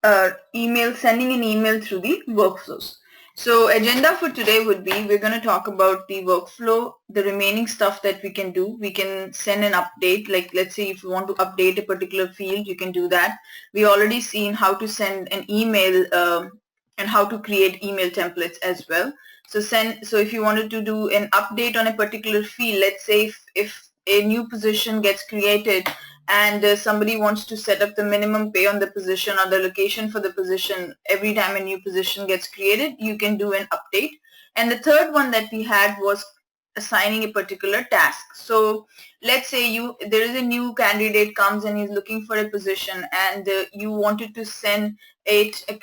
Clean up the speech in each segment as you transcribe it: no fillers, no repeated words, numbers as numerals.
sending an email through the workflows. So agenda for today would be, we're going to talk about the workflow, the remaining stuff that we can do. We can send an update, like let's say if you want to update a particular field, you can do that. We already seen how to send an email and how to create email templates as well. So if you wanted to do an update on a particular field, let's say if a new position gets created and somebody wants to set up the minimum pay on the position or the location for the position every time a new position gets created, you can do an update. And the third one that we had was assigning a particular task. So let's say there is a new candidate comes and he's looking for a position, and you wanted to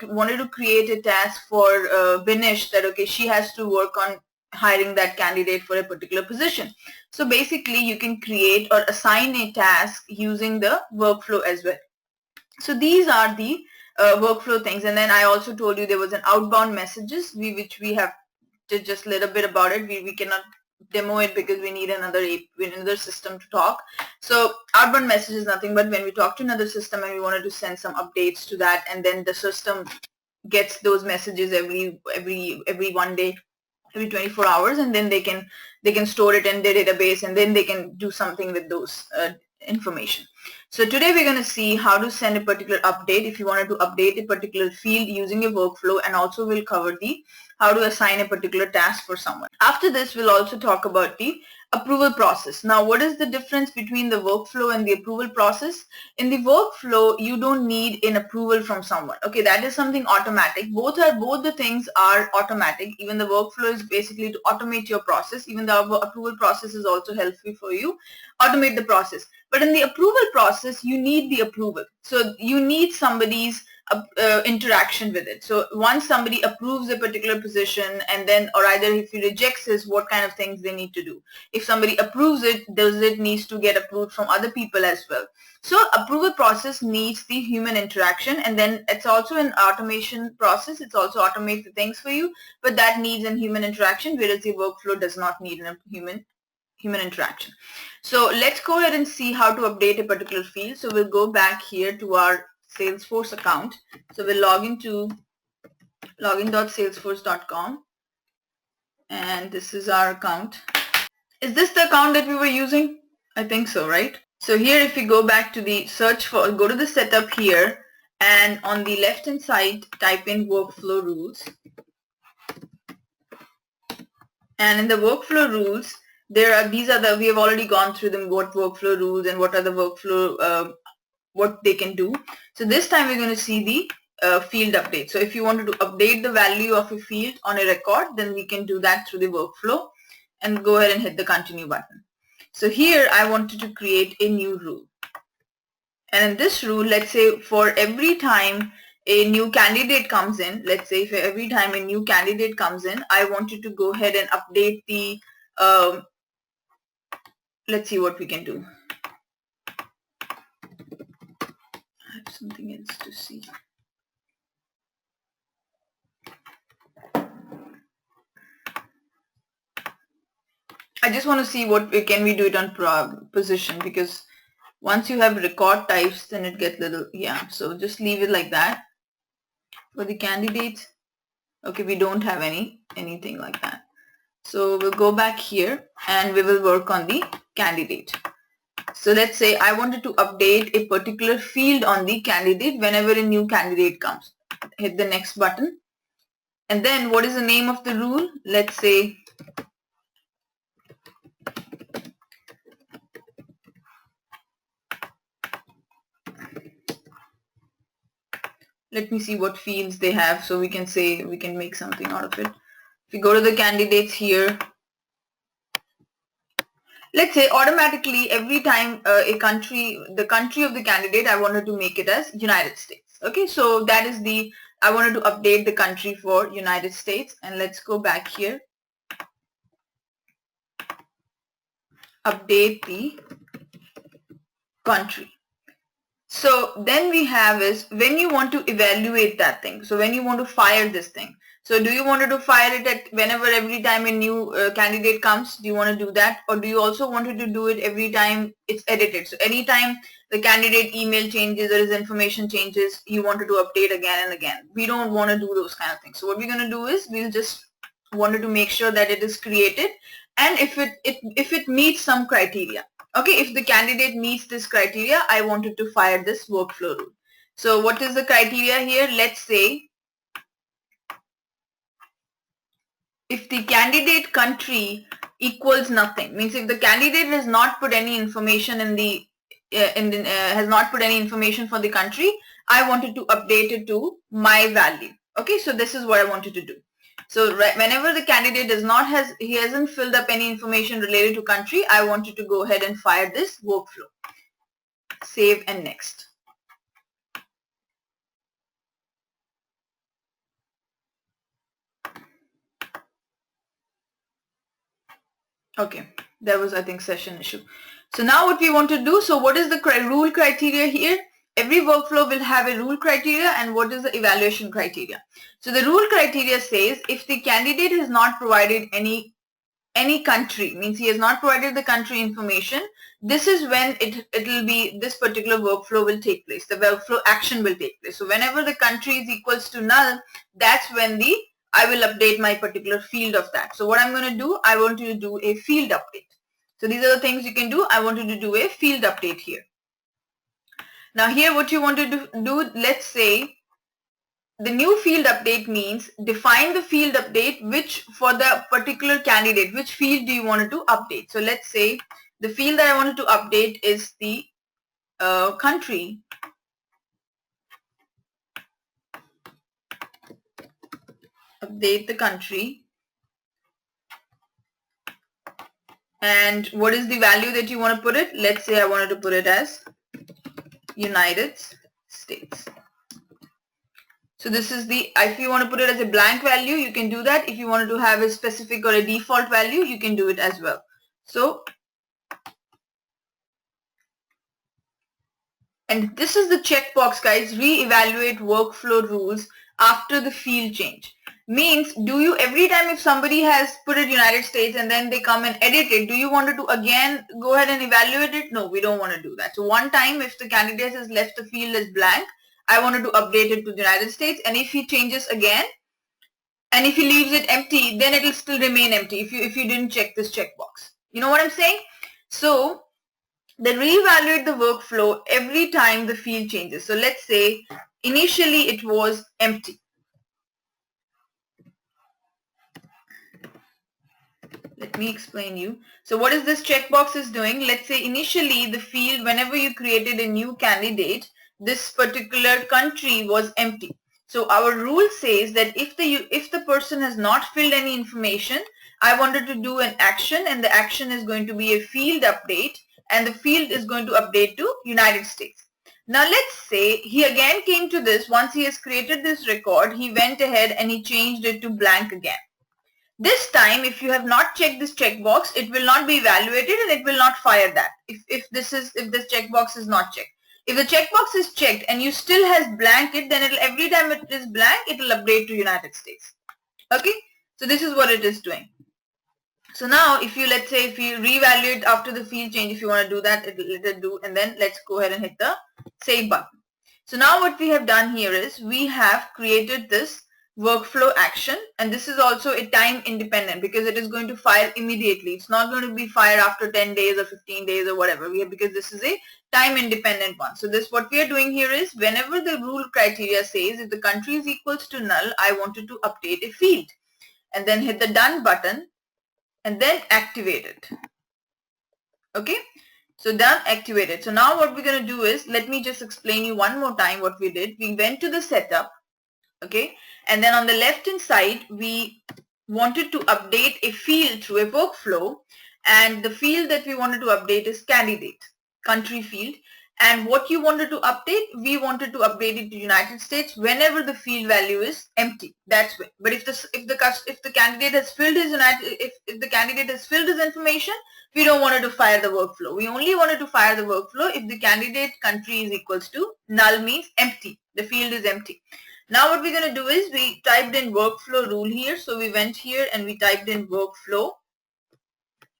wanted to create a task for Binish, that okay, she has to work on hiring that candidate for a particular position. So basically you can create or assign a task using the workflow as well. So these are the workflow things. And then I also told you there was an outbound messages, which we have to just a little bit about it. We cannot demo it because we need another system to talk. So outbound message is nothing but when we talk to another system and we wanted to send some updates to that, and then the system gets those messages every 1 day, every 24 hours, and then they can store it in their database, and then they can do something with those information. So today we're going to see how to send a particular update if you wanted to update a particular field using a workflow, and also we'll cover the how to assign a particular task for someone. After this, we'll also talk about the approval process. Now, what is the difference between the workflow and the approval process? In the workflow, you don't need an approval from someone. Okay, that is something automatic. Both the things are automatic. Even the workflow is basically to automate your process. Even the approval process is also helpful for you. Automate the process. But in the approval process, you need the approval. So you need somebody's interaction with it. So once somebody approves a particular position, and then, or either if he rejects it, what kind of things they need to do. If somebody approves it, does it needs to get approved from other people as well. So approval process needs the human interaction, and then it's also an automation process. It's also automate the things for you, but that needs a human interaction, whereas the workflow does not need a human interaction. So let's go ahead and see how to update a particular field. So we'll go back here to our Salesforce account. So we'll log into login.salesforce.com, and this is our account. Is this the account that we were using? I think so, right? So here, if you go back to the search for, go to the setup here, and on the left hand side type in workflow rules, and in the workflow rules we have already gone through them, what workflow rules and what are the workflow what they can do. So this time we're going to see the field update. So if you wanted to update the value of a field on a record, then we can do that through the workflow, and go ahead and hit the continue button. So here I wanted to create a new rule, and in this rule, let's say for every time a new candidate comes in, let's say for every time a new candidate comes in, I wanted to go ahead and update the let's see what we can do. I have something else to see. I just want to see what can we do it on position, because once you have record types, then it gets little, yeah. So just leave it like that. For the candidates, okay, we don't have anything like that. So we'll go back here and we will work on the candidate. So let's say I wanted to update a particular field on the candidate whenever a new candidate comes. Hit the next button. And then what is the name of the rule? Let's say let me see what fields they have, so we can say we can make something out of it. If we go to the candidates here, let's say automatically every time the country of the candidate, I wanted to make it as United States. Okay, so that is I wanted to update the country for United States, and let's go back here. Update the country. So then we have is when you want to evaluate that thing. So when you want to fire this thing. So do you want to fire it at whenever every time a new candidate comes? Do you want to do that? Or do you also want to do it every time it's edited? So anytime the candidate email changes or his information changes, you wanted to update again and again. We don't want to do those kind of things. So what we're going to do is we'll just wanted to make sure that it is created, and if it meets some criteria. Okay, if the candidate meets this criteria, I wanted to fire this workflow rule. So what is the criteria here? Let's say if the candidate country equals nothing, means if the candidate has not put any information in the has not put any information for the country, I wanted to update it to my value. Okay, so this is what I wanted to do. So whenever the candidate he hasn't filled up any information related to country, I wanted to go ahead and fire this workflow. Save and next. Okay, there was, I think, session issue. So now what we want to do, so what is the rule criteria here? Every workflow will have a rule criteria, and what is the evaluation criteria? So the rule criteria says if the candidate has not provided any country, means he has not provided the country information, this is when this particular workflow will take place. The workflow action will take place. So whenever the country is equals to null, that's when I will update my particular field of that. So what I'm going to do, I want you to do a field update. So these are the things you can do. I want you to do a field update here. Now here what you want to do, let's say the new field update means define the field update which for the particular candidate, which field do you want to update. So let's say the field that I wanted to update is the country. Update the country. And what is the value that you want to put it? Let's say I wanted to put it as United States. So this is if you want to put it as a blank value, you can do that. If you wanted to have a specific or a default value, you can do it as well. So, and this is the checkbox, guys. Reevaluate workflow rules after the field change. Means, do you, every time if somebody has put it United States and then they come and edit it, do you want to again go ahead and evaluate it? No, we don't want to do that. So one time if the candidate has left the field as blank, I wanted to update it to the United States, and if he changes again, and if he leaves it empty, then it will still remain empty if you didn't check this checkbox. You know what I'm saying? So then reevaluate the workflow every time the field changes. So let's say initially it was empty. Let me explain you. So what is this checkbox is doing? Let's say initially the field, whenever you created a new candidate, this particular country was empty. So our rule says that if the person has not filled any information, I wanted to do an action, and the action is going to be a field update, and the field is going to update to United States. Now let's say he again came to this, once he has created this record, he went ahead and he changed it to blank again. This time, if you have not checked this checkbox, it will not be evaluated and it will not fire that. If this checkbox is not checked. If the checkbox is checked and you still has blank it, then every time it is blank, it will update to United States. Okay, so this is what it is doing. So now, let's say if you reevaluate after the field change, if you want to do that, it'll do, and then let's go ahead and hit the save button. So now what we have done here is we have created this workflow action, and this is also a time independent because it is going to fire immediately. It's not going to be fired after 10 days or 15 days or whatever, because this is a time independent one. So this, what we are doing here is whenever the rule criteria says if the country is equals to null, I wanted to update a field, and then hit the done button and then activate it. Okay, so done, activated. So now what we're going to do is, let me just explain you one more time what we did. We went to the setup. Okay, and then on the left hand side we wanted to update a field through a workflow, and the field that we wanted to update is candidate country field, and what you wanted to update, we wanted to update it to United States whenever the field value is empty. That's when. But if the candidate has filled his if the candidate has filled his information, we don't want to fire the workflow. We only wanted to fire the workflow if the candidate country is equals to null, means empty, the field is empty. Now what we're going to do is we typed in workflow rule here. So we went here and we typed in workflow.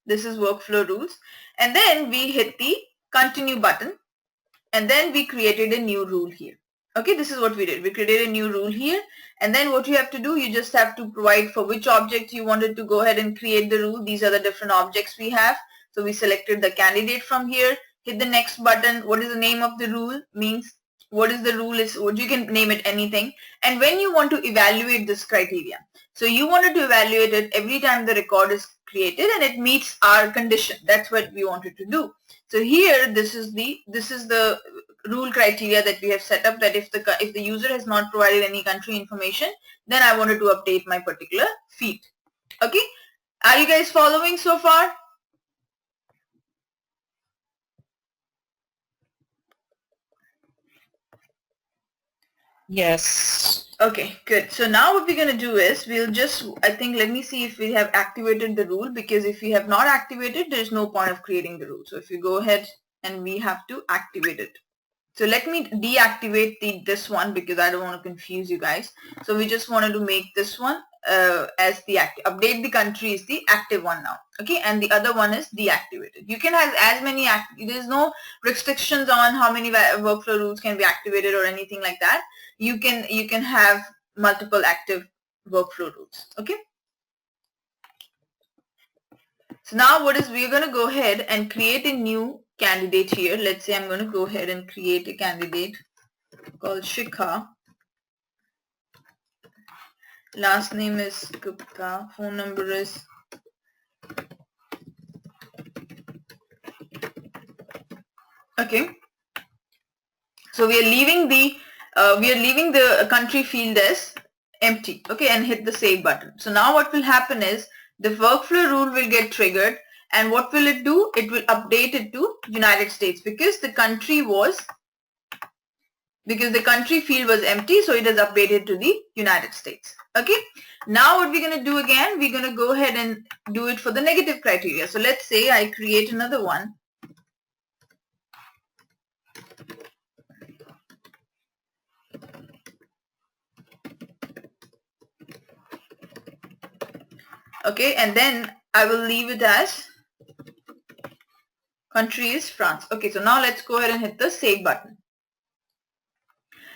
This is workflow rules. And then we hit the continue button. and then we created a new rule here. Okay, this is what we did. We created a new rule here, and then what you have to do, you just have to provide for which object you wanted to go ahead and create the rule. These are the different objects we have. So we selected the candidate from here, hit the next button. What is the name of the rule? Means what is the rule is what you can name it anything. And when you want to evaluate this criteria, so you wanted to evaluate it every time the record is created and it meets our condition. That's what we wanted to do. So here, this is the rule criteria that we have set up, that if the user has not provided any country information, then I wanted to update my particular field. Okay, are you guys following so far? Yes. Okay, good. So now what we're going to do is we'll just, I think, let me see if we have activated the rule, because if we have not activated, there's no point of creating the rule. So if you go ahead and we have to activate it. So let me deactivate this one because I don't want to confuse you guys. So we just wanted to make this one as the active. Update the country is the active one now. Okay, and the other one is deactivated. You can have as many, there's no restrictions on how many workflow rules can be activated or anything like that. You can have multiple active workflow rules. Okay. So now what is, we're going to go ahead and create a new candidate here. Let's say I'm going to go ahead and create a candidate called Shikha. Last name is Gupta. Phone number is okay. So we are leaving the country field as empty. Okay, and hit the save button. So now what will happen is the workflow rule will get triggered, and what will it do? It will update it to United States because the country field was empty, so it is updated to the United States. Okay. Now what we're going to do again, we're going to go ahead and do it for the negative criteria. So let's say I create another one. Okay, and then I will leave it as country is France. Okay, so now let's go ahead and hit the save button.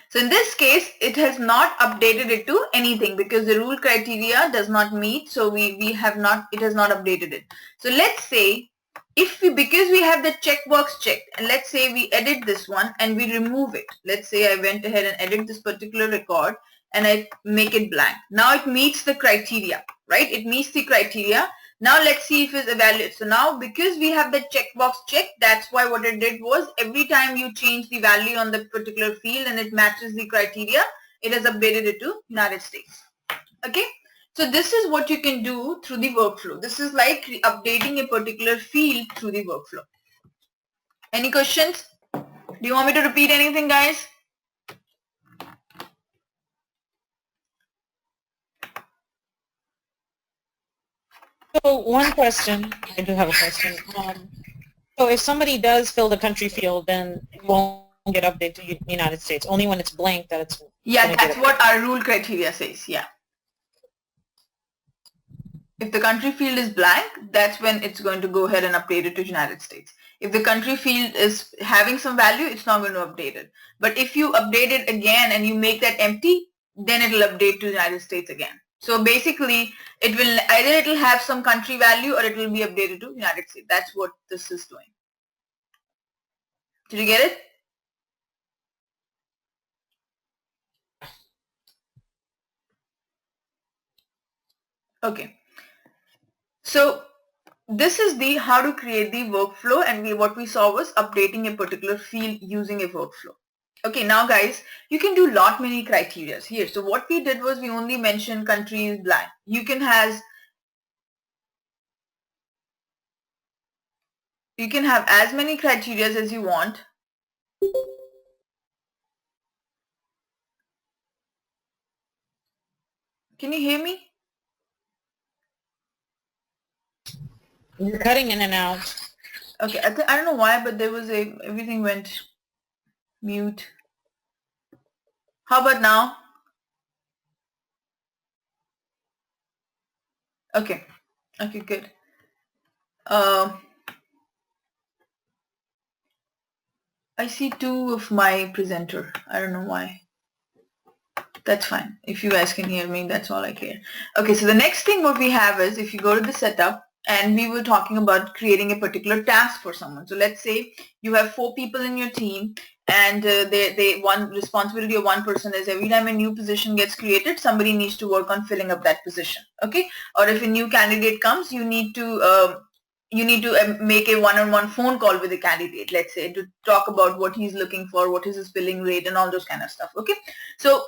So in this case, it has not updated it to anything because the rule criteria does not meet. So it has not updated it. So let's say because we have the checkbox checked, and let's say we edit this one and we remove it. Let's say I went ahead and edit this particular record and I make it blank. Now it meets the criteria, right? It meets the criteria. Now let's see if it's evaluated. So now because we have the checkbox checked, that's why what it did was every time you change the value on the particular field and it matches the criteria, it has updated it to United States. Okay. So this is what you can do through the workflow. This is like updating a particular field through the workflow. Any questions? Do you want me to repeat anything, guys? So one question, I do have a question. So if somebody does fill the country field, then it won't get updated to the United States. Only when it's blank that it's. Yeah, that's what our rule criteria says. Yeah. If the country field is blank, that's when it's going to go ahead and update it to United States. If the country field is having some value, it's not going to update it. But if you update it again and you make that empty, then it will update to United States again. So basically, it will have some country value or it will be updated to United States. That's what this is doing. Did you get it? Okay. So this is the how to create the workflow, and what we saw was updating a particular field using a workflow. Okay, now guys, you can do many criteria here. So what we did was we only mentioned country is blank. You can have as many criteria as you want. Can you hear me? You're cutting in and out. Okay, I don't know why, but there was everything went mute. How about now? Okay, okay, good. I see 2 of my presenter. I don't know why. That's fine. If you guys can hear me, that's all I care. Okay, so the next thing what we have is, if you go to the setup, and we were talking about creating a particular task for someone. So let's say you have 4 people in your team, and one responsibility of one person is every time a new position gets created, somebody needs to work on filling up that position. Okay, or if a new candidate comes, you need to make a one-on-one phone call with the candidate, let's say, to talk about what he's looking for, what is his billing rate, and all those kind of stuff. Okay, so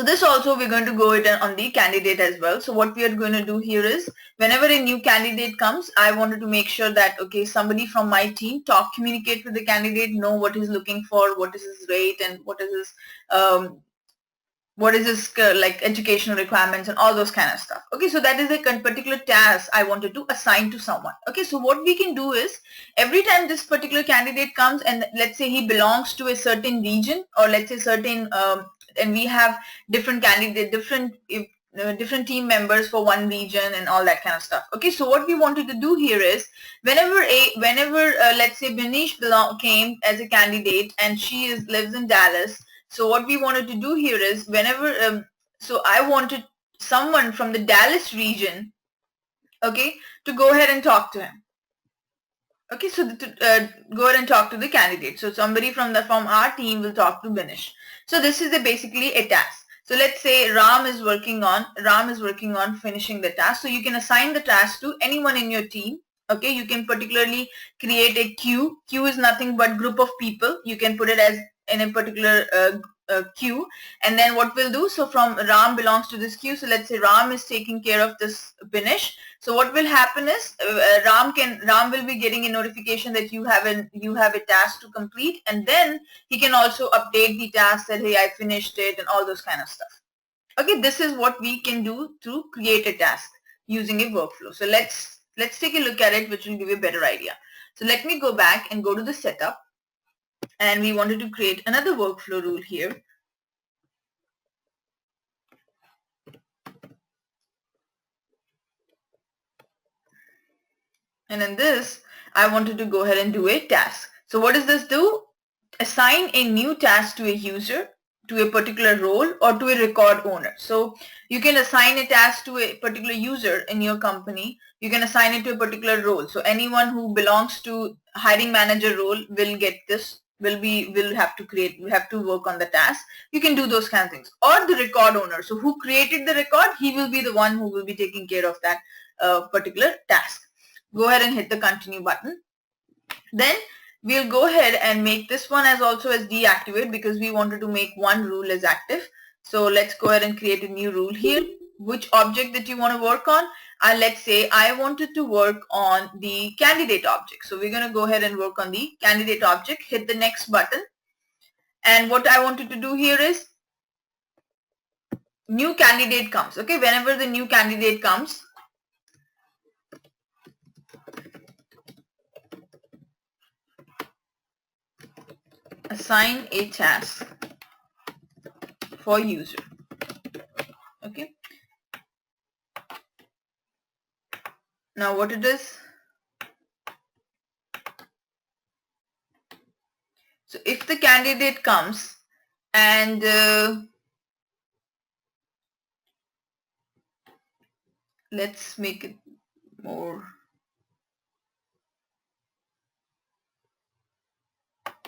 this also we're going to go it on the candidate as well. So what we are going to do here is, whenever a new candidate comes, I wanted to make sure that, okay, somebody from my team communicate with the candidate, know what he's looking for, what is his rate, and what is his like educational requirements and all those kind of stuff. Okay, so that is a particular task I wanted to assign to someone. Okay, so what we can do is, every time this particular candidate comes, and let's say he belongs to a certain region, or let's say certain and we have different candidate, different team members for one region and all that kind of stuff. Okay, so what we wanted to do here is, whenever let's say Benish came as a candidate, and she lives in Dallas. So what we wanted to do here is, whenever so I wanted someone from the Dallas region, okay, to go ahead and talk to him. Okay, so go ahead and talk to the candidate. So somebody from our team will talk to Benish. So this is basically a task. So let's say Ram is working on finishing the task. So you can assign the task to anyone in your team. Okay, you can particularly create a queue. Queue is nothing but group of people. You can put it as in a particular queue, and then what we'll do, so from Ram belongs to this queue, so let's say Ram is taking care of this Benish. So what will happen is, Ram will be getting a notification that you have a task to complete, and then he can also update the task that, hey, I finished it, and all those kind of stuff. Okay, this is what we can do to create a task using a workflow. So let's take a look at it, which will give you a better idea. So let me go back and go to the setup, and we wanted to create another workflow rule here. And in this, I wanted to go ahead and do a task. So what does this do? Assign a new task to a user, to a particular role, or to a record owner. So you can assign a task to a particular user in your company. You can assign it to a particular role. So anyone who belongs to hiring manager role will get this, will have to work on the task. You can do those kind of things. Or the record owner. So who created the record, he will be the one who will be taking care of that particular task. Go ahead and hit the continue button. Then we'll go ahead and make this one as deactivate, because we wanted to make one rule as active. So let's go ahead and create a new rule here. Which object that you want to work on? Let's say I wanted to work on the candidate object. So we're going to go ahead and work on the candidate object, hit the next button. And what I wanted to do here is, new candidate comes. Okay, whenever the new candidate comes, assign a task for user. Okay, now what it is, so if the candidate comes and let's make it more.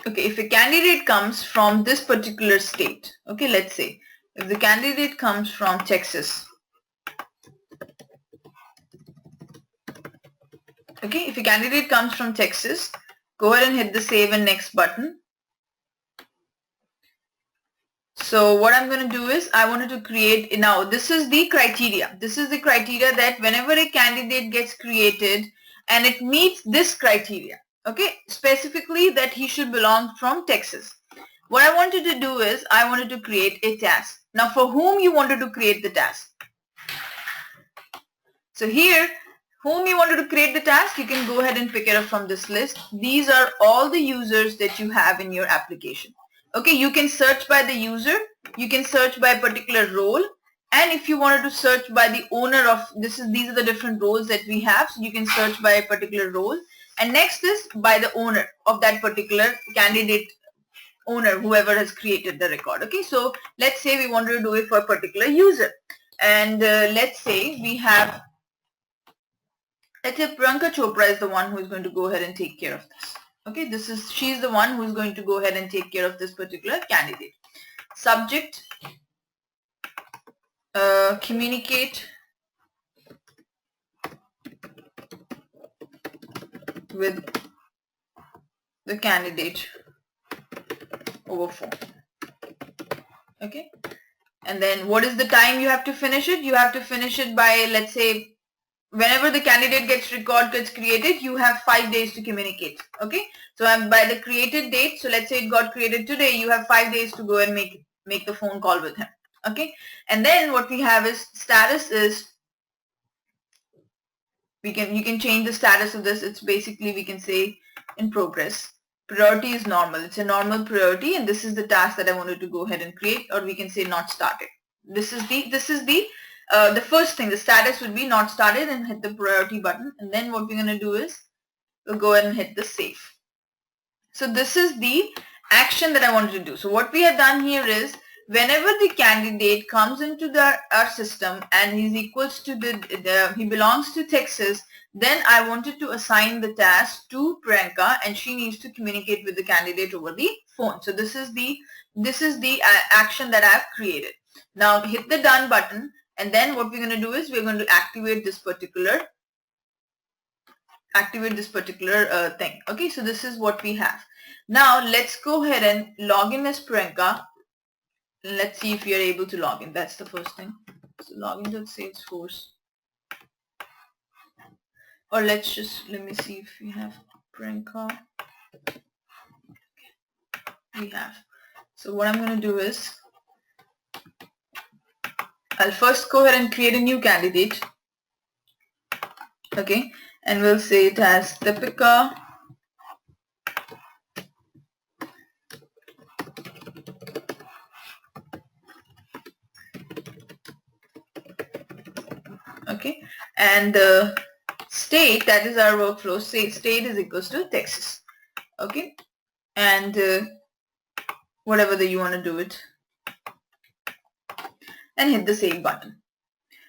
Okay, if a candidate comes from this particular state, okay, let's say if the candidate comes from Texas, okay, if a candidate comes from Texas, go ahead and hit the save and next button. So what I'm going to do is, I wanted to create, now this is the criteria. This is the criteria that whenever a candidate gets created and it meets this criteria, okay, specifically that he should belong from Texas. What I wanted to do is, I wanted to create a task. Now for whom you wanted to create the task? So here, whom you wanted to create the task, you can go ahead and pick it up from this list. These are all the users that you have in your application. Okay, you can search by the user, you can search by a particular role, and if you wanted to search by the owner of these are the different roles that we have. So you can search by a particular role, and next is by the owner of that particular candidate owner, whoever has created the record. Okay, so let's say we want to do it for a particular user, and let's say we have, let's say Priyanka Chopra is the one who is going to go ahead and take care of this. Okay, she's the one who is going to go ahead and take care of this particular candidate. Subject, communicate with the candidate over phone. Okay, and then what is the time you have to finish it? You have to finish it by, let's say, whenever the candidate gets created, you have 5 days to communicate. Okay, so by the created date, so let's say it got created today, you have 5 days to go and make the phone call with him. Okay, and then what we have is status is, you can change the status of this. It's basically, we can say in progress. Priority is normal. It's a normal priority, and this is the task that I wanted to go ahead and create, or we can say not started. This is the first thing. The status would be not started, and hit the priority button, and then what we're going to do is we'll go ahead and hit the save. So this is the action that I wanted to do. So what we have done here is, whenever the candidate comes into our system and he's equals to he belongs to Texas, then I wanted to assign the task to Priyanka, and she needs to communicate with the candidate over the phone. So this is the action that I have created. Now hit the done button, and then what we're going to do is we're going to activate this particular thing. Okay, so this is what we have. Now let's go ahead and log in as Priyanka. Let's see if we are able to log in. That's the first thing. So log into Salesforce, or let me see if we have Priyanka. We have. So what I'm going to do is, I'll first go ahead and create a new candidate. Okay, and we'll say it as Deepika. Okay, and the state, that is our workflow, say state is equals to Texas. Okay, and whatever that you want to do it, and hit the save button.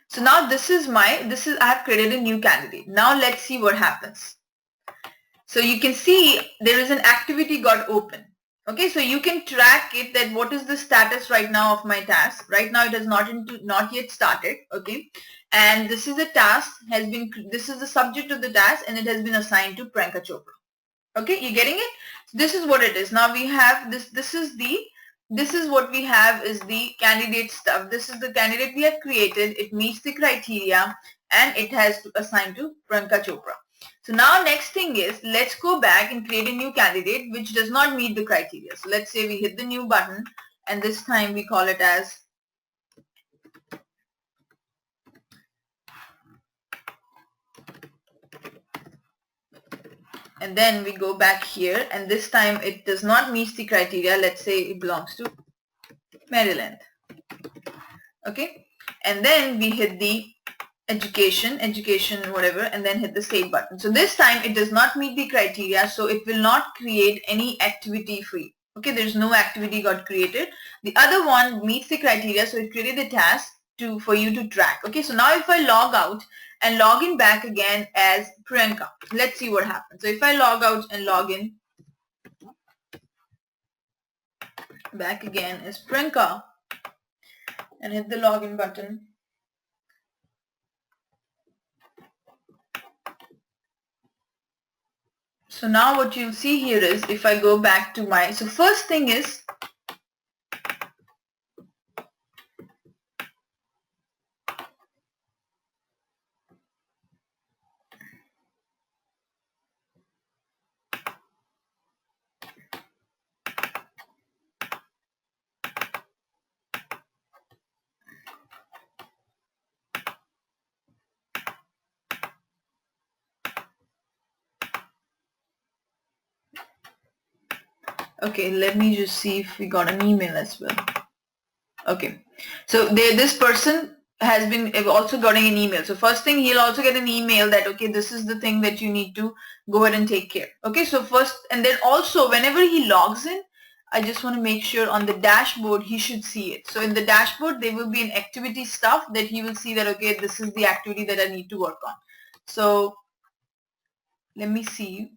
So now I have created a new candidate. Now let's see what happens. So you can see there is an activity got open. Okay, so you can track it, that what is the status right now of my task. Right now it has not yet started. Okay, and this is a task, this is the subject of the task, and it has been assigned to Priyanka Chopra. Okay, you getting it? So this is what it is. Now we have this is what we have is the candidate stuff. This is the candidate we have created. It meets the criteria, and it has to assign to Priyanka Chopra. So now next thing is, let's go back and create a new candidate which does not meet the criteria. So let's say we hit the new button, and this time we call it as and then we go back here, and this time it does not meet the criteria. Let's say it belongs to Maryland. Okay, and then we hit the education whatever, and then hit the save button. So this time it does not meet the criteria, so it will not create any activity for you. Okay, there's no activity got created. The other one meets the criteria, so it created a task for you to track. Okay, so now if I log out and log in back again as Priyanka, let's see what happens. So if I log out and log in back again as Priyanka and hit the login button, so now what you'll see here is, if I go back to so first thing is, okay, let me just see if we got an email as well. Okay, so this person has been also getting an email. So first thing, he'll also get an email that, okay, this is the thing that you need to go ahead and take care. Okay, so first, and then also whenever he logs in, I just want to make sure on the dashboard he should see it. So in the dashboard there will be an activity stuff that he will see that, okay, this is the activity that I need to work on. So let me see.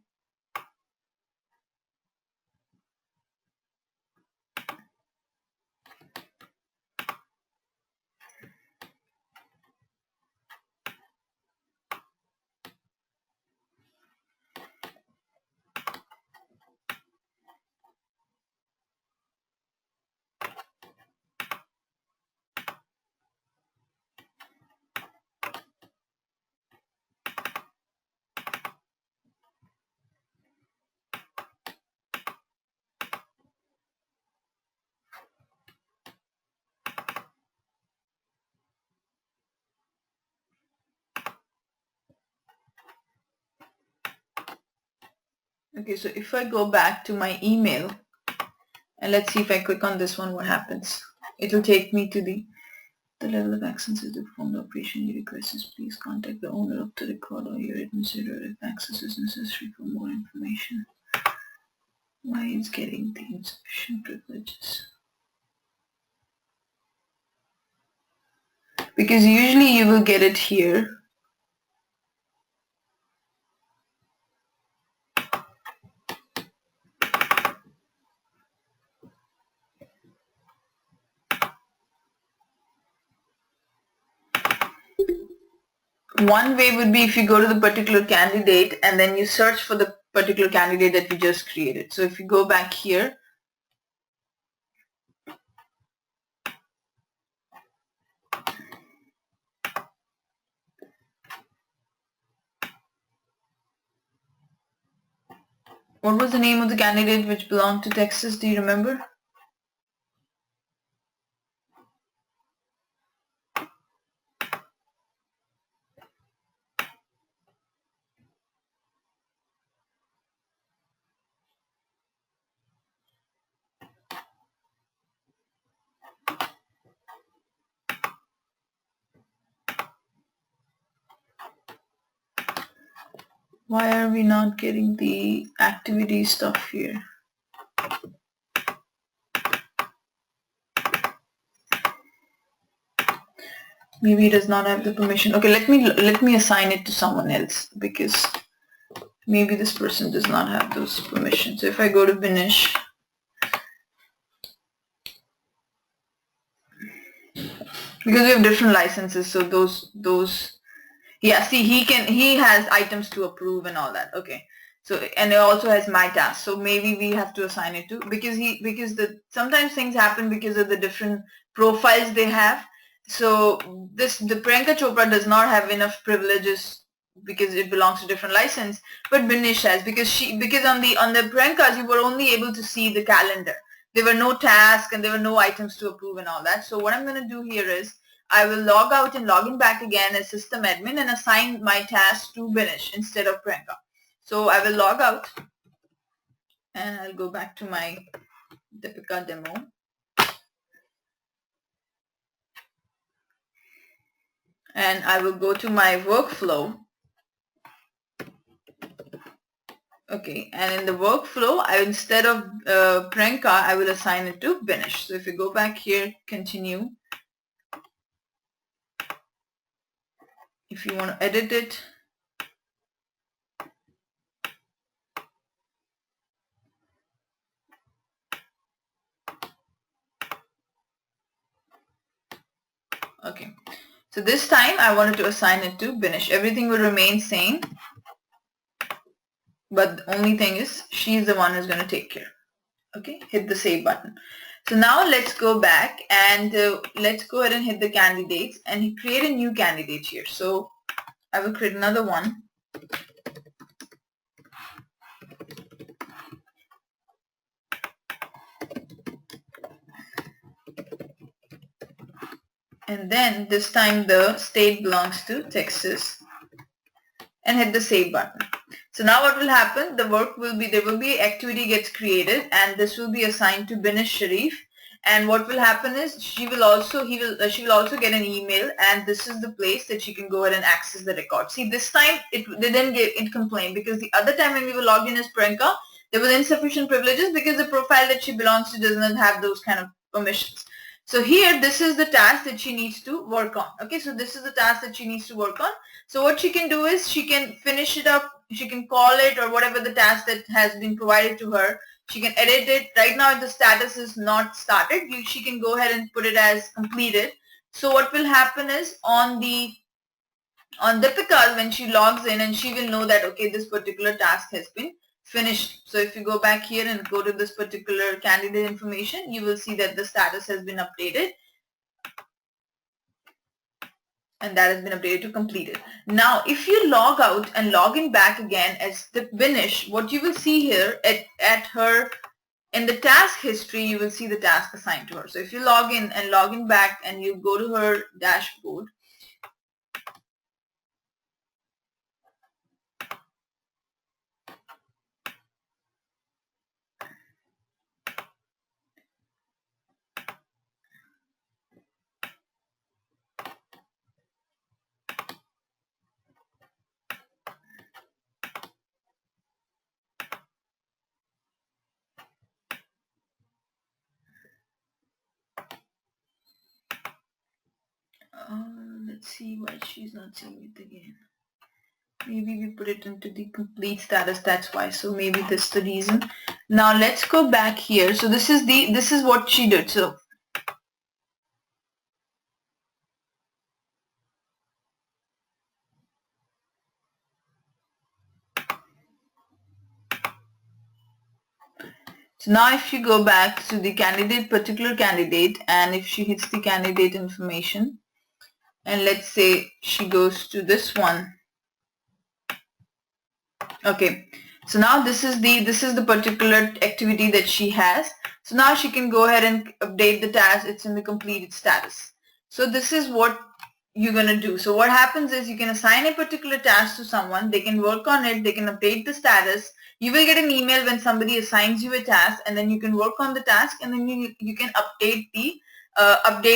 Okay, so if I go back to my email and let's see if I click on this one, what happens. It will take me to the level of access is the form of operation you request is please contact the owner of the record or your administrator if access is necessary for more information. Why is getting the insufficient privileges? Because usually you will get it here. One way would be if you go to the particular candidate and then you search for the particular candidate that you just created. So if you go back here, what was the name of the candidate which belonged to Texas? Do you remember? Why are we not getting the activity stuff here? Maybe he does not have the permission. Okay, let me assign it to someone else because maybe this person does not have those permissions. So if I go to Binish, because we have different licenses, so those yeah, see, he has items to approve and all that. Okay, so and it also has my task, so maybe we have to assign it to because sometimes things happen because of the different profiles they have. So the Priyanka Chopra does not have enough privileges because it belongs to different license, but Binish has because on the Priyankas you were only able to see the calendar. There were no tasks and there were no items to approve and all that. So what I'm going to do here is I will log out and log in back again as system admin and assign my task to Binish instead of Priyanka. So I will log out and I'll go back to my Deepika demo. And I will go to my workflow. Okay, and in the workflow, instead of Priyanka, I will assign it to Binish. So if you go back here, continue. If you want to edit it, okay. So this time I wanted to assign it to Binish. Everything will remain same, but the only thing is she's the one who's going to take care. Okay, hit the save button. So now let's go back and let's go ahead and hit the candidates and create a new candidate here. So I will create another one. And then this time the state belongs to Texas and hit the save button. So now what will happen, there will be activity gets created and this will be assigned to Binish Sharif and what will happen is she will also get an email, and this is the place that she can go ahead and access the record. See, this time it didn't get it complained, because the other time when we were logged in as Priyanka, there was insufficient privileges because the profile that she belongs to does not have those kind of permissions. So here, this is the task that she needs to work on. Okay, so this is the task that she needs to work on. So what she can do is she can finish it up, she can call it, or whatever the task that has been provided to her. She can edit it. Right now the status is not started. She can go ahead and put it as completed. So what will happen is on Deepika, when she logs in, and she will know that, okay, this particular task has been finished. So if you go back here and go to this particular candidate information, you will see that the status has been updated, and that has been updated to completed. Now if you log out and log in back again as the finish, what you will see here at her in the task history, you will see the task assigned to her. So if you log in back and you go to her dashboard, let's see why she's not seeing it again. Maybe we put it into the complete status, that's why. So maybe that's the reason. Now let's go back here. So this is what she did. So now if you go back to the particular candidate, and if she hits the candidate information, and let's say she goes to this one. Okay, so now this is the particular activity that she has. So now she can go ahead and update the task. It's in the completed status. So this is what you're going to do. So what happens is you can assign a particular task to someone. They can work on it. They can update the status. You will get an email when somebody assigns you a task, and then you can work on the task, and then you can update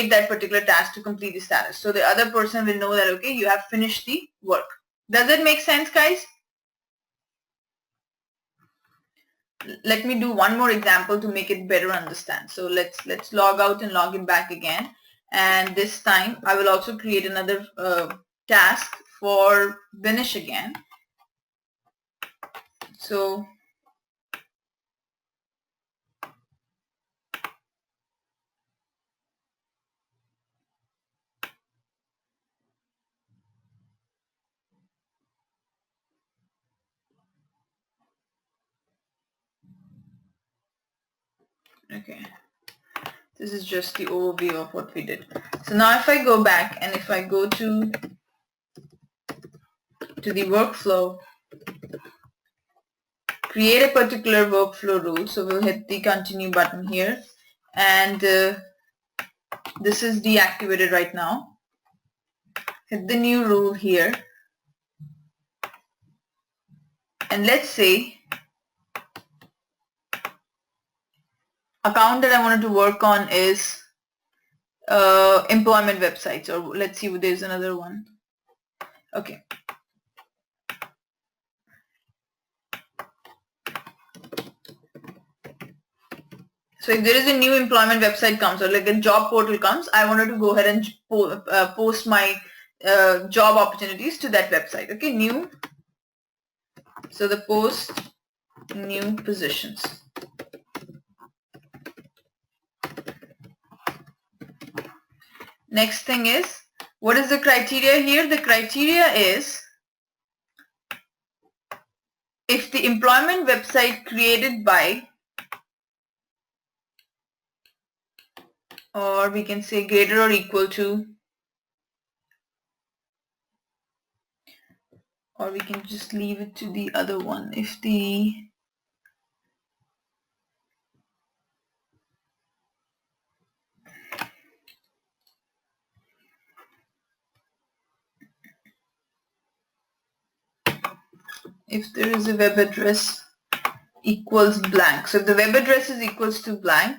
that particular task to complete the status. So the other person will know that, okay, you have finished the work. Does that make sense, guys? Let me do one more example to make it better understand. So let's log out and log in back again, and this time I will also create another task for Vinish again. So okay, this is just the overview of what we did. So now if I go back and if I go to the workflow, create a particular workflow rule. So we'll hit the continue button here, and this is deactivated right now. Hit the new rule here, and let's say account that I wanted to work on is employment websites, or let's see if there's another one. Okay. So if there is a new employment website comes, or like a job portal comes, I wanted to go ahead and post my job opportunities to that website. Okay, new. So the post new positions. Next thing is, what is the criteria here? The criteria is if the employment website created by, or we can say greater or equal to, or we can just leave it to the other one. If there is a web address equals blank. So if the web address is equals to blank,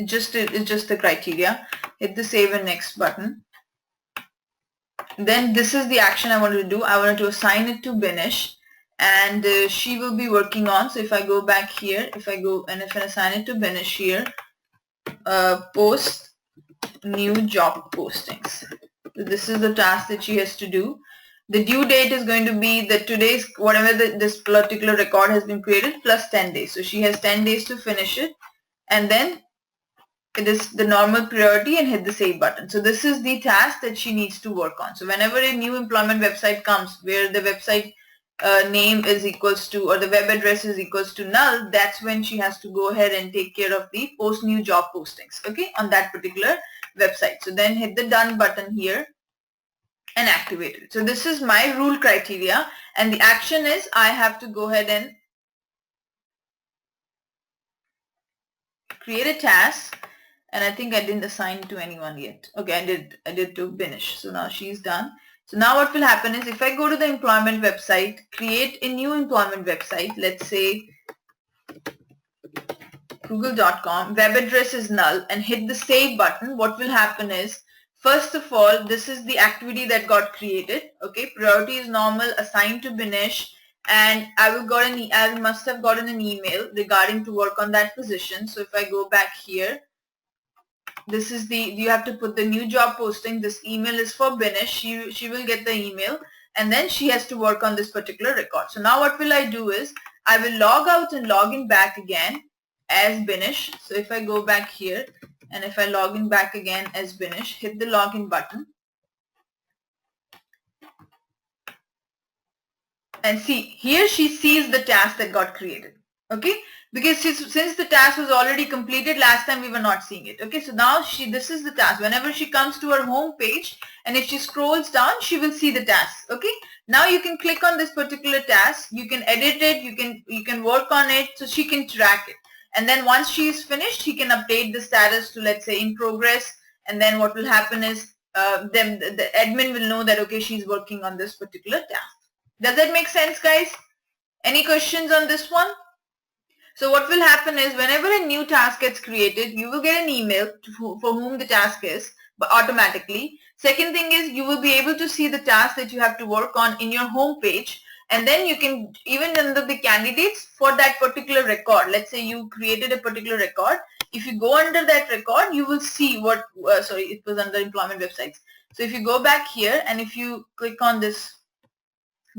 It's just the criteria. Hit the save and next button. Then this is the action I wanted to do. I wanted to assign it to Binish, and she will be working on. So if I go back here, if I assign it to Binish here, post new job postings. So this is the task that she has to do. The due date is going to be the today's whatever this particular record has been created plus 10 days. So she has 10 days to finish it, and then it is the normal priority and hit the save button. So this is the task that she needs to work on. So whenever a new employment website comes where the website name is equals to, or the web address is equals to null, that's when she has to go ahead and take care of the post new job postings, okay, on that particular website. So then hit the done button here and activate it. So this is my rule criteria, and the action is I have to go ahead and create a task, and I think I didn't assign it to anyone yet. Okay, I did to Binish. So now she's done. So now what will happen is if I go to the employment website, create a new employment website, let's say google.com, web address is null, and hit the save button, what will happen is, first of all, this is the activity that got created. Okay, priority is normal, assigned to Binish, and I must have gotten an email regarding to work on that position. So if I go back here, this is you have to put the new job posting. This email is for Binish. She will get the email, and then she has to work on this particular record. So now what will I do is I will log out and log in back again as Binish. So if I go back here and if I log in back again as Binish, hit the login button, and see here she sees the task that got created. Okay, because since the task was already completed last time, we were not seeing it. Okay, so now this is the task. Whenever she comes to her home page and if she scrolls down, she will see the task. Okay, now you can click on this particular task, you can edit it, you can work on it, so she can track it. And then once she is finished, she can update the status to, let's say, in progress, and then what will happen is then the admin will know that okay, she's working on this particular task. Does that make sense, guys? Any questions on this one? So what will happen is whenever a new task gets created, you will get an email for whom the task is, but automatically. Second thing is you will be able to see the task that you have to work on in your home page, and then you can even under the candidates for that particular record. Let's say you created a particular record. If you go under that record, you will see what, sorry, it was under employment websites. So if you go back here and if you click on this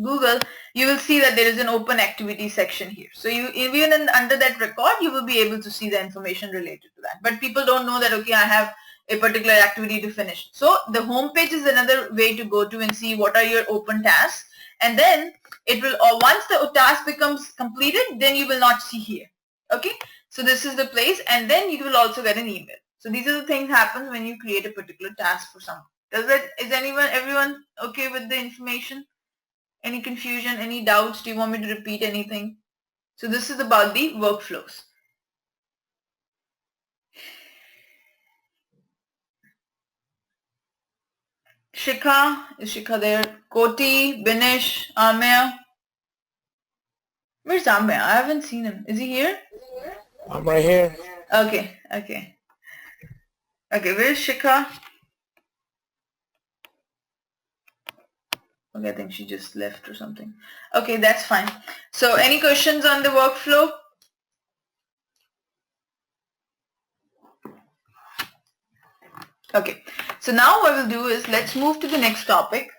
Google, you will see that there is an open activity section here. So you even under that record, you will be able to see the information related to that. But people don't know that, okay, I have a particular activity to finish. So the home page is another way to go to and see what are your open tasks. And then it will, or once the task becomes completed, then you will not see here. Okay, so this is the place, and then you will also get an email. So these are the things happen when you create a particular task for someone. Is everyone okay with the information? Any confusion, any doubts? Do you want me to repeat anything? So this is about the workflows. Shikha, is Shikha there? Koti, Binish, Amya. Where's Amya? I haven't seen him. Is he here? I'm right here. Okay, okay. Okay, where's Shikha? Okay, I think she just left or something. Okay, that's fine. So any questions on the workflow? Okay, so now what we'll do is let's move to the next topic.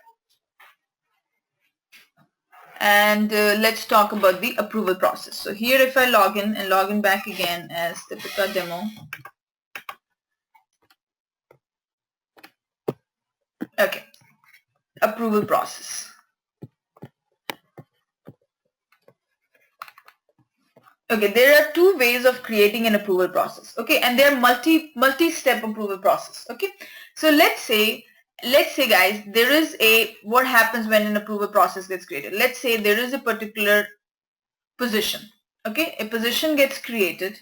And let's talk about the approval process. So here if I log in back again as Deepika demo. Okay, approval process. Okay, there are two ways of creating an approval process. Okay, and they're multi-step approval process. Okay, so let's say guys, there is what happens when an approval process gets created. Let's say there is a particular position. Okay, a position gets created.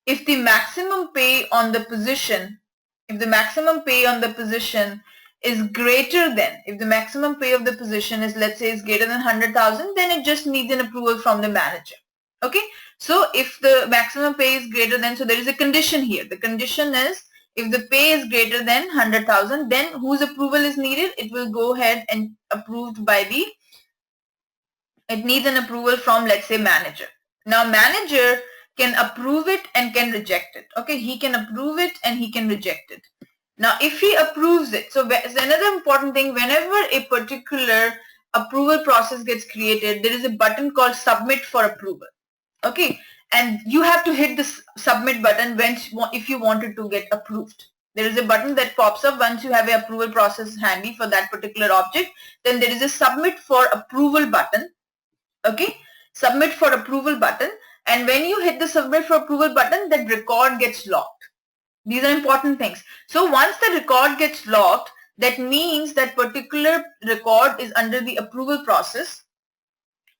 If the maximum pay on the position, is greater than, if the maximum pay of the position is, let's say, is greater than 100,000, then it just needs an approval from the manager. Okay, So if the maximum pay is greater than, so there is a condition here. The condition is if the pay is greater than 100,000, then whose approval is needed? It will go ahead and approved by the, it needs an approval from, let's say, manager. Now manager can approve it and can reject it. Okay, he can approve it and he can reject it. Now if he approves it, so another important thing, whenever a particular approval process gets created, there is a button called submit for approval. Okay, and you have to hit this submit button when, if you want it to get approved. There is a button that pops up once you have an approval process handy for that particular object. Then there is a submit for approval button. Okay, submit for approval button, and when you hit the submit for approval button, that record gets locked. These are important things. So once the record gets locked, that means that particular record is under the approval process.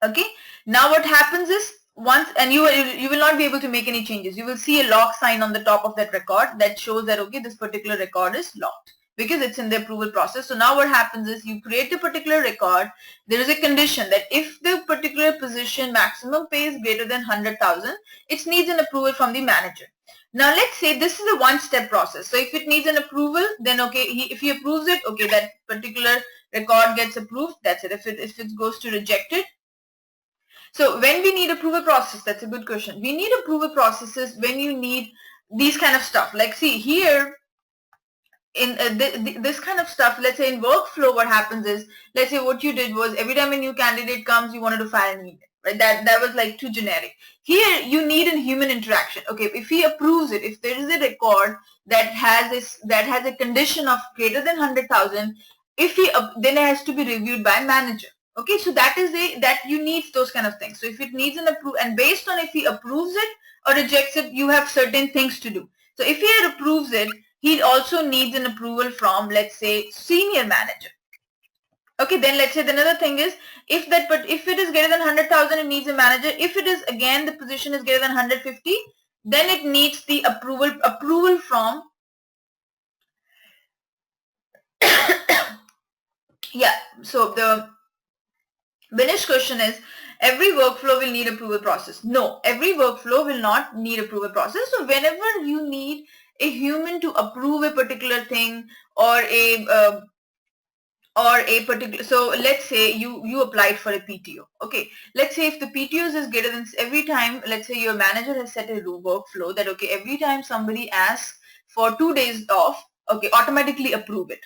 Okay, now what happens is, once, and you will not be able to make any changes. You will see a lock sign on the top of that record that shows that, okay, this particular record is locked because it's in the approval process. So now what happens is, you create a particular record. There is a condition that if the particular position maximum pay is greater than 100,000, it needs an approval from the manager. Now let's say this is a one-step process. So if it needs an approval, then okay, if he approves it, okay, that particular record gets approved. That's it. If it goes to rejected. So when we need approval process, that's a good question. We need approval processes when you need these kind of stuff. Like see here, in this kind of stuff, let's say in workflow, what happens is, let's say what you did was every time a new candidate comes, you wanted to file an email, right? That was like too generic. Here you need a human interaction. Okay, if he approves it, if there is a record that has a condition of greater than 100,000, if he then it has to be reviewed by manager. Okay, so that you need those kind of things. So if it needs an approval, and based on if he approves it or rejects it, you have certain things to do. So if he approves it, he also needs an approval from, let's say, senior manager. Okay, then let's say the another thing is, if it is greater than 100,000, it needs a manager. If it is, again, the position is greater than 150, then it needs the approval from yeah. So the Vinish's question is, every workflow will need approval process. No, every workflow will not need approval process. So whenever you need a human to approve a particular thing or a particular, so let's say you applied for a PTO. Okay, let's say if the PTOs is greater than, every time, let's say your manager has set a workflow that, okay, every time somebody asks for 2 days off, okay, automatically approve it.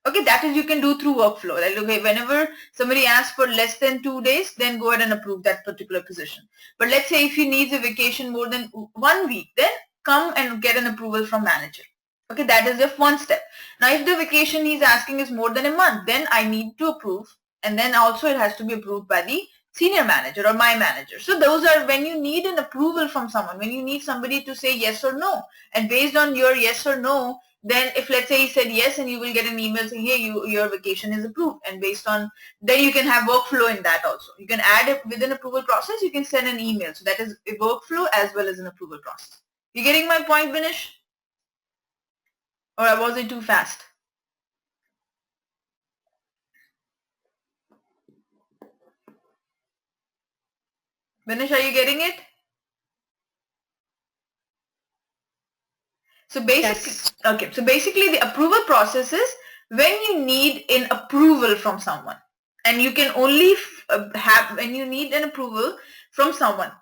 Okay, that is you can do through workflow. Like, okay, whenever somebody asks for less than 2 days, then go ahead and approve that particular position. But let's say if he needs a vacation more than 1 week, then come and get an approval from manager. Okay, that is just one step. Now, if the vacation he's asking is more than a month, then I need to approve. And then also it has to be approved by the senior manager or my manager. So those are when you need an approval from someone, when you need somebody to say yes or no. And based on your yes or no, then if let's say he said yes, and you will get an email saying, hey, your vacation is approved. And based on, then you can have workflow in that also. You can add it within approval process, you can send an email. So that is a workflow as well as an approval process. You getting my point, Vinish? Or was it too fast? Vinish, are you getting it? So basically, yes. Okay. So basically the approval process is when you need an approval from someone, and you can only have when you need an approval from someone.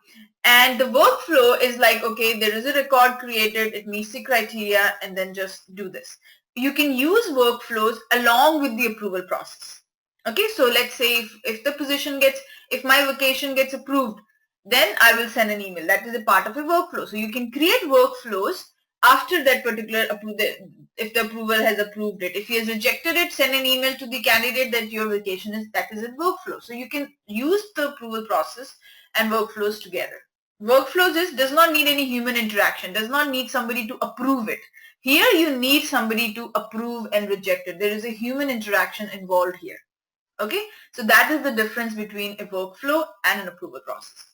And the workflow is like, okay, there is a record created, it meets the criteria, and then just do this. You can use workflows along with the approval process. Okay, so let's say if the position gets, if my vacation gets approved, then I will send an email. That is a part of a workflow. So you can create workflows after that particular if the approval has approved it. If he has rejected it, send an email to the candidate that your vacation is, that is a workflow. So you can use the approval process and workflows together. Workflows does not need any human interaction, does not need somebody to approve it. Here you need somebody to approve and reject it. There is a human interaction involved here. Okay, so that is the difference between a workflow and an approval process.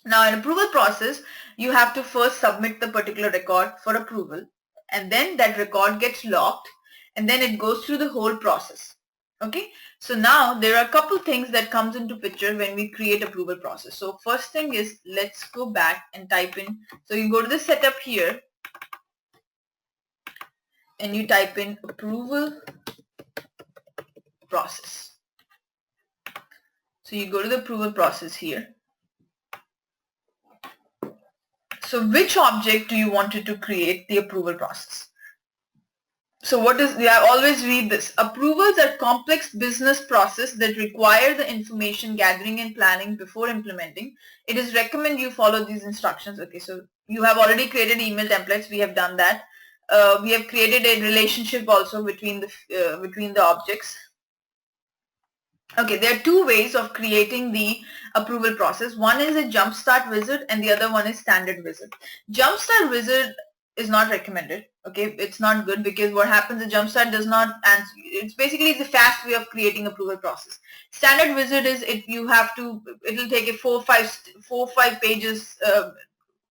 Now, in approval process, you have to first submit the particular record for approval, and then that record gets locked, and then it goes through the whole process. Okay, so now there are a couple things that comes into picture when we create approval process. So first thing is, let's go back and type in. So you go to the setup here and you type in approval process. So you go to the approval process here. So which object do you want it to create the approval process? So what is, I always read this. Approvals are complex business process that require the information gathering and planning before implementing. It is recommended you follow these instructions. Okay, so you have already created email templates. We have done that. We have created a relationship also between the objects. Okay, there are two ways of creating the approval process. One is a jumpstart wizard and the other one is standard wizard. Jumpstart wizard is not recommended. Okay, it's not good because what happens, the jumpstart does not answer. It's basically the fast way of creating approval process. Standard wizard is it'll take a four or five pages.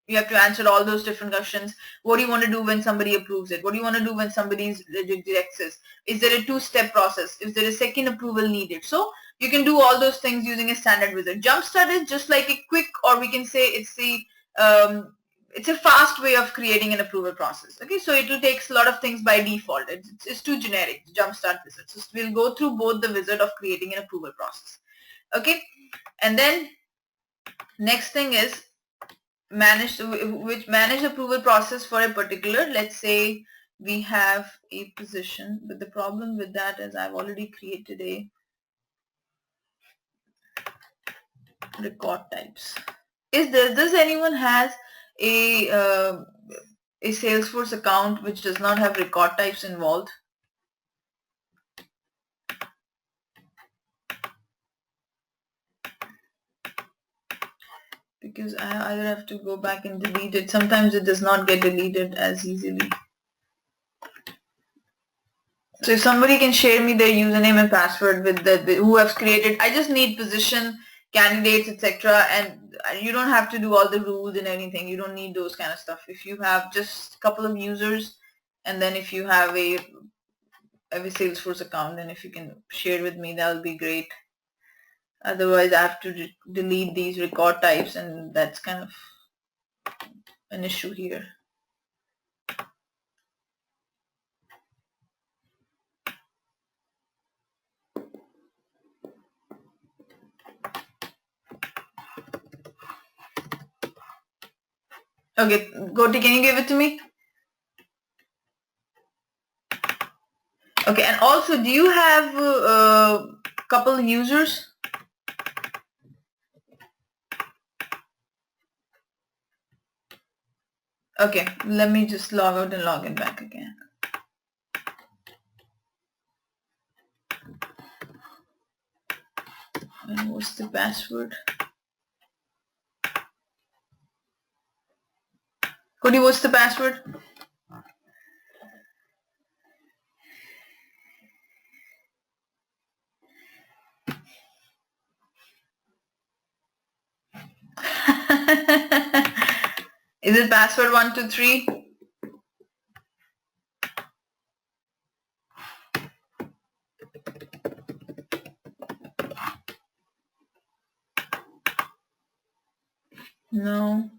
You have to answer all those different questions. What do you want to do when somebody approves it? What do you want to do when somebody rejects it? Is there a two-step process? Is there a second approval needed? So you can do all those things using a standard wizard. Jumpstart is just like a quick, or we can say it's a fast way of creating an approval process. Okay, so it will take a lot of things by default. It's too generic, Jumpstart wizard. So we'll go through both the wizard of creating an approval process. Okay, and then next thing is manage approval process for a particular, let's say we have a position, but the problem with that is I've already created a record types. Does anyone has a Salesforce account which does not have record types involved? Because I either have to go back and delete it. Sometimes it does not get deleted as easily. So if somebody can share me their username and password with who has created, I just need position, candidates, etc. And you don't have to do all the rules and anything. You don't need those kind of stuff. If you have just a couple of users, and then if you have a Salesforce account, then if you can share with me, that will be great. Otherwise, I have to delete these record types, and that's kind of an issue here. Okay, Goti, can you give it to me? Okay, and also, do you have a couple users? Okay, let me just log out and log in back again. And what's the password? Cody, what's the password? Is it password 123? No.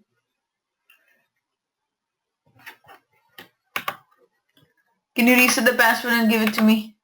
Can you reset the password and give it to me?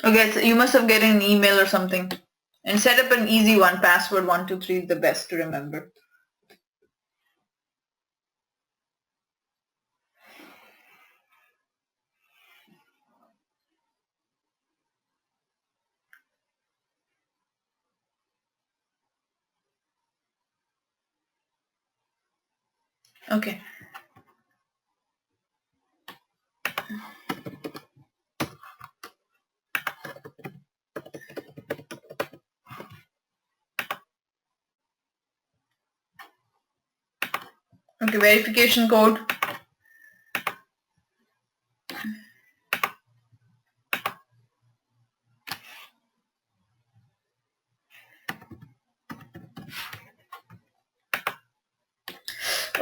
Okay, so you must have gotten an email or something. And set up an easy one. Password 123 is the best to remember. Okay. Okay, verification code.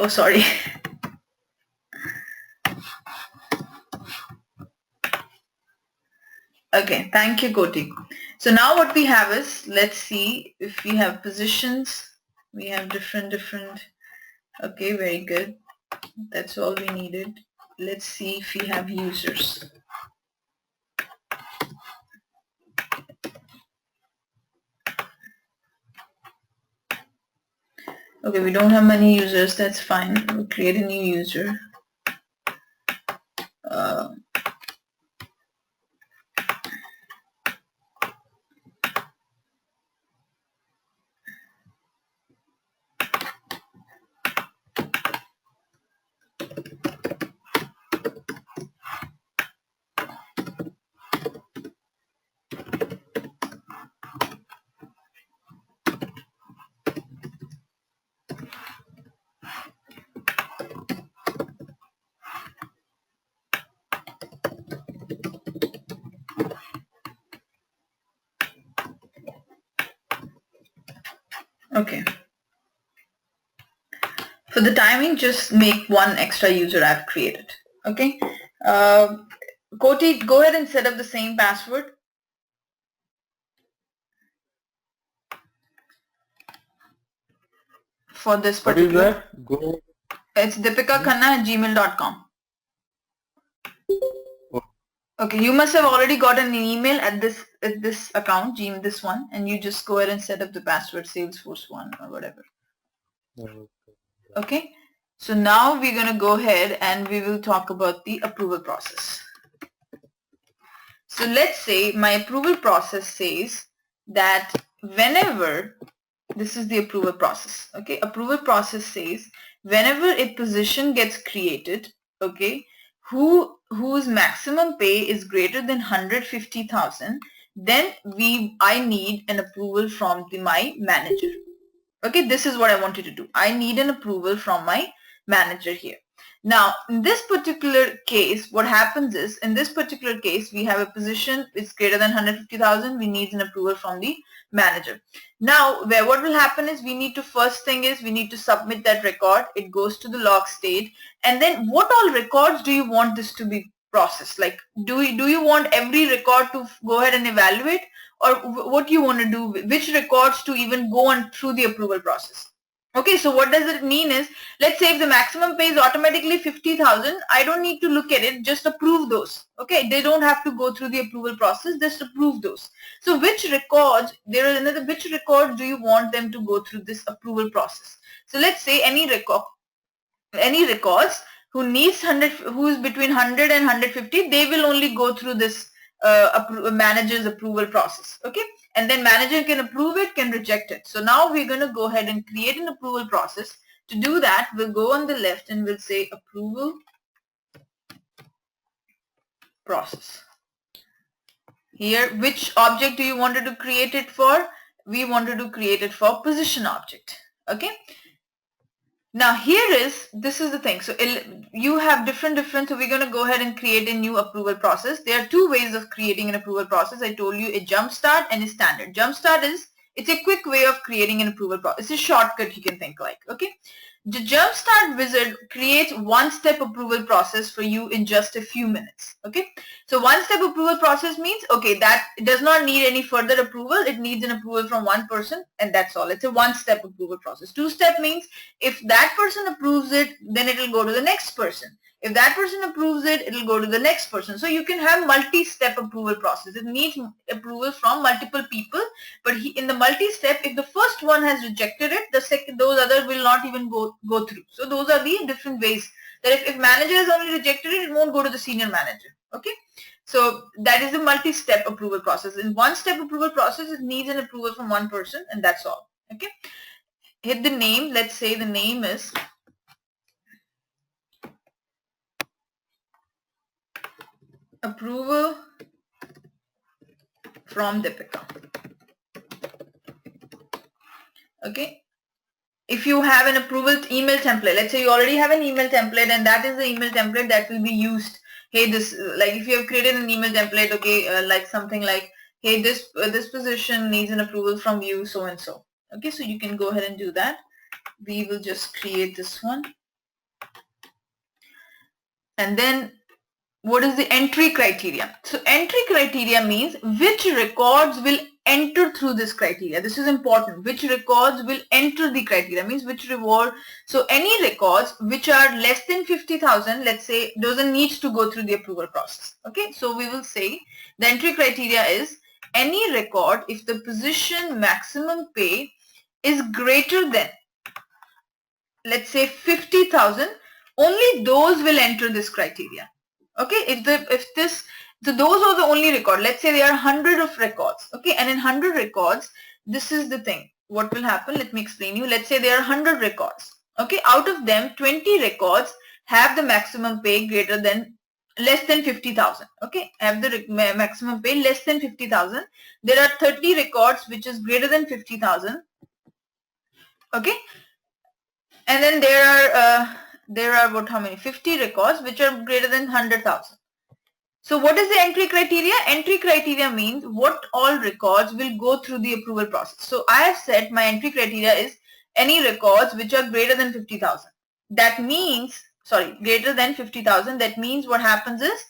Oh, sorry. Okay, thank you, Koti. So now what we have is, let's see if we have positions. We have different. Okay, very good. That's all we needed. Let's see if we have users. Okay, we don't have many users. That's fine. We'll create a new user. Okay. For the timing, just make one extra user I've created. Okay. Koti, go ahead and set up the same password for this particular. What is that? Go. It's deepikakhanna@gmail.com. Okay, you must have already got an email at this account, this one, and you just go ahead and set up the password, Salesforce 1 or whatever. Okay, so now we're going to go ahead and we will talk about the approval process. So let's say my approval process says that whenever, this is the approval process, okay, approval process says whenever a position gets created, okay, whose maximum pay is greater than 150,000, then I need an approval from my manager. Okay, this is what I want you to do. I need an approval from my manager here. Now, in this particular case, what happens is, in this particular case, we have a position it's greater than 150,000. We need an approval from the manager. Now, what will happen is we need to, first thing is we need to submit that record. It goes to the log state. And then what all records do you want this to be processed? Like, do you want every record to go ahead and evaluate? Or what you want to do, which records to even go on through the approval process? Okay, so what does it mean is, let's say if the maximum pay is automatically 50,000, I don't need to look at it, just approve those. Okay, they don't have to go through the approval process, just approve those. So which records, there is another, which records do you want them to go through this approval process? So let's say any records who needs 100, who is between 100 and 150, they will only go through this manager's approval process. Okay, and then manager can approve it, can reject it. So now we're going to go ahead and create an approval process. To do that, we'll go on the left and we'll say approval process. Here, which object do you wanted to create it for? We wanted to create it for position object. Okay. Now this is the thing. So you have different, so we're going to go ahead and create a new approval process. There are two ways of creating an approval process. I told you, a jumpstart and a standard. Jumpstart it's a quick way of creating an approval process. It's a shortcut you can think like, okay. The Jumpstart wizard creates one-step approval process for you in just a few minutes. Okay, so one-step approval process means, okay, that it does not need any further approval. It needs an approval from one person, and that's all. It's a one-step approval process. Two-step means if that person approves it, then it will go to the next person. If that person approves it, it will go to the next person. So you can have multi-step approval process. It needs approval from multiple people, but in the multi-step, if the first one has rejected it, those others will not even go through. So those are the different ways that if manager has only rejected it, it won't go to the senior manager. Okay, so that is the multi-step approval process. In one-step approval process, it needs an approval from one person, and that's all. Okay, hit the name. Let's say the name is approval from Deepika. Okay, if you have an approval email template, let's say you already have an email template, and that is the email template that will be used. Hey, this, like if you have created an email template, okay, like something like, hey, this position needs an approval from you, so and so. Okay, so you can go ahead and do that. We will just create this one. And then what is the entry criteria? So entry criteria means which records will enter through this criteria. This is important. Which records will enter the criteria means which reward. So any records which are less than 50,000, let's say, doesn't need to go through the approval process. Okay, so we will say the entry criteria is any record if the position maximum pay is greater than, let's say, 50,000, only those will enter this criteria. Okay, so those are the only record. Let's say there are 100 of records. Okay, and in 100 records, this is the thing. What will happen? Let me explain you. Let's say there are 100 records. Okay, out of them, 20 records have the maximum pay greater than less than 50,000. Okay, have the maximum pay less than 50,000. There are 30 records which is greater than 50,000. Okay, and then there are what, how many, 50 records which are greater than 100,000. So what is the entry criteria? Entry criteria means what all records will go through the approval process. So I have said my entry criteria is any records which are greater than 50,000. That means, sorry, greater than 50,000. That means what happens is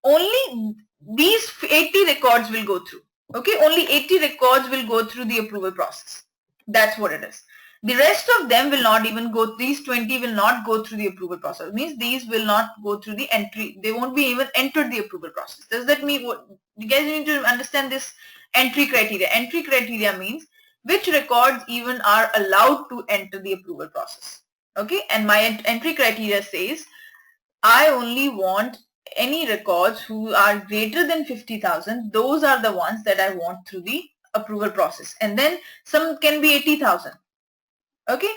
only these 80 records will go through. Okay, only 80 records will go through the approval process. That's what it is. The rest of them will not even go, these 20 will not go through the approval process. It means these will not go through the entry, they won't be even entered the approval process. Does that mean, what you guys need to understand this entry criteria? Entry criteria means which records even are allowed to enter the approval process. Okay, and my entry criteria says I only want any records who are greater than 50,000. Those are the ones that I want through the approval process. And then some can be 80,000. Okay,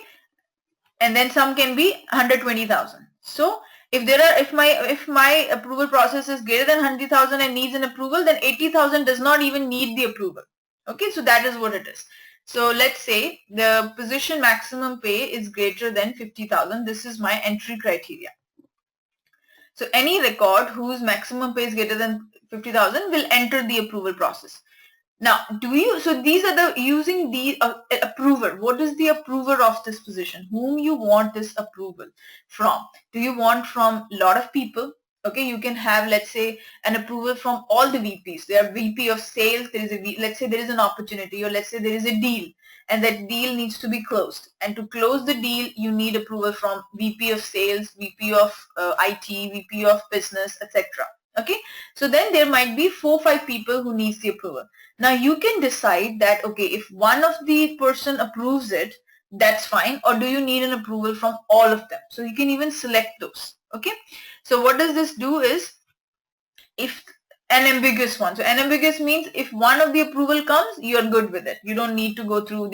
and then some can be 120,000. So if my approval process is greater than 100,000 and needs an approval, then 80,000 does not even need the approval. Okay, so that is what it is. So let's say the position maximum pay is greater than 50,000. This is my entry criteria. So any record whose maximum pay is greater than 50,000 will enter the approval process. Now, so these are the, using the approver. What is the approver of this position? Whom you want this approval from? Do you want from a lot of people? Okay, you can have, let's say, an approval from all the VPs. There are VP of sales, there is let's say there is an opportunity, or let's say there is a deal, and that deal needs to be closed. And to close the deal, you need approval from VP of sales, VP of IT, VP of business, etc. Okay, so then there might be 4 or 5 people who needs the approval. Now you can decide that, okay, if one of the person approves it, that's fine, or do you need an approval from all of them? So you can even select those. Okay, so what does this do is, if an ambiguous one, so unambiguous means if one of the approval comes, you're good with it. You don't need to go through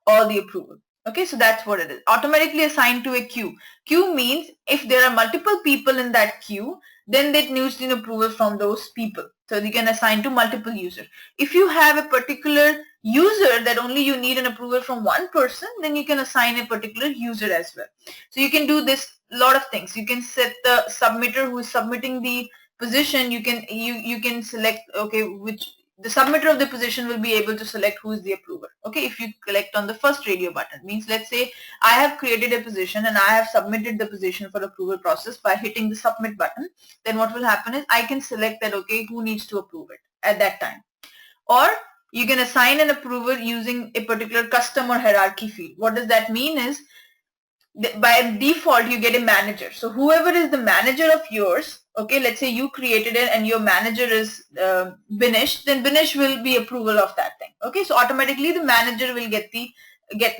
all the approval. Okay, so that's what it is. Automatically assigned to a queue. Queue means if there are multiple people in that queue, then that needs an approval from those people. So you can assign to multiple users. If you have a particular user that only you need an approval from one person, then you can assign a particular user as well. So you can do this lot of things. You can set the submitter who is submitting the position. You can select, okay, which the submitter of the position will be able to select who is the approver. Okay, if you select on the first radio button, means let's say I have created a position and I have submitted the position for approval process by hitting the submit button, then what will happen is I can select that, okay, who needs to approve it at that time. Or you can assign an approver using a particular customer hierarchy field. What does that mean is, by default you get a manager. So whoever is the manager of yours, okay, let's say you created it and your manager is Binish, then Binish will be approval of that thing. Okay, so automatically the manager will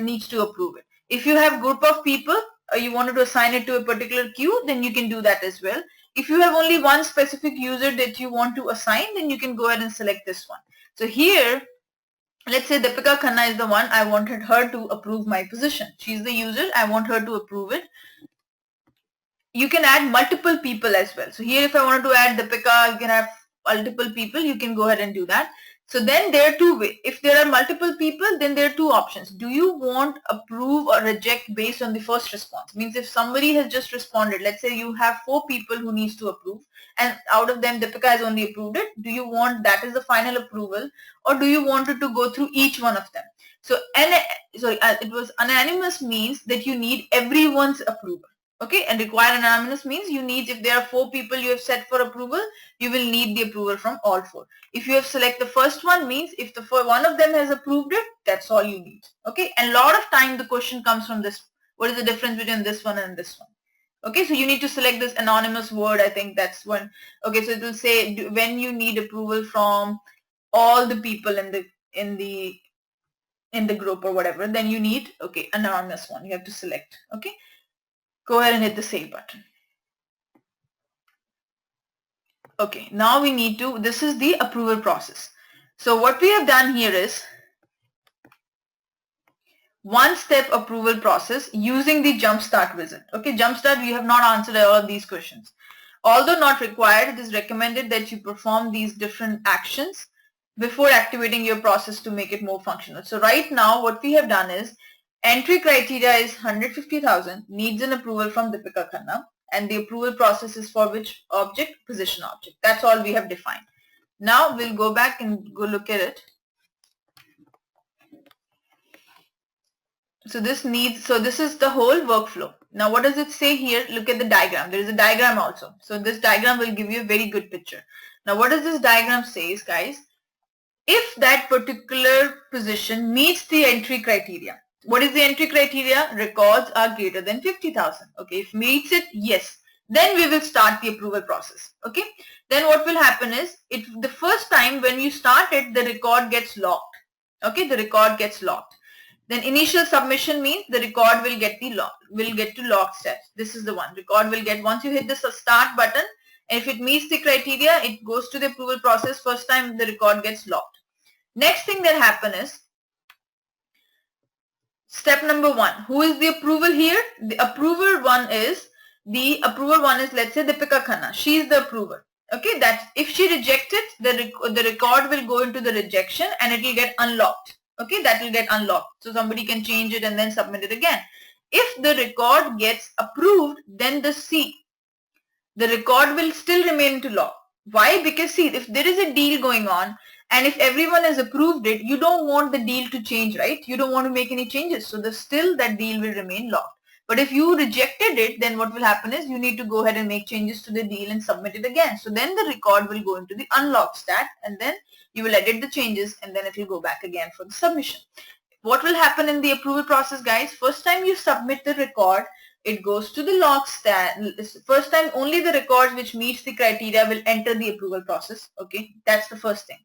needs to approve it. If you have group of people, you wanted to assign it to a particular queue, then you can do that as well. If you have only one specific user that you want to assign, then you can go ahead and select this one. So here, let's say Deepika Khanna is the one, I wanted her to approve my position. She's the user, I want her to approve it. You can add multiple people as well. So here if I wanted to add Deepika, you can have multiple people, you can go ahead and do that. So then there are two ways. If there are multiple people, then there are two options. Do you want approve or reject based on the first response? Means if somebody has just responded, let's say you have 4 people who needs to approve, and out of them Deepika has only approved it. Do you want that is the final approval, or do you want it to go through each one of them? So it was unanimous means that you need everyone's approval. Okay, and require anonymous means you need, if there are 4 people you have set for approval, you will need the approval from all 4. If you have select the first one, means if the one of them has approved it, that's all you need. Okay, and a lot of time the question comes from this, what is the difference between this one and this one? Okay, so you need to select this anonymous word. I think that's one. Okay, so it will say when you need approval from all the people in the group or whatever, then you need, okay, anonymous one. You have to select. Okay, go ahead and hit the save button. Okay, now we need to, this is the approval process. So what we have done here is one-step approval process using the Jumpstart wizard. Okay, Jumpstart, we have not answered all of these questions. Although not required, it is recommended that you perform these different actions before activating your process to make it more functional. So right now what we have done is entry criteria is 150,000, needs an approval from Deepika Khanna, and the approval process is for which object? Position object. That's all we have defined. Now we'll go back and go look at it. So this is the whole workflow. Now what does it say here? Look at the diagram. There is a diagram also. So this diagram will give you a very good picture. Now what does this diagram say, guys? If that particular position meets the entry criteria. What is the entry criteria? Records are greater than 50,000. Okay, if meets it, yes. Then we will start the approval process. Okay. Then what will happen is, the first time when you start it, the record gets locked. Okay, the record gets locked. Then initial submission means the record will get to locked steps. This is the one. Record will get, once you hit the start button, and if it meets the criteria, it goes to the approval process. First time the record gets locked. Next thing that happen is step number 1. Who is the approval here? The approver one is, let's say Deepika Khanna. She is the approver. Okay, that's, if she rejects it, the record will go into the rejection and it will get unlocked. Okay, that will get unlocked. So somebody can change it and then submit it again. If the record gets approved, then the record will still remain to lock. Why? Because see, if there is a deal going on and if everyone has approved it, you don't want the deal to change, right? You don't want to make any changes. So still that deal will remain locked. But if you rejected it, then what will happen is you need to go ahead and make changes to the deal and submit it again. So then the record will go into the unlocked stat and then you will edit the changes and then it will go back again for the submission. What will happen in the approval process, guys? First time you submit the record, it goes to the lock stat. First time only the records which meets the criteria will enter the approval process. Okay, that's the first thing.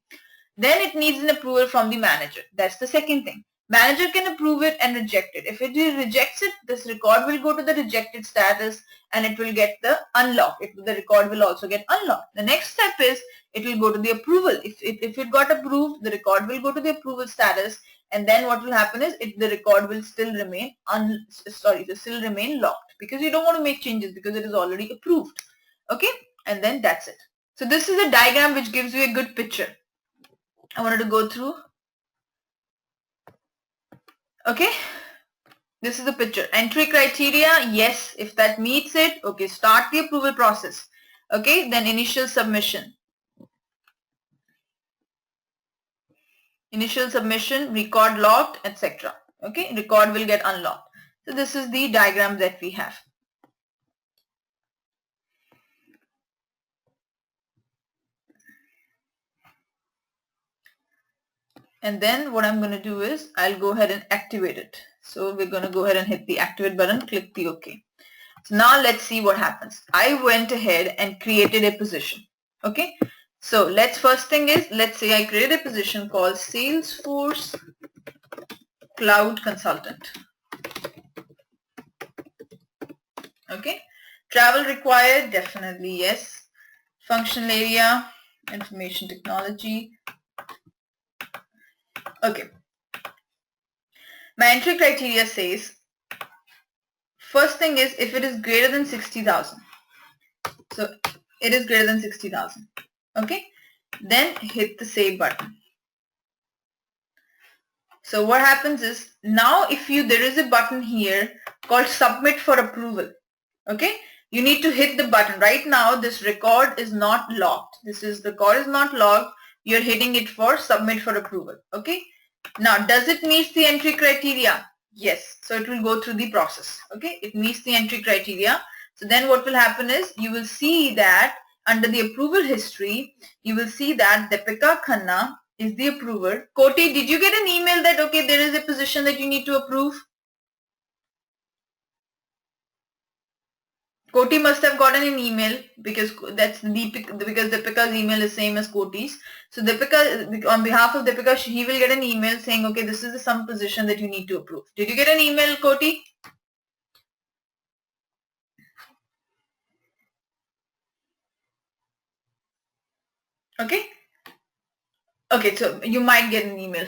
Then it needs an approval from the manager. That's the second thing. Manager can approve it and reject it. If it rejects it, this record will go to the rejected status and it will get the unlock. The record will also get unlocked. The next step is it will go to the approval. If it got approved, the record will go to the approval status, and then what will happen is the record will still remain locked because you don't want to make changes because it is already approved. Okay, and then that's it. So this is a diagram which gives you a good picture. I wanted to go through. Okay, this is the picture. Entry criteria, yes, if that meets it, okay, start the approval process. Okay, then initial submission. Initial submission, record locked, etc. Okay, record will get unlocked. So this is the diagram that we have. And then what I'm going to do is I'll go ahead and activate it. So we're going to go ahead and hit the activate button, click the OK. So now let's see what happens. I went ahead and created a position. Okay. So first thing is, let's say I created a position called Salesforce Cloud Consultant. Okay. Travel required, definitely yes. Functional area, information technology. Okay. My entry criteria says, first thing is if it is greater than 60,000. So it is greater than 60,000. Okay. Then hit the save button. So what happens is now there is a button here called submit for approval. Okay. You need to hit the button. Right now this record is not locked. The record is not locked. You're hitting it for submit for approval. Okay. Now, does it meet the entry criteria? Yes, so it will go through the process. Okay, it meets the entry criteria. So then what will happen is you will see that under the approval history, you will see that Deepika Khanna is the approver. Koti, did you get an email that okay, there is a position that you need to approve? Koti must have gotten an email because that's because Deepika's email is same as Koti's. So Deepika, on behalf of Deepika, he will get an email saying, okay, this is some position that you need to approve. Did you get an email, Koti? Okay. Okay, so you might get an email.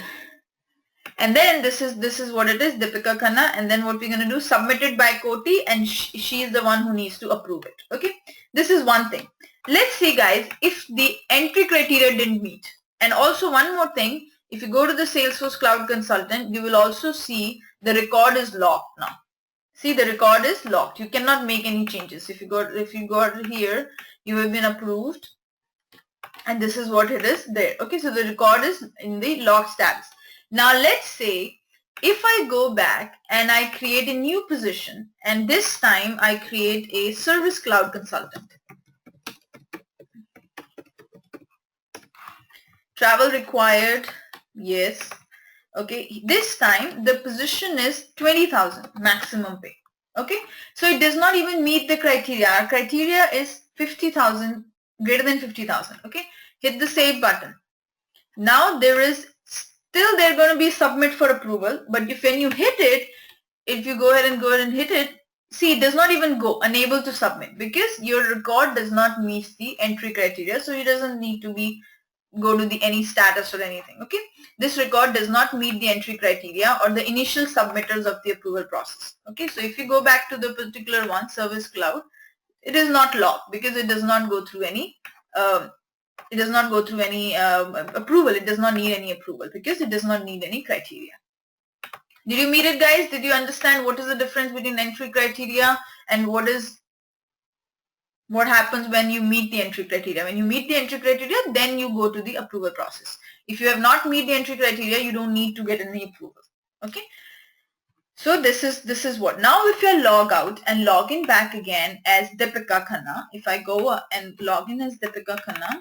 And then this is what it is, Deepika Khanna, and then what we're going to do, submitted by Koti, and she is the one who needs to approve it. Okay, this is one thing. Let's see guys, if the entry criteria didn't meet. And also one more thing, if you go to the Salesforce Cloud Consultant, you will also see the record is locked now. See, the record is locked. You cannot make any changes. If you go here, you have been approved, and this is what it is there. Okay, so the record is in the locked status. Now let's say if I go back and I create a new position, and this time I create a Service Cloud Consultant. Travel required, yes. Okay, this time the position is 20,000 maximum pay. Okay, so it does not even meet the criteria. Our criteria is 50,000, greater than 50,000. Okay, hit the save button. Now there is still they're going to be submit for approval, but when you hit it, if you go ahead and hit it, see, it does not even go unable to submit because your record does not meet the entry criteria, so it doesn't need to be go to the any status or anything. Okay, this record does not meet the entry criteria or the initial submitters of the approval process. Okay, so if you go back to the particular one, Service Cloud, it is not locked because it does not go through any approval. It does not need any approval because it does not need any criteria. Did you meet it, guys? Did you understand what is the difference between entry criteria and what happens when you meet the entry criteria? When you meet the entry criteria, then you go to the approval process. If you have not meet the entry criteria, you don't need to get any approval. Okay. So this is what. Now if you log out and log in back again as Deepika Khanna, if I go and log in as Deepika Khanna,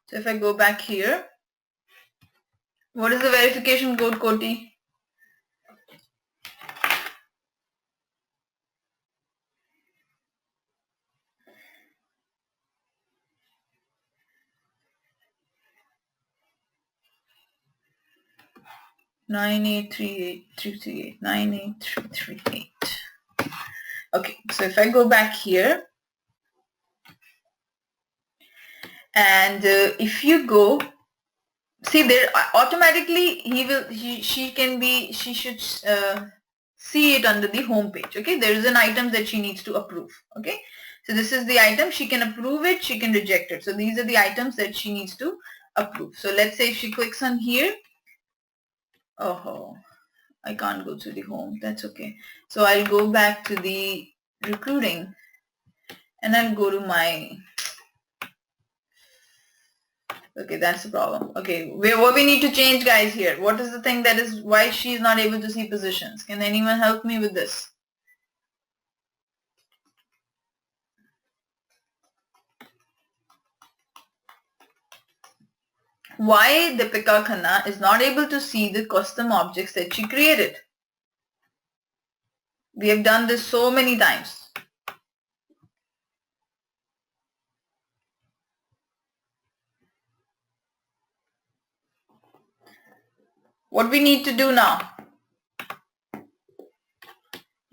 so if I go back here, what is the verification code, Koti? Nine eight three eight 98338. Okay, so if I go back here, and if you go, see there automatically she should see it under the home page. Okay, there is an item that she needs to approve. Okay, so this is the item. She can approve it, she can reject it. So these are the items that she needs to approve. So let's say if she clicks on here, oh, I can't go to the home. That's okay. So I'll go back to the recruiting and I'll go to my, okay, that's the problem. Okay, what we need to change, guys, here? What is the thing that is why she's not able to see positions? Can anyone help me with this? Why Deepika Khanna is not able to see the custom objects that she created? We have done this so many times. What we need to do now?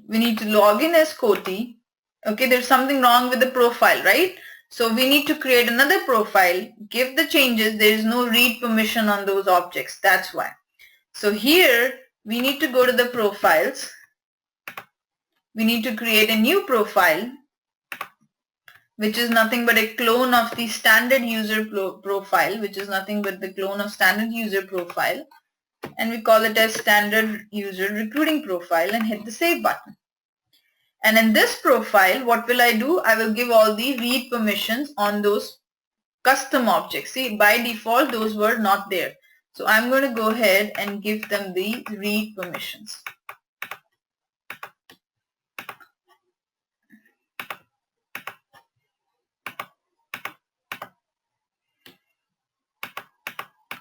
We need to log in as Koti. Okay, there's something wrong with the profile, right? So we need to create another profile, give the changes. There is no read permission on those objects. That's why. So here we need to go to the profiles. We need to create a new profile. which is nothing but a clone of the standard user profile, which is nothing but the clone of standard user profile, and we call it as standard user recruiting profile, and hit the save button. And in this profile, what will I do? I will give all the read permissions on those custom objects. See, by default, those were not there. So I'm going to go ahead and give them the read permissions.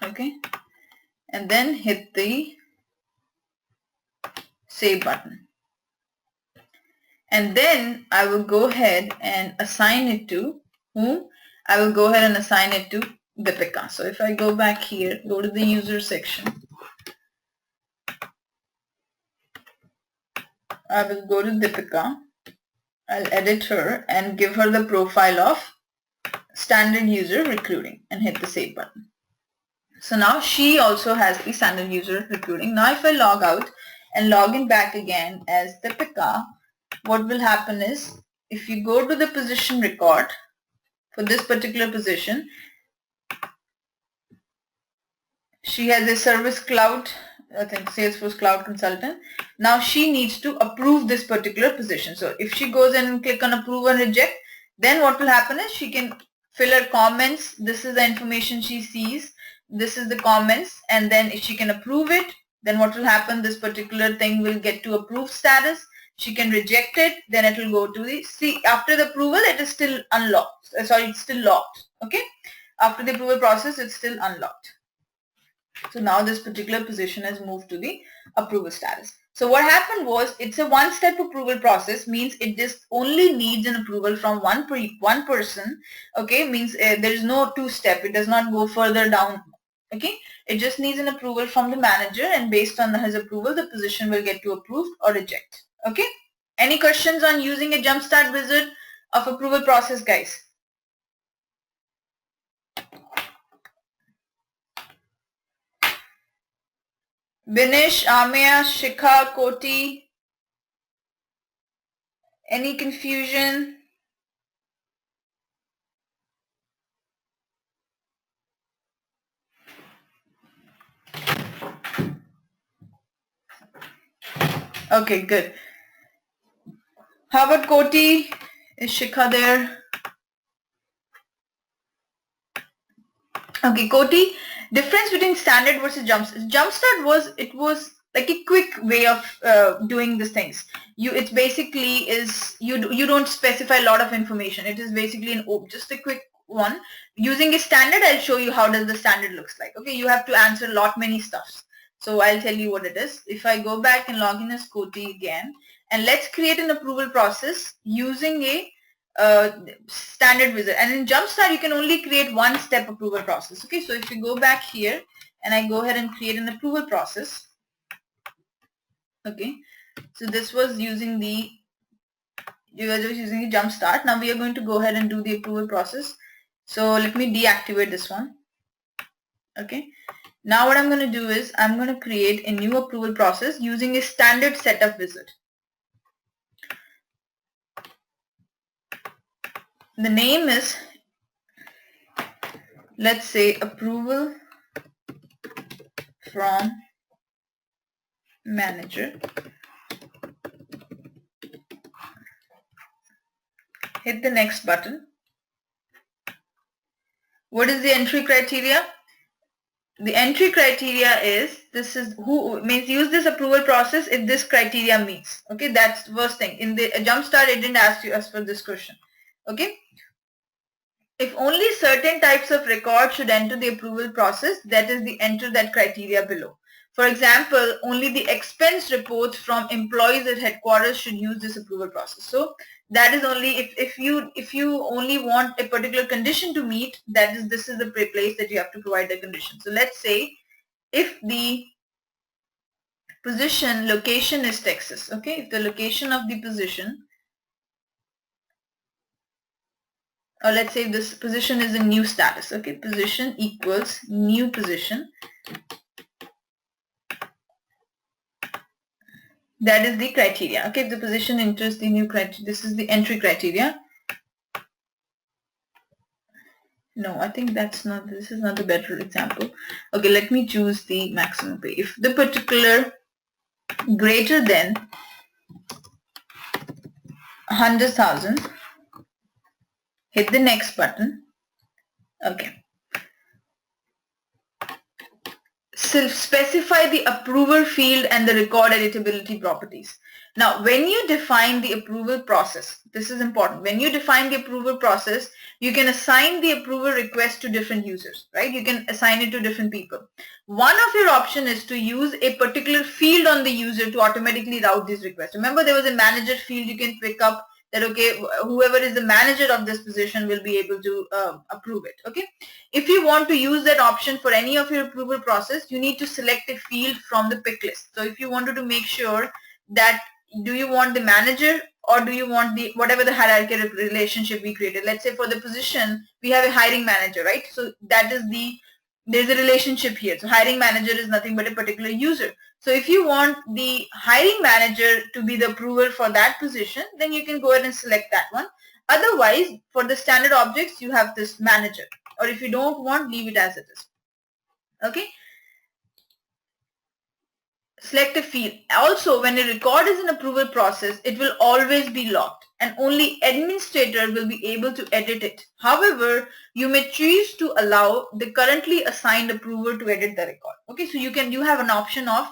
Okay. And then hit the save button. And then I will go ahead and assign it to whom? I will go ahead and assign it to Deepika. So if I go back here, go to the user section, I will go to Deepika. I'll edit her and give her the profile of standard user recruiting and hit the save button. So now she also has the standard user recruiting. Now if I log out and log in back again as Deepika, what will happen is if you go to the position record for this particular position, she has a service cloud, I think Salesforce cloud consultant. Now she needs to approve this particular position. So if she goes in and click on approve and reject, then what will happen is she can fill her comments. This is the information she sees. This is the comments, and then if she can approve it, then what will happen? This particular thing will get to approved status. She can reject it, then it will go to the, see, after the approval it is still unlocked. Sorry, it's still locked. Okay, after the approval process it's still unlocked. So now this particular position has moved to the approval status. So what happened was, it's a one-step approval process, means it just only needs an approval from one person. Okay, means there is no two-step. It does not go further down. Okay, it just needs an approval from the manager, and based on his approval, the position will get to approved or reject. Okay, any questions on using a jumpstart wizard of approval process, guys? Binish, Amya, Shikha, Koti, any confusion? Okay, good. How about Koti? Is Shikha there? Okay, Koti, difference between standard versus jumpstart. Jumpstart was like a quick way of doing these things. It's basically is you don't specify a lot of information. It is basically just a quick one. Using a standard, I'll show you how does the standard looks like. Okay, you have to answer many stuffs. So I'll tell you what it is. If I go back and log in as Koti again, and let's create an approval process using a standard wizard. And in Jumpstart, you can only create one-step approval process. Okay, so if you go back here and I go ahead and create an approval process. Okay, so this was using the Jumpstart. Now we are going to go ahead and do the approval process. So let me deactivate this one. Okay, now what I'm going to do is I'm going to create a new approval process using a standard setup wizard. The name is, let's say, approval from manager. Hit the next button. What is the entry criteria? The entry criteria is, this is who means use this approval process if this criteria meets. Okay, that's the first thing. In the Jumpstart, it didn't ask for this question. Okay, if only certain types of records should enter the approval process, that is the enter that criteria below. For example, only the expense reports from employees at headquarters should use this approval process. So that is only if you only want a particular condition to meet, this is the place that you have to provide the condition. So let's say if the position location is Texas, okay, if the location of the position, or let's say this position is a new status, okay, position equals new position. That is the criteria. Okay, if the position enters the new criteria, this is the entry criteria. No, I think this is not the better example. Okay, let me choose the maximum pay. If the particular greater than 100,000, hit the next button. Okay. Specify the approver field and the record editability properties. Now, when you define the approval process, this is important. When you define the approval process, you can assign the approval request to different users, right? You can assign it to different people. One of your option is to use a particular field on the user to automatically route these requests. Remember, there was a manager field you can pick up that, okay, whoever is the manager of this position will be able to approve it, okay? If you want to use that option for any of your approval process, you need to select a field from the pick list. So if you wanted to make sure that do you want the manager or do you want the whatever the hierarchical relationship we created. Let's say for the position, we have a hiring manager, right? So that is there's a relationship here. So hiring manager is nothing but a particular user. So if you want the hiring manager to be the approver for that position, then you can go ahead and select that one. Otherwise, for the standard objects, you have this manager. Or if you don't want, leave it as it is. Okay. Select a field. Also, when a record is an approval process, it will always be locked and only administrator will be able to edit it. However, you may choose to allow the currently assigned approver to edit the record. Okay, so you have an option of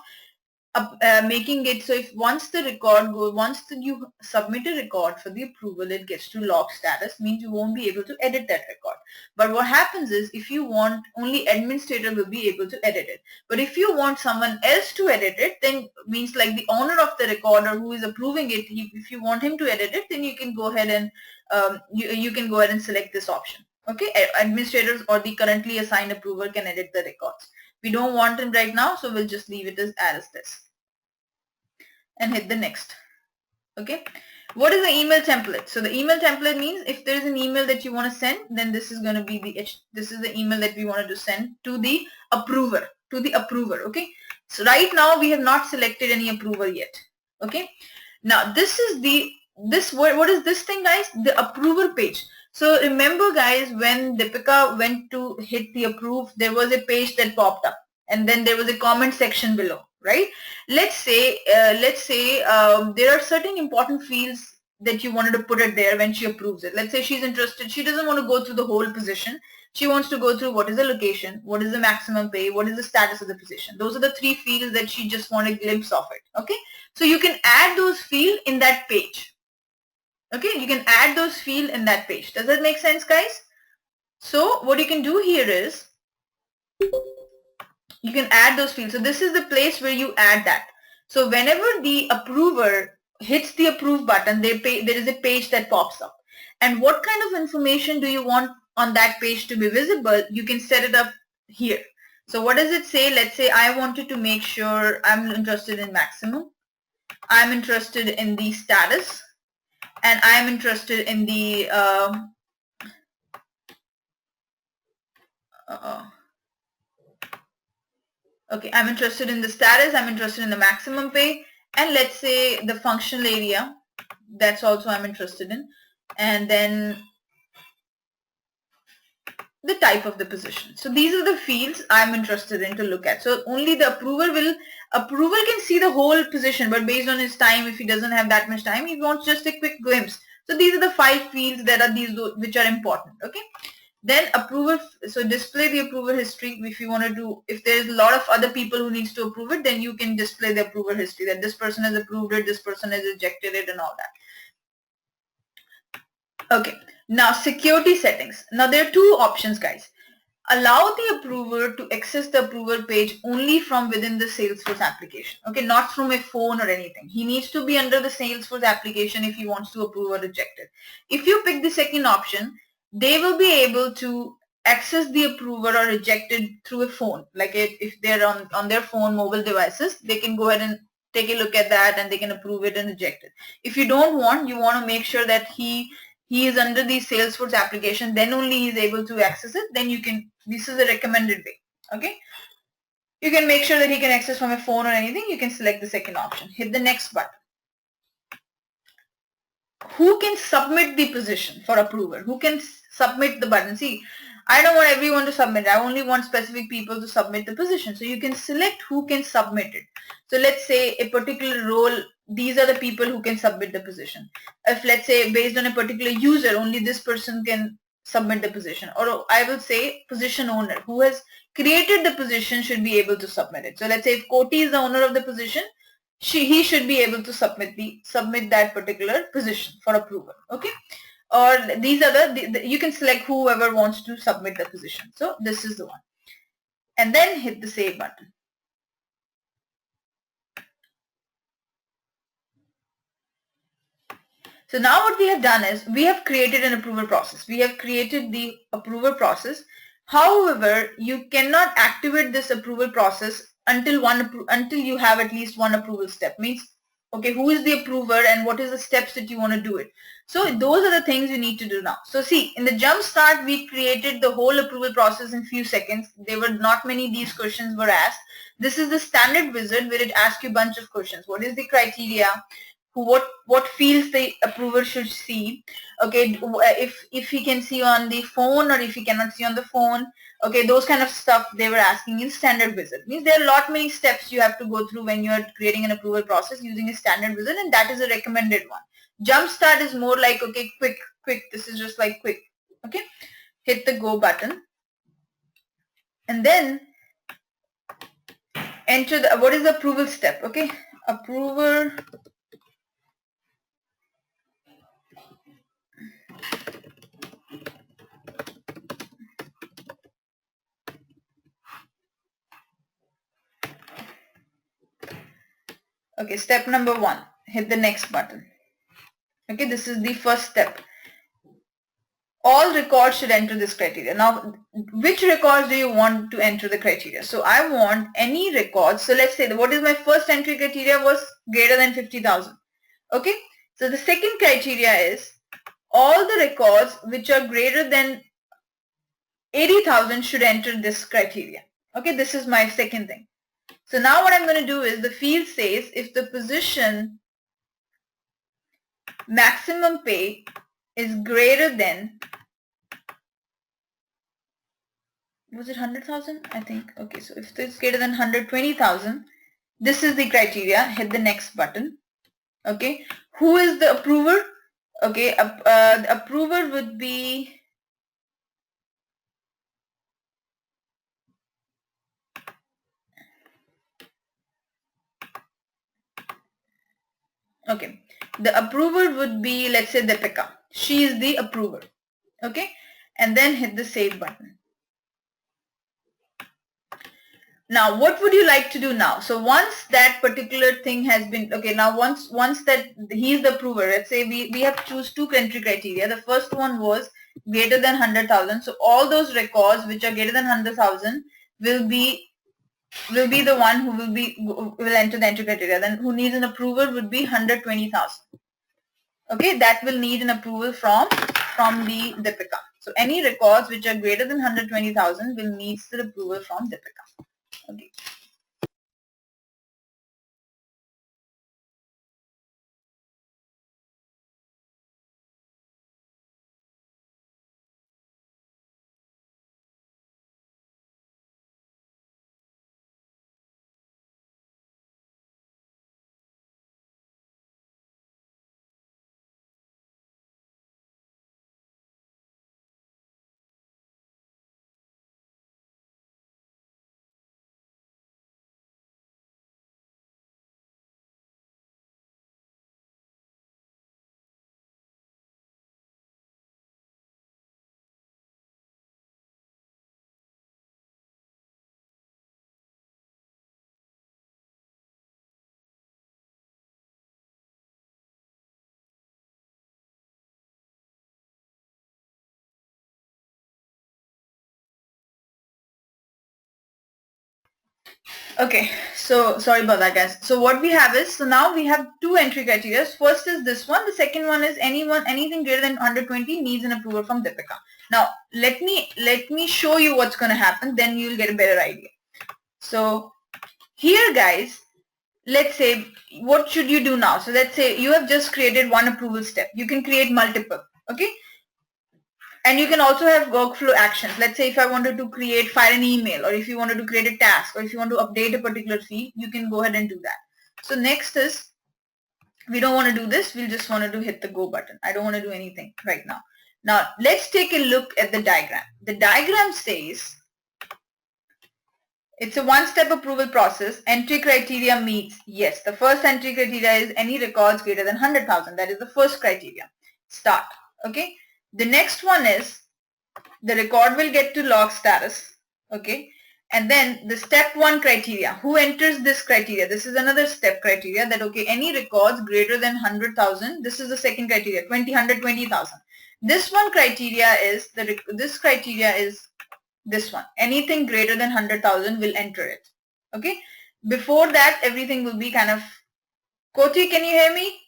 making it so if once you submit a record for the approval, it gets to lock status, means you won't be able to edit that record. But what happens is if you want, only administrator will be able to edit it. But if you want someone else to edit it, then means like the owner of the record or who is approving it, if you want him to edit it, then you can go ahead and you can go ahead and select this option. Okay, administrators or the currently assigned approver can edit the records. We don't want him right now, so we'll just leave it as this and hit the next. Okay, what is the email template? So the email template means if there is an email that you want to send, then this is going to be this is the email that we wanted to send to the approver, okay? So right now we have not selected any approver yet. Okay, now this is what is this thing, guys? The approver page. So remember, guys, when Deepika went to hit the approve, there was a page that popped up and then there was a comment section below, right? Let's say there are certain important fields that you wanted to put it there when she approves it. Let's say she's interested, she doesn't want to go through the whole position. She wants to go through what is the location, what is the maximum pay, what is the status of the position. Those are the 3 fields that she just want a glimpse of it. Okay, so you can add those fields in that page. Okay, you can add those fields in that page. Does that make sense, guys? So what you can do here is you can add those fields. So this is the place where you add that. So whenever the approver hits the approve button, there is a page that pops up. And what kind of information do you want on that page to be visible? You can set it up here. So what does it say? Let's say I wanted to make sure I'm interested in maximum. I'm interested in the status. And I'm interested in the okay, I'm interested in the status, I'm interested in the maximum pay, and let's say the functional area, that's also I'm interested in, and then the type of the position. So these are the fields I'm interested in to look at. So only the approver can see the whole position, but based on his time, if he doesn't have that much time, he wants just a quick glimpse. So these are the 5 fields that are which are important. Okay. Then approver, so display the approver history. If you want to do, if there's a lot of other people who needs to approve it, then you can display the approver history, that this person has approved it, this person has rejected it and all that. Okay, now security settings. Now there are 2 options, guys. Allow the approver to access the approver page only from within the Salesforce application. Okay, not from a phone or anything. He needs to be under the Salesforce application if he wants to approve or reject it. If you pick the second option, they will be able to access the approver or reject it through a phone. Like if they're on their phone, mobile devices, they can go ahead and take a look at that and they can approve it and reject it. If you don't want, you want to make sure that he is under the Salesforce application, then only he is able to access it, then you can, this is a recommended way. Okay, you can make sure that he can access from a phone or anything. You can select the second option, hit the next button. Who can submit the position for approver? Who can submit the button? See, I don't want everyone to submit. I only want specific people to submit the position. So you can select who can submit it. So let's say a particular role, these are the people who can submit the position. If let's say based on a particular user, only this person can submit the position. Or I will say position owner who has created the position should be able to submit it. So let's say if Koti is the owner of the position, he should be able to submit that particular position for approval. Okay. Or these are you can select whoever wants to submit the position. So this is the one. And then hit the save button. So now what we have done is we have created an approval process. We have created the approval process. However, you cannot activate this approval process until you have at least one approval step. Means, okay, who is the approver and what is the steps that you want to do it. So those are the things you need to do now. So see, in the jump start, we created the whole approval process in few seconds. There were not many these questions were asked. This is the standard wizard where it asks you a bunch of questions. What is the criteria? What fields the approver should see, okay, if he can see on the phone or if he cannot see on the phone, okay, those kind of stuff they were asking in standard wizard. Means there are a lot many steps you have to go through when you are creating an approval process using a standard wizard, and that is a recommended one. Jumpstart is more like, okay, quick, this is just like quick. Okay, hit the go button and then enter the what is the approval step. Okay, approver. Okay, step number 1, hit the next button. Okay, this is the first step. All records should enter this criteria. Now, which records do you want to enter the criteria? So I want any records. So let's say what is my first entry criteria was greater than 50,000. Okay, so the second criteria is all the records which are greater than 80,000 should enter this criteria. Okay, this is my second thing. So now what I'm going to do is the field says if the position maximum pay is greater than, was it 100,000? I think. Okay, so if it's greater than 120,000, this is the criteria. Hit the next button. Okay, who is the approver? Okay, the approver would be okay. The approver would be, let's say, Deepika. She is the approver. Okay, and then hit the save button. Now, what would you like to do now? So once that particular thing has been, okay, now once that he is the approver, let's say we have choose two entry criteria. The first one was greater than 100,000. So all those records which are greater than 100,000 will be the one who will enter the entry criteria. Then who needs an approval would be 120,000. Okay, that will need an approval from the Deepika. So any records which are greater than 120,000 will need the approval from Deepika. Okay. Okay, so sorry about that, guys. So what we have is, so now we have two entry criteria. First is this one. The second one is anything greater than 120 needs an approval from Deepika. Now let me show you what's going to happen. Then you'll get a better idea. So here, guys, let's say what should you do now? So let's say you have just created one approval step. You can create multiple. Okay. And you can also have workflow actions. Let's say if I wanted to fire an email, or if you wanted to create a task, or if you want to update a particular field, you can go ahead and do that. So next is, we don't want to do this. We'll just want to hit the go button. I don't want to do anything right now. Now let's take a look at the diagram. The diagram says it's a one-step approval process. Entry criteria meets. Yes, the first entry criteria is any records greater than 100,000. That is the first criteria. Start. Okay. The next one is the record will get to log status. Okay. And then the step 1 criteria. Who enters this criteria? This is another step criteria that, okay, any records greater than 100,000. This is the second criteria, 120,000. This one criteria is, this criteria is this one. Anything greater than 100,000 will enter it. Okay. Before that, everything will be kind of, Koti, can you hear me?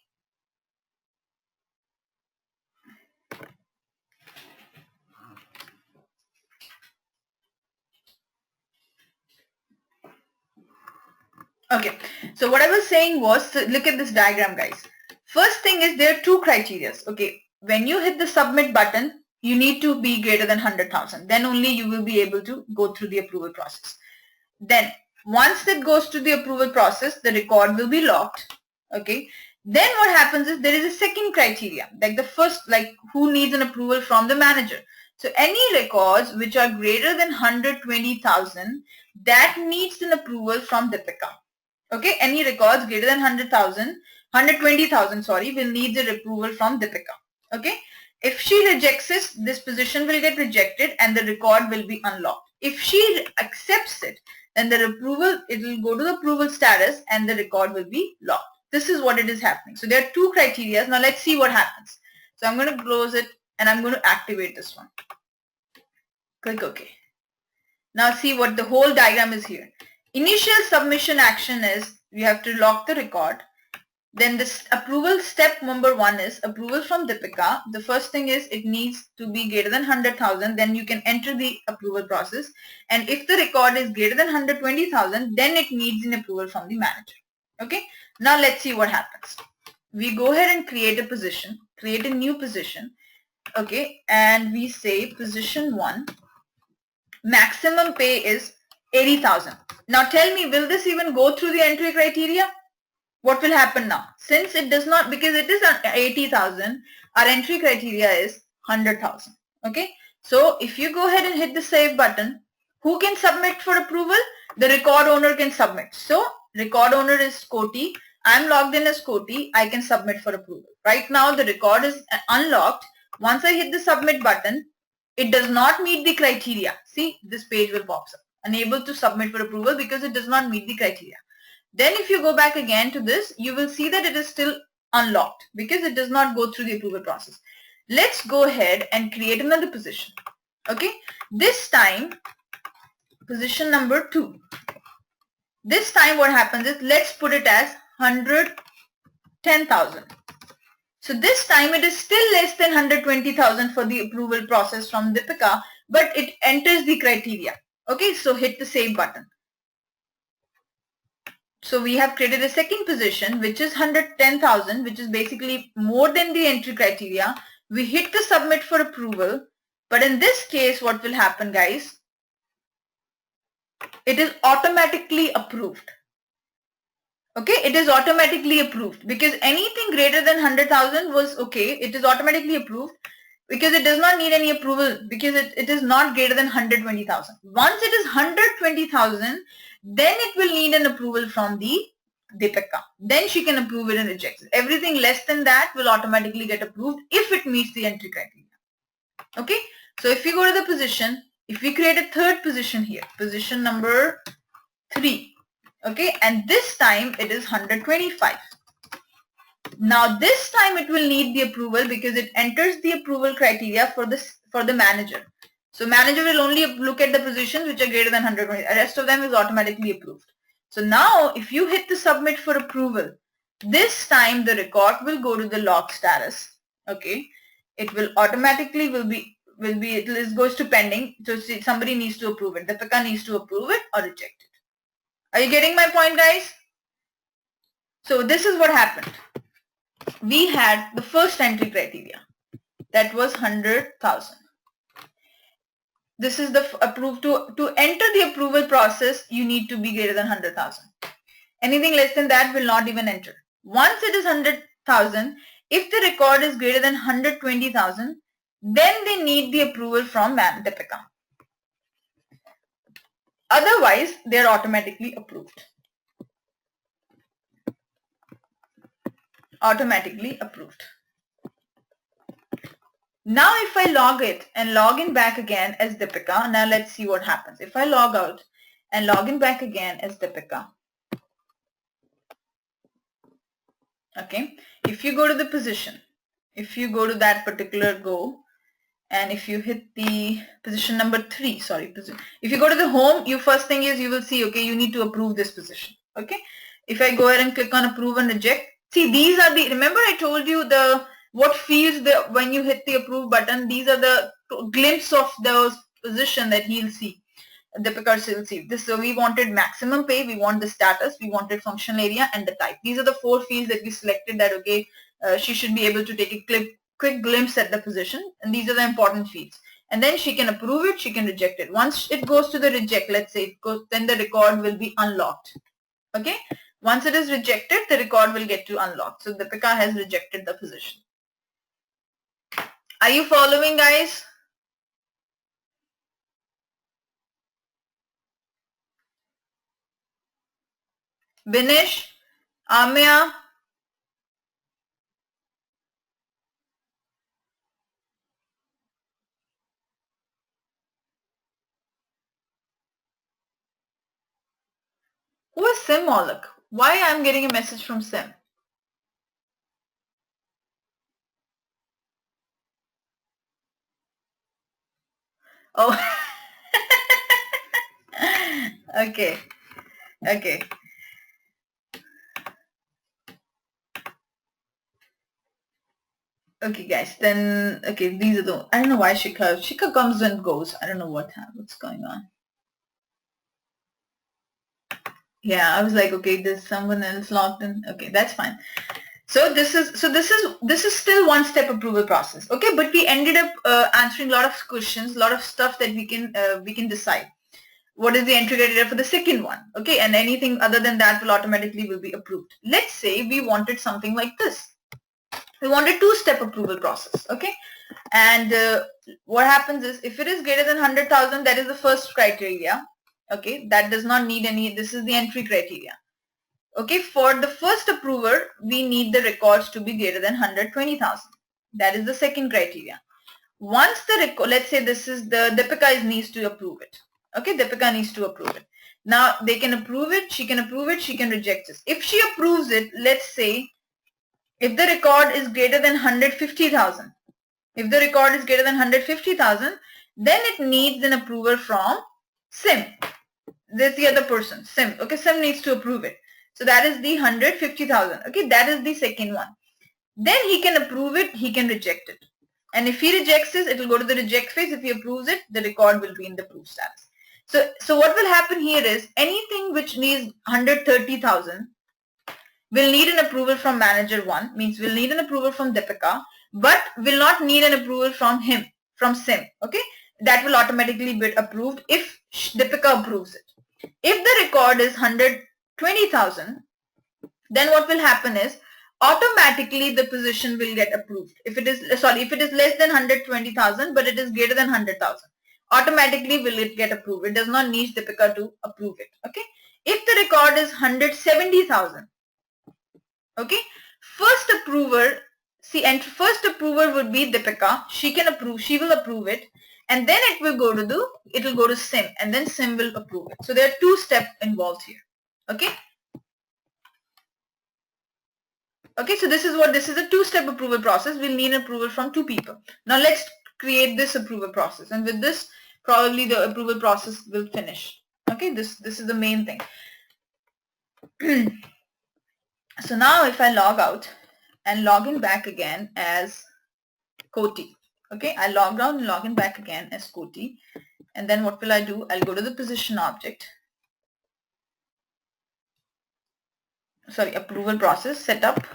Okay. So what I was saying was, so look at this diagram, guys. First thing is there are 2 criteria. Okay. When you hit the submit button, you need to be greater than 100,000. Then only you will be able to go through the approval process. Then once it goes to the approval process, the record will be locked. Okay. Then what happens is there is a second criteria, like the first, like who needs an approval from the manager. So any records which are greater than 120,000, that needs an approval from Deepika. Okay. Any records greater than 120,000, sorry, will need the approval from Deepika. Okay. If she rejects it, this position will get rejected and the record will be unlocked. If she accepts it, then the approval, it will go to the approval status and the record will be locked. This is what it is happening. So there are 2 criteria. Now let's see what happens. So I'm going to close it and I'm going to activate this one. Click OK. Now see what the whole diagram is here. Initial submission action is we have to lock the record. Then this approval step number 1 is approval from Deepika. The first thing is it needs to be greater than 100,000. Then you can enter the approval process. And if the record is greater than 120,000, then it needs an approval from the manager. Okay. Now let's see what happens. We go ahead and create a position, create a new position. Okay. And we say position 1, maximum pay is 80,000. Now tell me, will this even go through the entry criteria? What will happen now? Since it does not, because it is 80,000, our entry criteria is 100,000. Okay. So if you go ahead and hit the save button, who can submit for approval? The record owner can submit. So record owner is Koti. I'm logged in as Koti. I can submit for approval. Right now the record is unlocked. Once I hit the submit button, it does not meet the criteria. See, this page will pop up. Unable to submit for approval because it does not meet the criteria. Then if you go back again to this, you will see that it is still unlocked because it does not go through the approval process. Let's go ahead and create another position. Okay. This time, position number 2. This time what happens is, let's put it as 110,000. So this time it is still less than 120,000 for the approval process from Deepika, but it enters the criteria. Okay. So hit the save button. So we have created a second position, which is 110,000, which is basically more than the entry criteria. We hit the submit for approval. But in this case, what will happen, guys? It is automatically approved. Okay, it is automatically approved because anything greater than 100,000 was okay. It is automatically approved because it does not need any approval because it is not greater than 120,000. Once it is 120,000, then it will need an approval from the Deepika. Then she can approve it and reject it. Everything less than that will automatically get approved if it meets the entry criteria. Okay. So if we go to the position, if we create a third position here, position number 3. Okay. And this time it is 125. Now this time it will need the approval because it enters the approval criteria for the manager. So manager will only look at the positions which are greater than 120. The rest of them is automatically approved. So now if you hit the submit for approval, this time the record will go to the log status. Okay. It will automatically it goes to pending. So somebody needs to approve it. Deepika needs to approve it or reject it. Are you getting my point, guys? So this is what happened. We had the first entry criteria. That was 100,000. This is the approved to enter the approval process. You need to be greater than 100,000. Anything less than that will not even enter. Once it is 100,000, if the record is greater than 120,000, then they need the approval from Deepika. Otherwise, they are automatically approved. Automatically approved. Now if I log it and log in back again as Deepika, now let's see what happens. If I log out and log in back again as Deepika, okay, if you go to the position, if you go to that particular go, and if you hit the position number 3, if you go to the home, you first thing is you will see, okay, you need to approve this position. Okay, if I go ahead and click on approve and reject, see these are the, remember I told you what fields when you hit the approve button, these are the glimpse of those position that he'll see. Deepika will see this. So we wanted maximum pay, we want the status, we wanted functional area, and the type. These are the 4 fields that we selected that, okay, she should be able to take a quick glimpse at the position, and these are the important fields. And then she can approve it, she can reject it. Once it goes to the reject, let's say it goes, then the record will be unlocked. Okay, once it is rejected, the record will get to unlock. So Deepika has rejected the position. Are you following, guys? Binish, Amya, who is Sim Maulik? Why I'm getting a message from Sim? Oh, okay, okay. Okay, guys, then, okay, these are the, I don't know why Shikha comes and goes. I don't know what's going on. Yeah, I was like, okay, there's someone else logged in. Okay, that's fine. So this is still one-step approval process. Okay, but we ended up answering a lot of questions, a lot of stuff that we can decide. What is the entry criteria for the second one? Okay, and anything other than that will automatically be approved. Let's say we wanted something like this. We want a 2-step approval process. Okay, and what happens is if it is greater than 100,000, that is the first criteria. Okay, that does not need any, this is the entry criteria. Okay, for the first approver, we need the records to be greater than 120,000. That is the second criteria. Once the record, let's say this is the Deepika needs to approve it. Okay, Deepika needs to approve it. Now they can approve it, she can reject it. If she approves it, let's say if the record is greater than 150,000, if the record is greater than 150,000, then it needs an approval from Sim. There's the other person, Sim. Okay, Sim needs to approve it. So that is the 150,000. Okay, that is the second one. Then he can approve it, he can reject it. And if he rejects it, it will go to the reject phase. If he approves it, the record will be in the approved status. So what will happen here is anything which needs 130,000 will need an approval from manager 1, means will need an approval from Deepika, but will not need an approval from him, from Sim. Okay, that will automatically be approved if Deepika approves it. If the record is 120,000, then what will happen is automatically the position will get approved. If it is less than 120,000 but it is greater than 100,000, automatically will it get approved. It does not need Deepika to approve it. Okay, if the record is 170,000, okay, first approver would be Deepika. She will approve it, and then it will go to Sim, and then Sim will approve it. So there are 2 steps involved here. Okay, so this is a 2-step approval process. We'll need approval from 2 people. Now let's create this approval process, and with this probably the approval process will finish. Okay, this is the main thing. So now if I log out and log in back again as Koti. Okay, I logged out and log in back again as Koti, and then what will I do? I'll go to the position object. Sorry, approval process setup.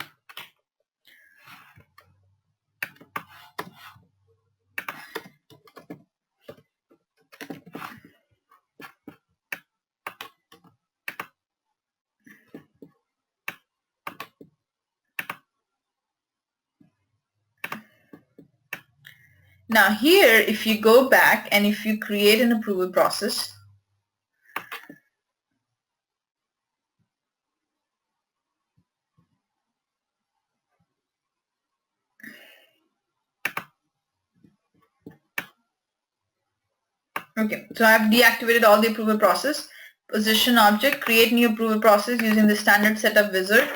Now here, if you go back and if you create an approval process, okay, so I've deactivated all the approval process. Position object, create new approval process using the standard setup wizard.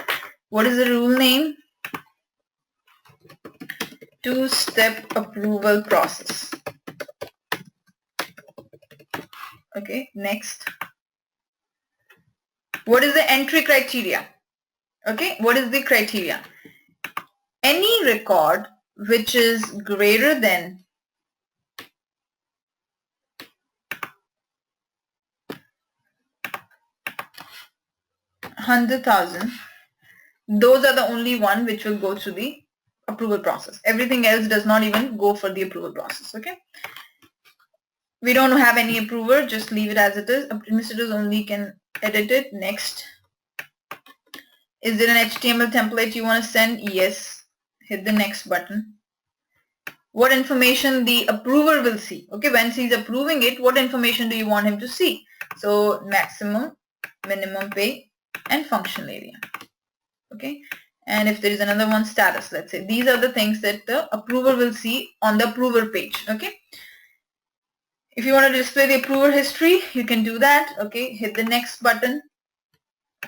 What is the rule name? Two-step approval process. Okay, next. What is the entry criteria? Okay, what is the criteria? Any record which is greater than 100,000, those are the only one which will go through the approval process. Everything else does not even go for the approval process. Okay, we don't have any approver, just leave it as it is. Administrators only can edit it. Next. Is there an HTML template you want to send? Yes. Hit the next button. What information the approver will see? Okay, once he's approving it, what information do you want him to see? So maximum, minimum pay, and functional area. Okay, and if there is another one, status, let's say. These are the things that the approver will see on the approver page. Okay, if you want to display the approver history, you can do that. Okay, hit the next button.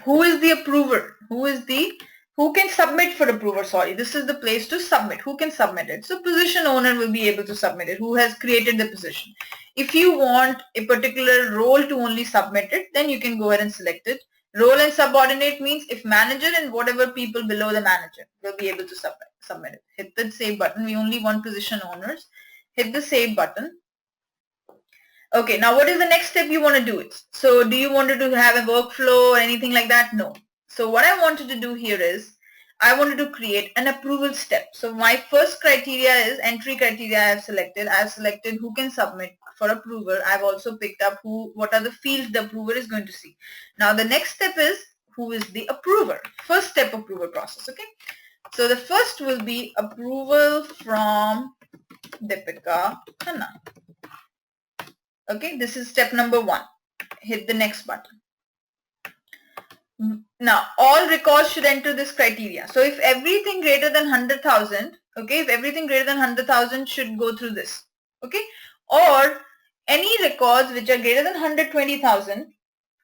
Who is the approver? Who can submit for approver? Sorry, this is the place to submit. Who can submit it? So position owner will be able to submit it. Who has created the position? If you want a particular role to only submit it, then you can go ahead and select it. Role and subordinate means if manager and whatever people below the manager will be able to submit it. Hit the save button. We only want position owners. Hit the save button. Okay, now what is the next step you want to do it? So do you want to have a workflow or anything like that? No. So what I wanted to do here is I wanted to create an approval step. So my first criteria is entry criteria. I have selected who can submit for approval. I've also picked up what are the fields the approver is going to see. Now the next step is who is the approver. First step approval process. Okay. So the first will be approval from Deepika Khanna. Okay, this is step number 1. Hit the next button. Now, all records should enter this criteria. So if everything greater than 100,000, okay, if everything greater than 100,000 should go through this, okay, or any records which are greater than 120,000,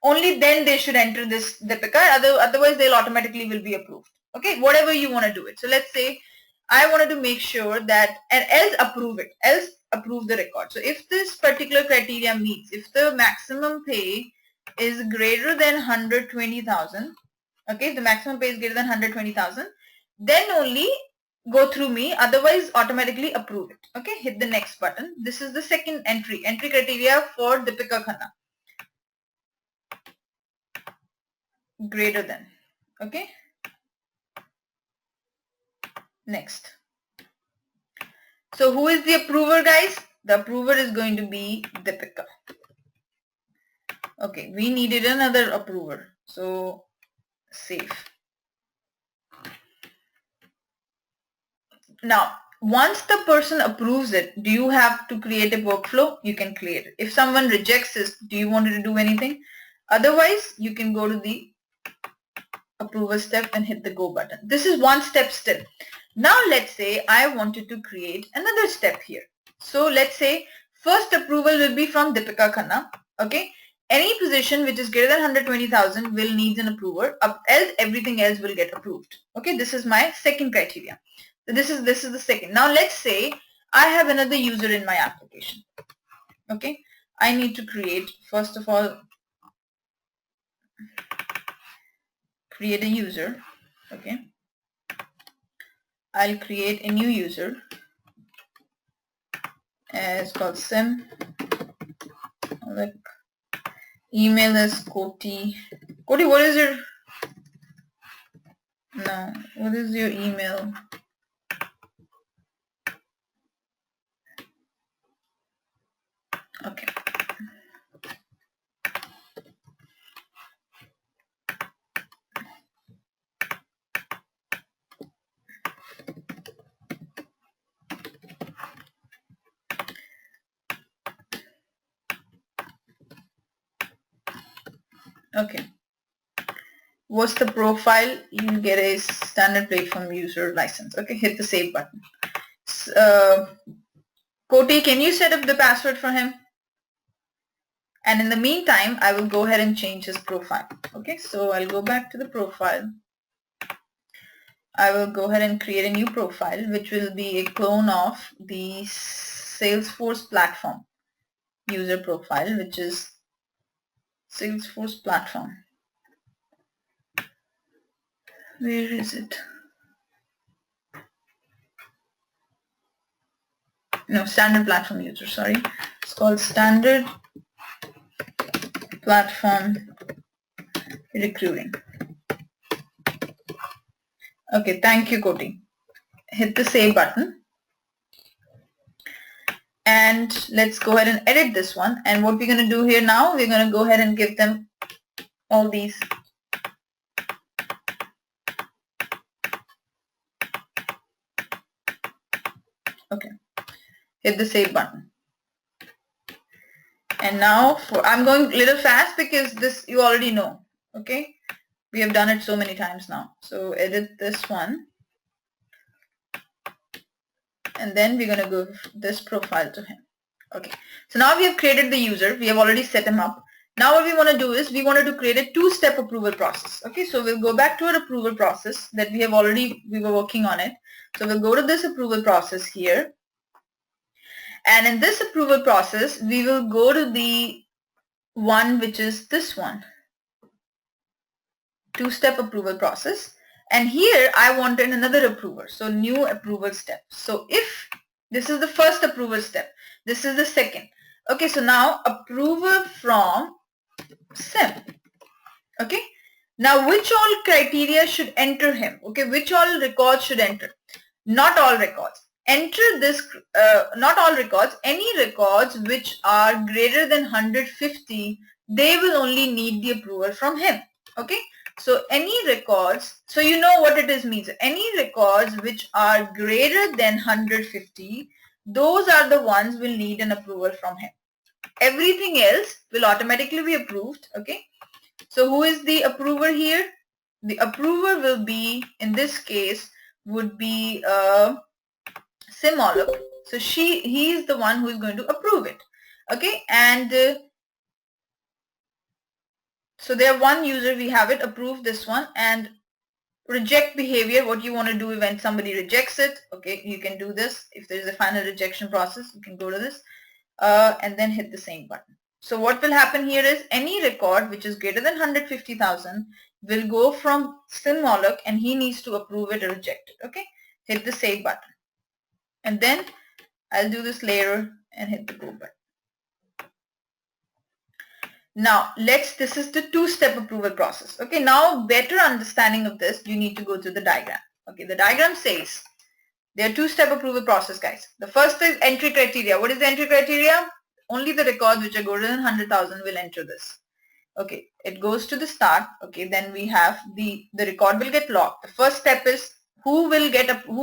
only then they should enter this Deepika, otherwise they'll automatically will be approved. Okay, whatever you want to do it. So let's say I wanted to make sure that, and else approve it, else approve the record. So if this particular criteria meets, if the maximum pay is greater than 120,000, okay, if the maximum pay is greater than 120,000, then only go through me, otherwise automatically approve it. Okay, hit the next button. This is the second entry criteria for Deepika Khanna. Greater than, okay. Next. So who is the approver, guys? The approver is going to be Deepika. Okay, we needed another approver. So save. Now, once the person approves it, do you have to create a workflow? You can create it. If someone rejects this, do you want to do anything? Otherwise, you can go to the approval step and hit the go button. This is one step still. Now let's say I wanted to create another step here. So let's say first approval will be from Deepika Khanna. Okay. Any position which is greater than 120,000 will need an approver, else everything else will get approved. Okay. This is my second criteria. So this is the second. Now let's say I have another user in my application. Okay. I need to create, first of all, create a user. Okay. I'll create a new user. It's called Sim. Like, email is Koti. Koti, what is your? No, what is your email? Okay. Okay. What's the profile? You get a standard platform user license. Okay, hit the save button. Koti, can you set up the password for him? And in the meantime, I will go ahead and change his profile. Okay, so I'll go back to the profile. I will go ahead and create a new profile, which will be a clone of the Salesforce platform user profile, which is Salesforce platform. Where is it? No, standard platform user, sorry. It's called standard platform recruiting. Okay, thank you, Koti. Hit the save button. And let's go ahead and edit this one. And what we're going to do here now, we're going to go ahead and give them all these. Okay, hit the save button. And now I'm going a little fast because this you already know. Okay, we have done it so many times now. So edit this one. And then we're going to go this profile to him. Okay, so now we have created the user. We have already set him up. Now what we want to do is we wanted to create a two-step approval process. Okay, so we'll go back to our approval process that we were working on it. So we'll go to this approval process here. And in this approval process, we will go to the one which is this one, two-step approval process. And here I wanted another approver. So new approval step. So if this is the first approval step, this is the second. Okay, so now approver from SIM. Okay, now which all criteria should enter him? Okay, which all records should enter? Not all records. Enter this, not all records, any records which are greater than 150, they will only need the approval from him. Okay, so any records, so you know what it is means. Any records which are greater than 150, those are the ones will need an approval from him. Everything else will automatically be approved. Okay, so who is the approver here? The approver will be, in this case, would be Simoluk. So he is the one who is going to approve it. Okay, and so there one user, we have it, approve this one, and reject behavior, what you want to do when somebody rejects it. Okay, you can do this. If there is a final rejection process, you can go to this and then hit the same button. So what will happen here is any record which is greater than 150,000 will go from Simoluk and he needs to approve it or reject it. Okay, hit the save button. And then I'll do this later and hit the go button. Now this is the two-step approval process. Okay, now better understanding of this, you need to go to the diagram. Okay, the diagram says there are two-step approval process, guys. The first is entry criteria. What is the entry criteria? Only the records which are greater than 100,000 will enter this. Okay, it goes to the start. Okay, then we have the record will get locked. The first step is who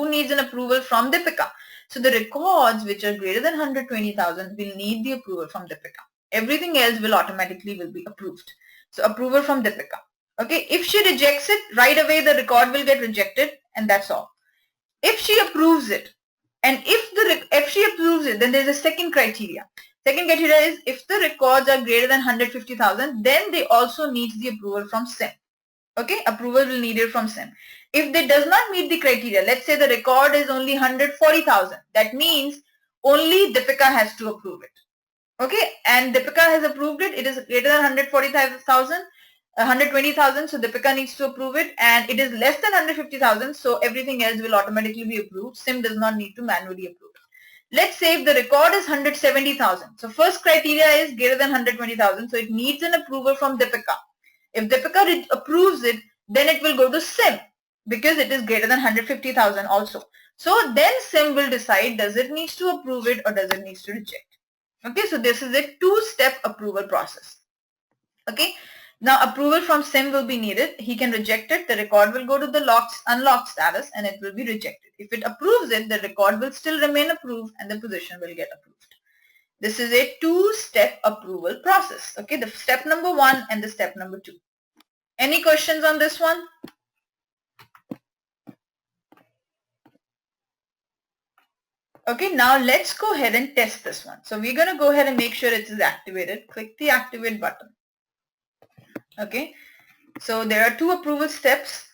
needs an approval from Deepika. So the records which are greater than 120,000 will need the approval from Deepika. Everything else will automatically be approved. So approval from Deepika. Okay, if she rejects it, right away the record will get rejected and that's all. If she approves it, and if she approves it, then there's a second criteria. Second criteria is if the records are greater than 150,000, then they also need the approval from SIM. Okay, approval will need it from SIM. If they does not meet the criteria, let's say the record is only 140,000, that means only Deepika has to approve it. Okay, and Deepika has approved it. It is greater than 140,000, 120,000, so Deepika needs to approve it, and it is less than 150,000, so everything else will automatically be approved. SIM does not need to manually approve it. Let's say if the record is 170,000. So first criteria is greater than 120,000, so it needs an approval from Deepika. If Deepika approves it, then it will go to SIM because it is greater than 150,000 also. So then SIM will decide does it needs to approve it or does it needs to reject. Okay, so this is a two-step approval process. Okay, now approval from SIM will be needed. He can reject it. The record will go to the unlocked status and it will be rejected. If it approves it, the record will still remain approved and the position will get approved. This is a two-step approval process. Okay, the step number 1 and the step number 2. Any questions on this one? Okay, now let's go ahead and test this one. So we're going to go ahead and make sure it is activated. Click the activate button. Okay, so there are 2 approval steps.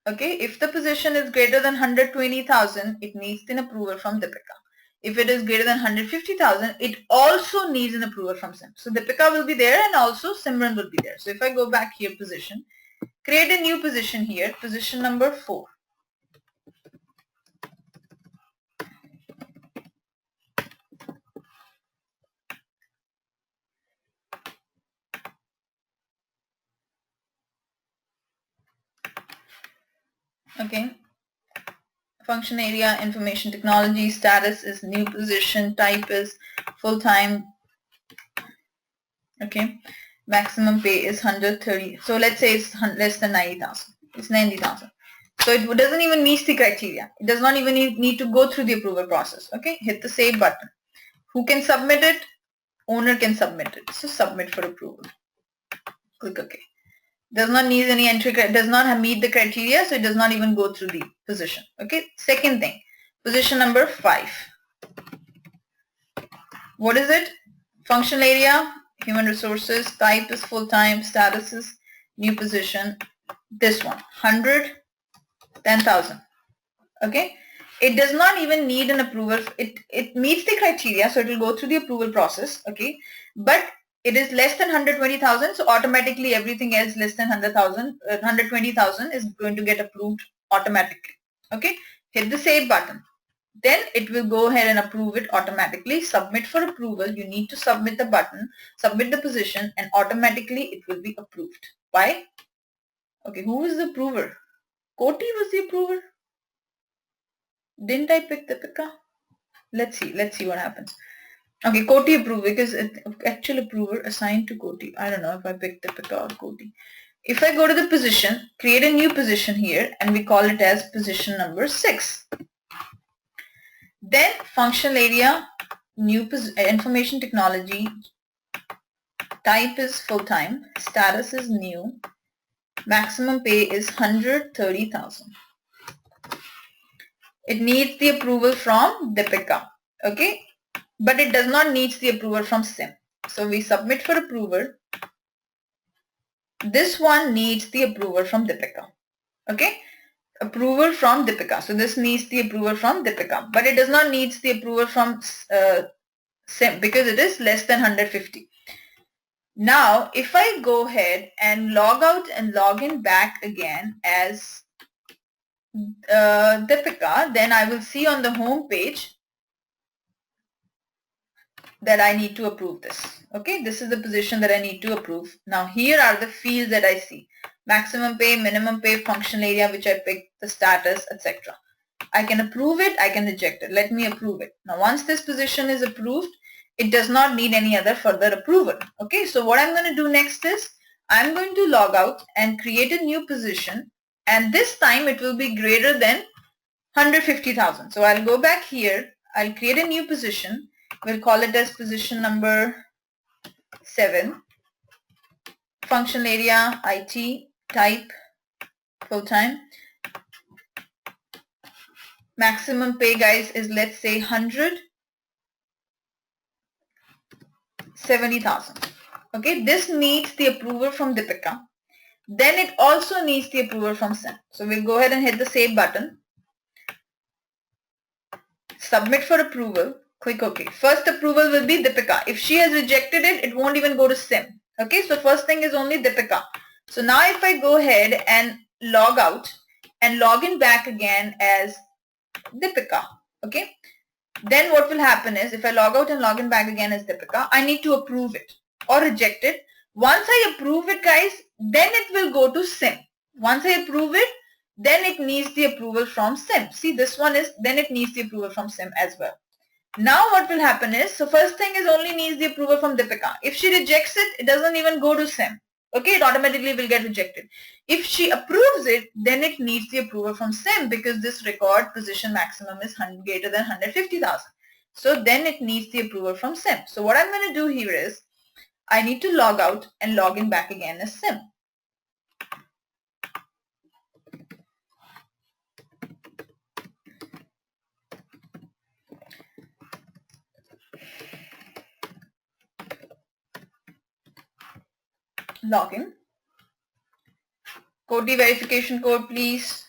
Okay, if the position is greater than 120,000, it needs an approval from Deepika. If it is greater than 150,000, it also needs an approval from Sim. So Deepika will be there and also Simran will be there. So if I go back here, position, create a new position here, position number 4. Okay, function area, information technology, status is new position, type is full-time. Okay, maximum pay is 130. So let's say it's less than 90,000. It's 90,000. So it doesn't even meet the criteria. It does not even need to go through the approval process. Okay, hit the save button. Who can submit it? Owner can submit it. So submit for approval. Click OK. Does not need any entry, does not meet the criteria, so it does not even go through the position. Okay, second thing, position number 5. What is it? Functional area, human resources, type is full-time, status is new position. This one, 100, 10,000. Okay, it does not even need an approval. It meets the criteria, so it will go through the approval process. Okay, but it is less than 120,000, so automatically everything else less than 120,000 is going to get approved automatically. Okay, hit the save button. Then it will go ahead and approve it automatically. Submit for approval. You need to submit the button, submit the position, and automatically it will be approved. Why? Okay, who is the approver? Koti was the approver. Didn't I pick Deepika? Let's see what happens. Okay, Koti approved because actual approver assigned to Koti. I don't know if I picked Deepika or Koti. If I go to the position, create a new position here and we call it as position number 6. Then functional area, new information technology, type is full-time, status is new, maximum pay is 130,000. It needs the approval from Deepika. Okay, but it does not need the approval from Sim. So we submit for approval. This one needs the approval from Deepika. Okay, approval from Deepika. So this needs the approval from Deepika, but it does not need the approval from Sim because it is less than 150. Now, if I go ahead and log out and log in back again as Deepika, then I will see on the home page that I need to approve this. Okay, this is the position that I need to approve. Now here are the fields that I see. Maximum pay, minimum pay, functional area which I picked, the status, etc. I can approve it, I can reject it. Let me approve it. Now once this position is approved, it does not need any other further approval. Okay, so what I'm going to do next is I'm going to log out and create a new position, and this time it will be greater than 150,000. So I'll go back here, I'll create a new position. We'll call it as position number 7. Functional area, IT, type, full-time. Maximum pay, guys, is let's say 170,000. Okay, this needs the approval from Deepika. Then it also needs the approval from Sim. So we'll go ahead and hit the save button. Submit for approval. Click OK. First approval will be Deepika. If she has rejected it, it won't even go to Sim. Okay, so first thing is only Deepika. So now if I go ahead and log out and log in back again as Deepika, okay, then what will happen is if I log out and log in back again as Deepika, I need to approve it or reject it. Once I approve it, guys, then it will go to Sim. Once I approve it, then it needs the approval from Sim. See, this one is, then it needs the approval from Sim as well. Now what will happen is, so first thing is only needs the approval from Deepika. If she rejects it, it doesn't even go to Sim. Okay, it automatically will get rejected. If she approves it, then it needs the approval from Sim because this record position maximum is greater than 150,000. So then it needs the approval from SIM. So what I'm going to do here is I need to log out and log in back again as SIM. Login. Code the verification code, please.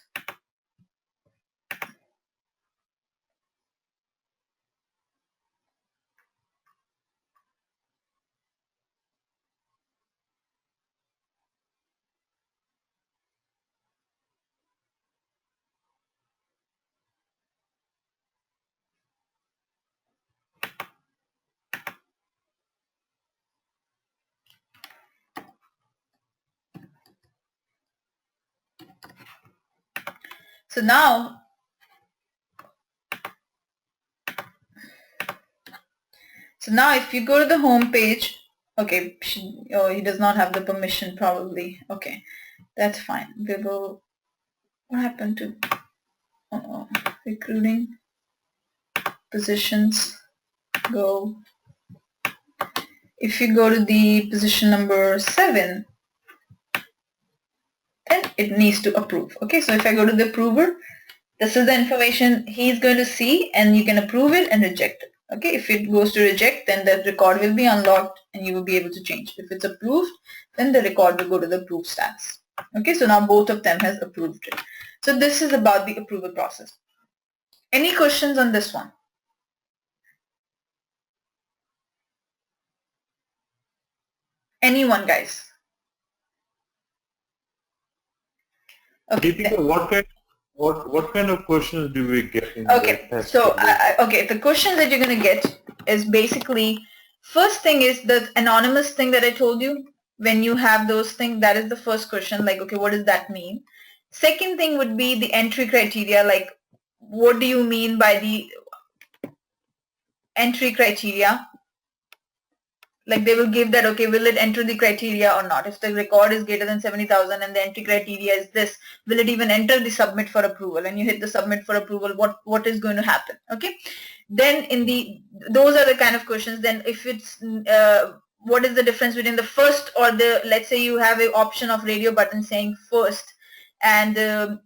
So now if you go to the home page, okay, oh, he does not have the permission probably. Okay, that's fine. We will, what happened to recruiting positions? Go. If you go to the position number 7, then it needs to approve. Okay, so if I go to the approver, this is the information he's going to see, and you can approve it and reject it. Okay, if it goes to reject, then the record will be unlocked and you will be able to change. If it's approved, then the record will go to the approved status. Okay, so now both of them has approved it. So this is about the approval process. Any questions on this one? Anyone, guys? Okay. Deepika, what kind of questions do we get in Okay, the test? so okay, the questions that you're going to get is basically, first thing is the anonymous thing that I told you. When you have those things, that is the first question, like, okay, what does that mean? Second thing would be the entry criteria, like, what do you mean by the entry criteria? Like they will give that, okay, will it enter the criteria or not? If the record is greater than 70,000 and the entry criteria is this, will it even enter the submit for approval? And you hit the submit for approval, what is going to happen? Okay. Then those are the kind of questions. Then if it's, what is the difference between the first or the, let's say you have an option of radio button saying first, and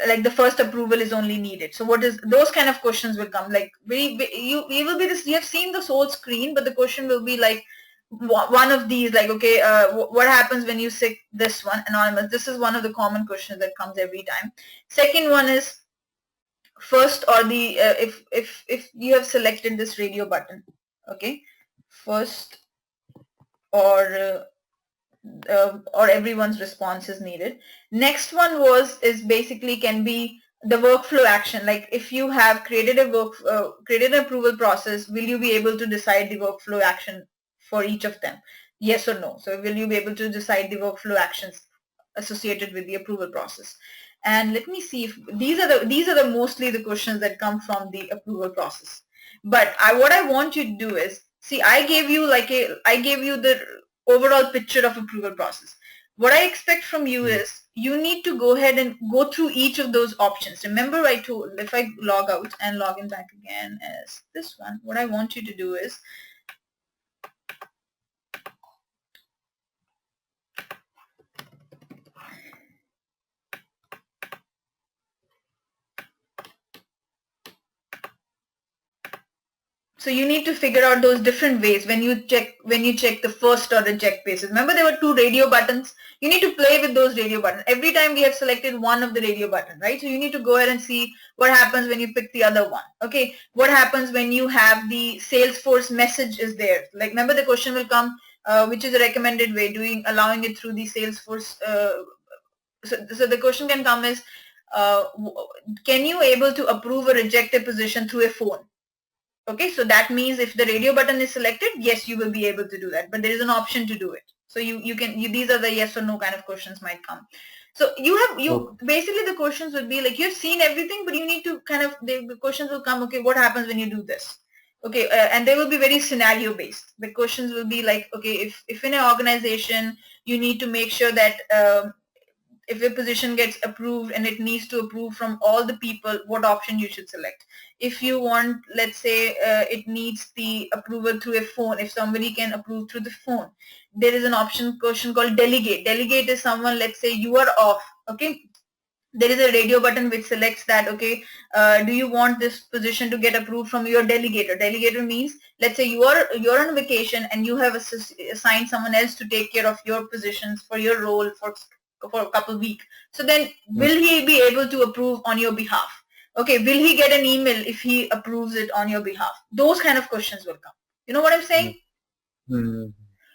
like the first approval is only needed. So what is, those kind of questions will come, like you will be this, you have seen the whole screen, but the question will be like one of these, like, okay, what happens when you select this one, anonymous? This is one of the common questions that comes every time. Second one is first or the if you have selected this radio button, okay, first or everyone's response is needed. Next one is basically can be the workflow action. Like if you have created created an approval process, will you be able to decide the workflow action for each of them? Yes or no. So will you be able to decide the workflow actions associated with the approval process? And let me see if these are the mostly the questions that come from the approval process. But what I want you to do is, see, I gave you the overall picture of approval process. What I expect from you is you need to go ahead and go through each of those options. Remember I told, if I log out and log in back again as this one, what I want you to do is so you need to figure out those different ways when you check the first or reject basis. Remember there were 2 radio buttons. You need to play with those radio buttons. Every time we have selected one of the radio button, right? So you need to go ahead and see what happens when you pick the other one. Okay, what happens when you have the Salesforce message is there? Like remember the question will come, which is a recommended way, allowing it through the Salesforce. So the question can come is, can you able to approve or reject a position through a phone? Okay, so that means if the radio button is selected, yes, you will be able to do that, but there is an option to do it. So these are the yes or no kind of questions might come. So basically the questions would be like, you've seen everything, but you need to kind of, the questions will come, okay, what happens when you do this? Okay, and they will be very scenario based. The questions will be like, okay, if in an organization, you need to make sure that if a position gets approved and it needs to approve from all the people, what option you should select. If you want, let's say it needs the approval through a phone, if somebody can approve through the phone, there is an question called delegate. Delegate is someone, let's say you are off, okay, there is a radio button which selects that, okay, do you want this position to get approved from your delegator. Delegator means, let's say you're on vacation and you have assigned someone else to take care of your positions for your role for a couple weeks. So then will he be able to approve on your behalf? Okay, will he get an email if he approves it on your behalf? Those kind of questions will come. You know what I'm saying?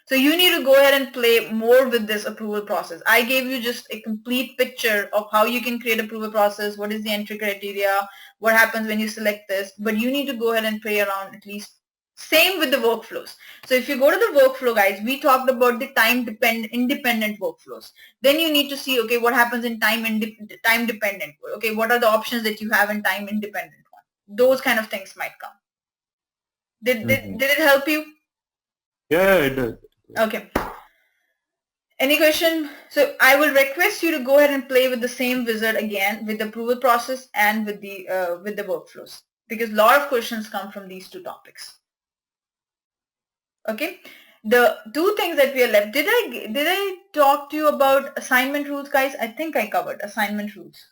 So you need to go ahead and play more with this approval process. I gave you just a complete picture of how you can create approval process, what is the entry criteria, what happens when you select this, but you need to go ahead and play around at least. Same with the workflows. So if you go to the workflow, guys, we talked about the independent workflows. Then you need to see, okay, what happens in time dependent. Okay, what are the options that you have in time independent one? Those kind of things might come. Did it help you? Yeah, it does. Okay. Any question? So I will request you to go ahead and play with the same wizard again with the approval process and with the workflows, because a lot of questions come from these two topics. Okay. The two things that we are left. Did I talk to you about assignment rules, guys? I think I covered assignment rules.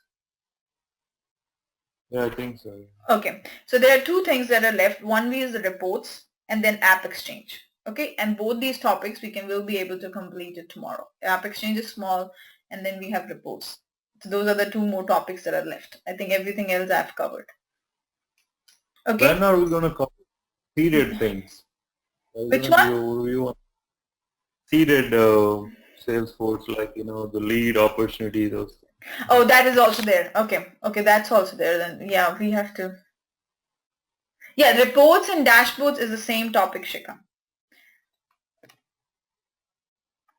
Yeah, I think so. Okay. So there are two things that are left. One is the reports and then app exchange. Okay, and both these topics will be able to complete it tomorrow. App exchange is small, and then we have reports. So those are the two more topics that are left. I think everything else I've covered. Okay. When are we going to cover seeded things? Which one? We want seeded Salesforce, like, you know, the lead opportunity, those things. Oh, that is also there. Okay. Okay, that's also there. Then yeah, we have to. Yeah, reports and dashboards is the same topic, Shikha.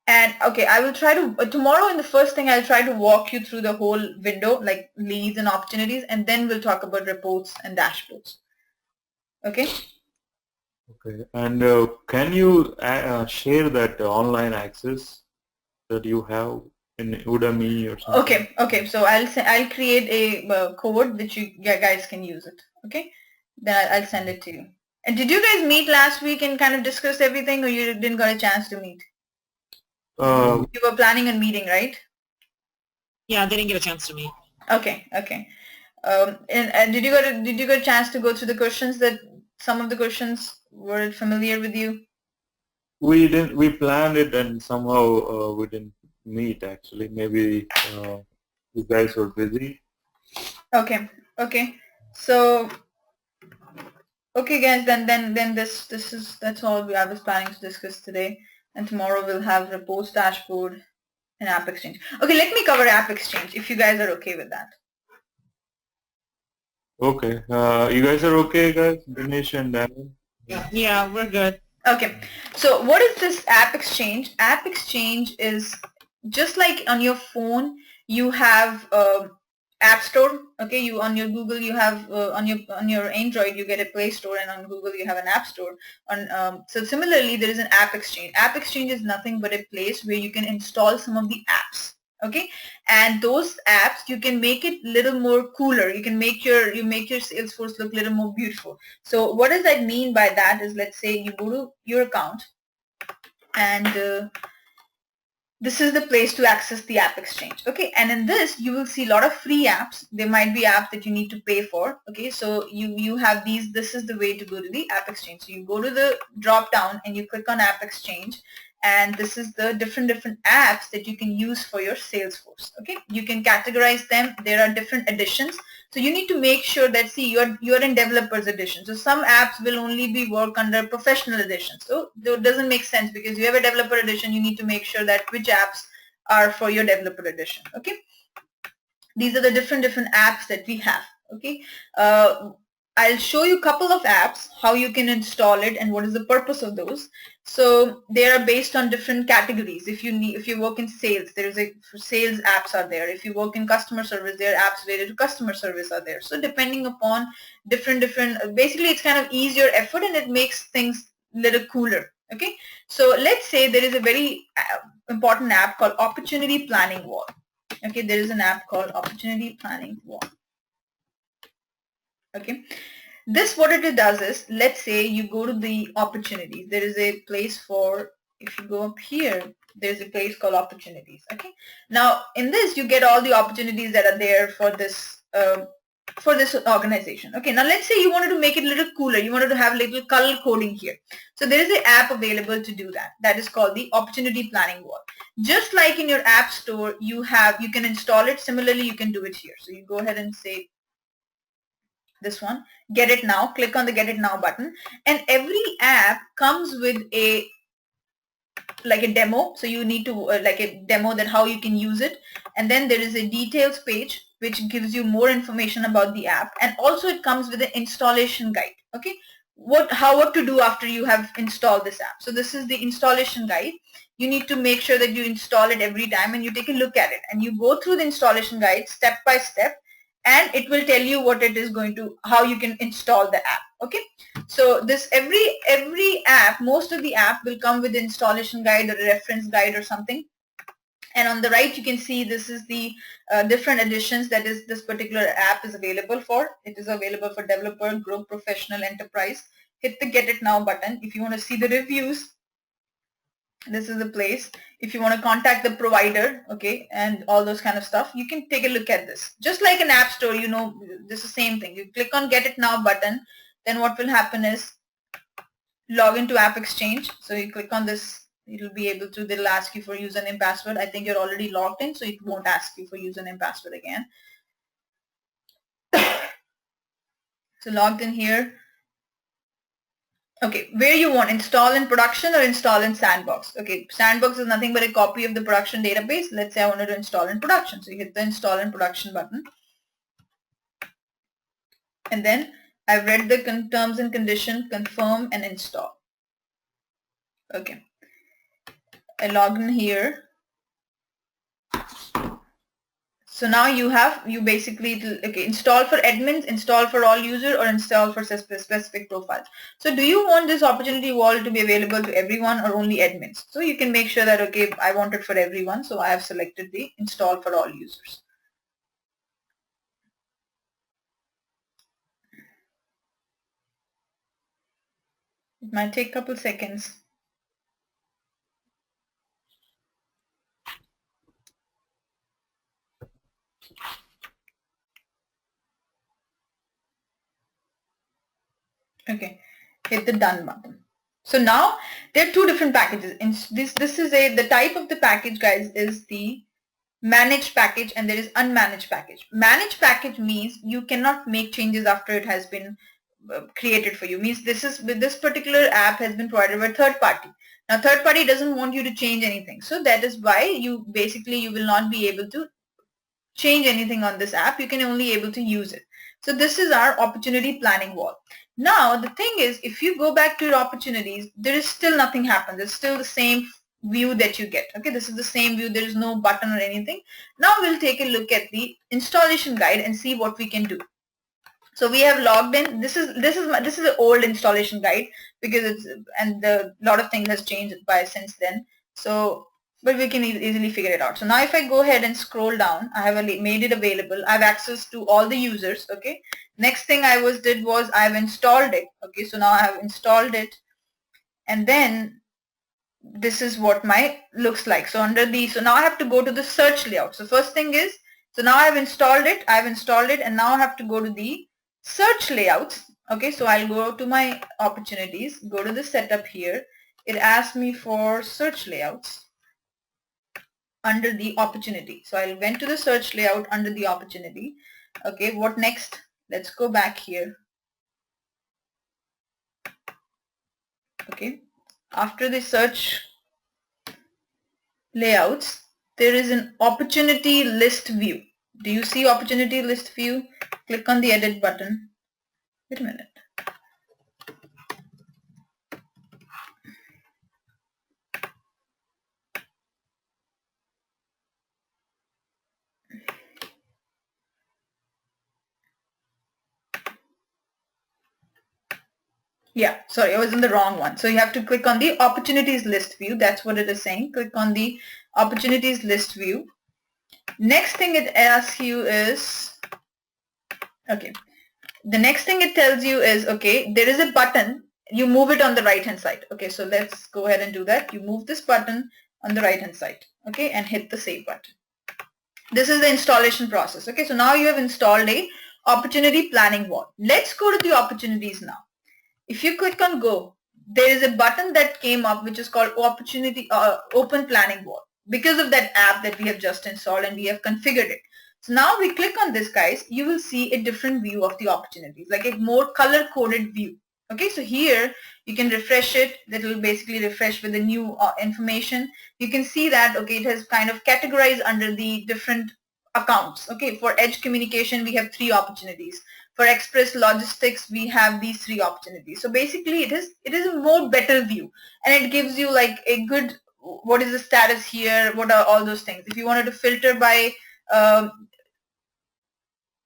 And okay, I will try to, tomorrow in the first thing, I'll try to walk you through the whole window, like leads and opportunities, and then we'll talk about reports and dashboards. Okay? Okay. And can you share that online access that you have in Udemy or something? Okay. Okay. So I'll create a code which you guys can use it. Okay? Then I'll send it to you. And did you guys meet last week and kind of discuss everything, or you didn't get a chance to meet? You were planning on meeting, right? Yeah, they didn't get a chance to meet. Okay, okay. And did you get a chance to go through the questions? That some of the questions were familiar with you? We didn't. We planned it, and somehow we didn't meet. Actually, maybe you guys were busy. Okay, okay. So, okay, guys. Then that's all I was planning to discuss today. And tomorrow we'll have reports, dashboard, and app exchange. Okay, let me cover app exchange if you guys are okay with that. Okay. You guys are okay, guys? Dinesh and Daniel? Yeah, we're good. Okay. So what is this app exchange? App exchange is just like on your phone, you have App Store. Okay, you on your Google you have on your Android you get a Play Store, and on Google you have an App Store. So similarly, there is an app exchange. App exchange is nothing but a place where you can install some of the apps. Okay, and those apps you can make it little more cooler. You can make your Salesforce look a little more beautiful. So what does that mean by that is, let's say you go to your account and this is the place to access the app exchange. Okay, and in this you will see a lot of free apps. There might be apps that you need to pay for. Okay, so you have these. This is the way to go to the app exchange. So you go to the drop down and you click on app exchange, and this is the different apps that you can use for your Salesforce. Okay, you can categorize them. There are different editions. So you need to make sure that, see, you're in developers edition. So some apps will only be work under professional edition. So it doesn't make sense, because you have a developer edition, you need to make sure that which apps are for your developer edition. Okay. These are the different apps that we have. Okay. I'll show you a couple of apps, how you can install it and what is the purpose of those. So they are based on different categories. If you work in sales, sales apps are there. If you work in customer service, there are apps related to customer service are there. So depending upon different, basically it's kind of easier effort and it makes things a little cooler. Okay. So let's say there is a very important app called Opportunity Planning Wall. Okay, there is an app called Opportunity Planning Wall. Okay, this what it does is, let's say you go to the opportunities. There is a place for, if you go up here, there's a place called opportunities. Okay, now in this you get all the opportunities that are there for this organization. Okay, now let's say you wanted to make it a little cooler. You wanted to have a little color coding here. So there is an app available to do that. That is called the Opportunity Planning Wall. Just like in your app store, you can install it. Similarly, you can do it here. So you go ahead and say this one, get it now, click on the get it now button, and every app comes with a demo. So you need to like a demo that how you can use it, and then there is a details page which gives you more information about the app, and also it comes with an installation guide. Okay, what to do after you have installed this app. So this is the installation guide. You need to make sure that you install it every time and you take a look at it and you go through the installation guide step by step, and it will tell you what it is going to, how you can install the app. Okay, so this every app, most of the app will come with installation guide or a reference guide or something. And on the right you can see this is the different editions that is this particular app is available for. It is available for developer, group, professional, enterprise. Hit the get it now button. If you want to see the reviews, this is the place. If you want to contact the provider, okay, and all those kind of stuff, you can take a look at this. Just like an app store, you know, this is the same thing. You click on get it now button, then what will happen is log into App Exchange. So you click on this, it'll be able to, they'll ask you for username, password. I think you're already logged in, so it won't ask you for username, password again. So logged in here. Okay, where you want, install in production or install in sandbox. Okay, sandbox is nothing but a copy of the production database. Let's say I wanted to install in production. So you hit the install in production button. And then I've read the terms and condition, confirm and install. Okay, I log in here. So now you basically, okay, install for admins, install for all users, or install for specific profiles. So do you want this opportunity wall to be available to everyone or only admins? So you can make sure that, okay, I want it for everyone. So I have selected the install for all users. It might take a couple seconds. Okay, hit the done button. So now there are two different packages. In this is the type of the package, guys, is the managed package, and there is unmanaged package. Managed package means you cannot make changes after it has been created for you. Means this particular app has been provided by third party. Now third party doesn't want you to change anything. So that is why you will not be able to change anything on this app. You can only able to use it. So this is our opportunity planning wall. Now the thing is, if you go back to your opportunities, there is still nothing happened. It's still the same view that you get. Okay, this is the same view. There is no button or anything. Now we'll take a look at the installation guide and see what we can do. So we have logged in. This is the old installation guide, because it's, and a lot of things has changed by since then. So but we can easily figure it out. So now if I go ahead and scroll down, I have made it available. I have access to all the users. Okay. Next thing I did was I've installed it. Okay. So now I have installed it, and then this is what my looks like. So so now I have to go to the search layout. So first thing is, so now I've installed it, and now I have to go to the search layouts. Okay. So I'll go to my opportunities, go to the setup here. It asks me for search layouts under the opportunity. So I went to the search layout under the opportunity. Okay, what next? Let's go back here. Okay, after the search layouts, there is an opportunity list view. Do you see opportunity list view? Click on the edit button. Wait a minute. Yeah, sorry, I was in the wrong one. So you have to click on the opportunities list view. That's what it is saying. Click on the opportunities list view. Next thing it asks you is, okay, the next thing it tells you is, okay, there is a button, you move it on the right hand side. Okay, so let's go ahead and do that. You move this button on the right hand side, okay, and hit the save button. This is the installation process. Okay, so now you have installed a opportunity planning wall. Let's go to the opportunities now. If you click on go, there is a button that came up which is called opportunity open planning wall, because of that app that we have just installed and we have configured it. So now we click on this, guys, you will see a different view of the opportunities, like a more color coded view. Okay, so here you can refresh it. That will basically refresh with the new information. You can see that, okay, it has kind of categorized under the different accounts. Okay, for edge communication we have 3 opportunities. For express logistics we have these 3 opportunities. So basically it is a more better view, and it gives you like a good, what is the status here, what are all those things. If you wanted to filter by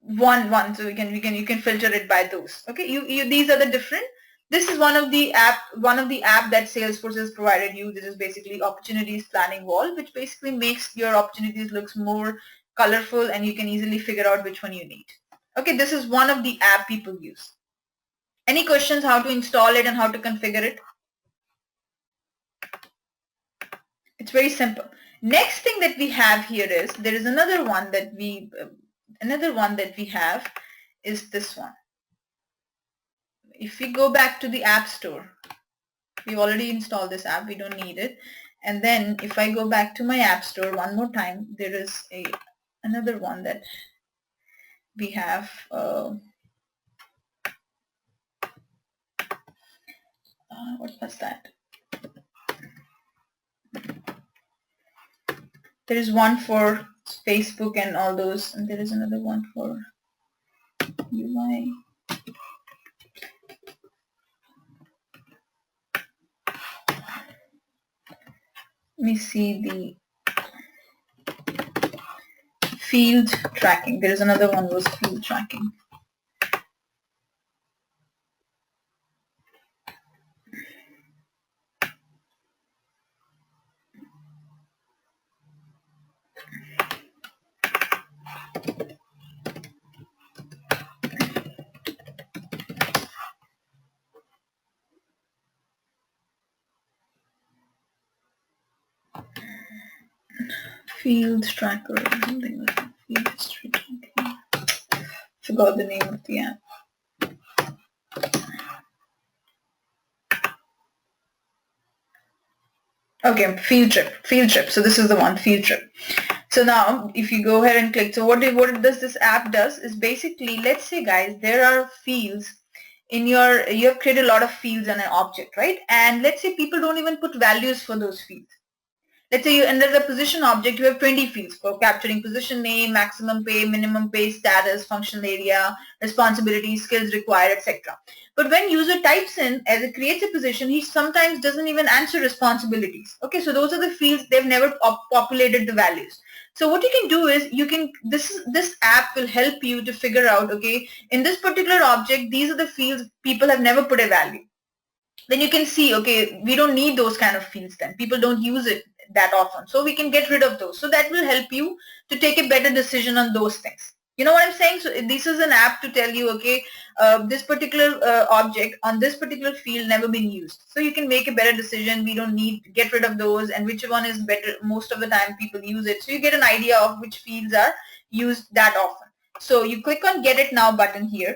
one, so you can filter it by those. Okay, these are the different. This is one of the app that Salesforce has provided you. This is basically opportunities planning wall, which basically makes your opportunities looks more colorful, and you can easily figure out which one you need. Okay, this is one of the app people use. Any questions how to install it and how to configure it? It's very simple. Next thing that we have here is, there is another one that we have is this one. If we go back to the App Store, we've already installed this app, we don't need it. And then if I go back to my App Store one more time, there is another one that we have. What was that? There is one for Facebook and all those, and there is another one for UI. Let me see the field tracking. There is another one was field tracking. Field tracker or something like that. Field history tracking. Forgot the name of the app. Okay, field trip. So this is the one, field trip. So now if you go ahead and click, so what does this app does is basically, let's say guys, there are fields in you have created a lot of fields in an object, right? And let's say people don't even put values for those fields. Let's say you under the position object, you have 20 fields for capturing position name, maximum pay, minimum pay, status, functional area, responsibilities, skills required, etc. But when user types in, as it creates a position, he sometimes doesn't even answer responsibilities. Okay, so those are the fields, they've never populated the values. So what you can do is, this app will help you to figure out, okay, in this particular object, these are the fields people have never put a value. Then you can see, okay, we don't need those kind of fields then. People don't use it that often. So we can get rid of those. So that will help you to take a better decision on those things. You know what I'm saying? So this is an app to tell you, okay, this particular object on this particular field never been used. So you can make a better decision. We don't need to get rid of those, and which one is better. Most of the time people use it. So you get an idea of which fields are used that often. So you click on Get It Now button here.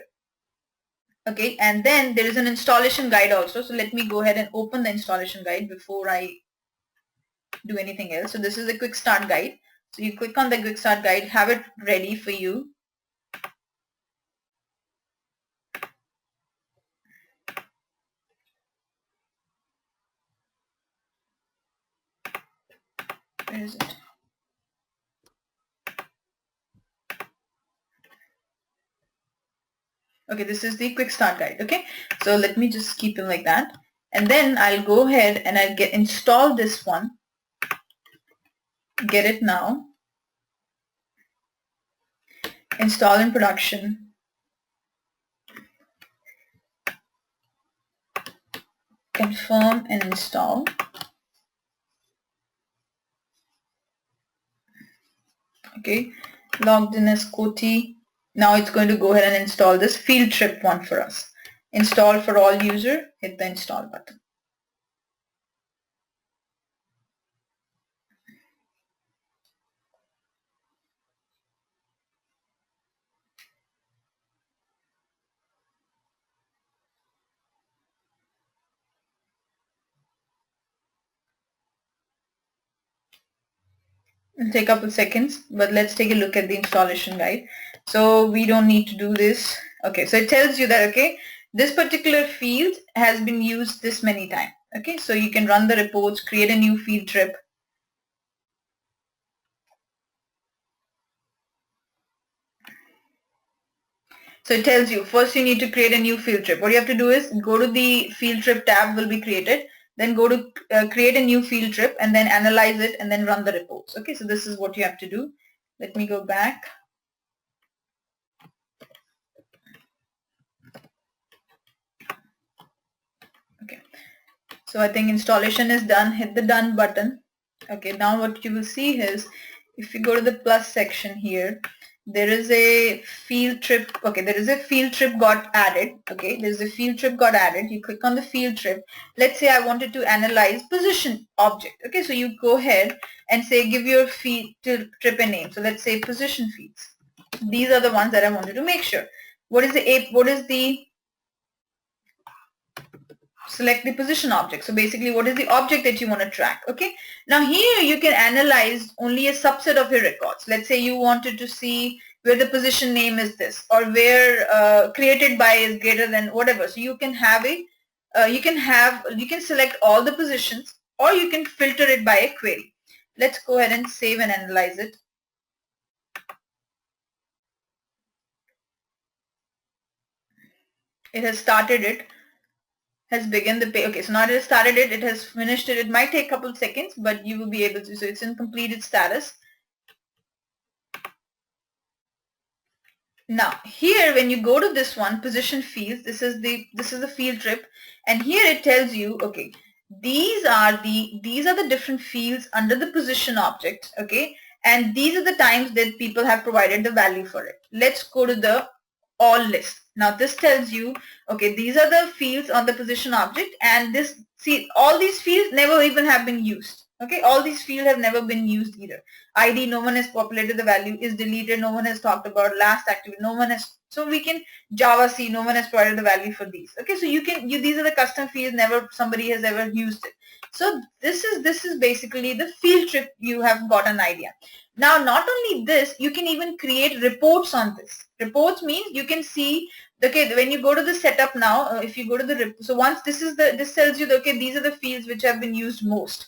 Okay, and then there is an installation guide also. So let me go ahead and open the installation guide before I do anything else. So this is a quick start guide. So you click on the quick start guide, have it ready for you. Where is it? Okay, this is the quick start guide. Okay, so let me just keep it like that. And then I'll go ahead and I'll install this one. Get It Now. Install in production. Confirm and install. Okay, logged in as Koti. Now it's going to go ahead and install this field trip one for us. Install for all user, hit the install button. It'll take a couple seconds, but let's take a look at the installation guide. So we don't need to do this. Okay, so it tells you that, okay, this particular field has been used this many times. Okay, so you can run the reports, create a new field trip. So it tells you first you need to create a new field trip. What you have to do is go to the field trip tab will be created, then go to create a new field trip and then analyze it and then run the reports. Okay, so this is what you have to do. Let me go back. Okay, so I think installation is done. Hit the done button. Okay, now what you will see is if you go to the plus section here, there is a field trip. Okay, there is a field trip got added. Okay, there's a field trip got added. You click on the field trip. Let's say I wanted to analyze position object. Okay, so you go ahead and say give your field trip a name. So let's say position fields. These are the ones that I wanted to make sure. Select the position object. So basically what is the object that you want to track? Okay, now here you can analyze only a subset of your records. Let's say you wanted to see where the position name is this, or where created by is greater than whatever. So you can have you can select all the positions, or you can filter it by a query. Let's go ahead and save and analyze it. It has started it. Has begun the page. Okay, so now it has started it, it has finished it. It might take a couple of seconds, but you will be able to. So it's in completed status. Now here when you go to this one, position fields, this is the field trip, and here it tells you, okay, these are the different fields under the position object, okay, and these are the times that people have provided the value for it. Let's go to the all list. Now this tells you, okay, these are the fields on the position object, and this, see, all these fields never even have been used. Okay, all these fields have never been used either. ID, no one has populated the value, is deleted, no one has talked about, last activity, no one has, so we can, Java C, no one has provided the value for these. Okay, so these are the custom fields, never somebody has ever used it. So this is basically the field trip. You have got an idea. Now not only this, you can even create reports on this. Reports means you can see, okay, when you go to the setup now, if you go to the, so once this tells you, okay, these are the fields which have been used most.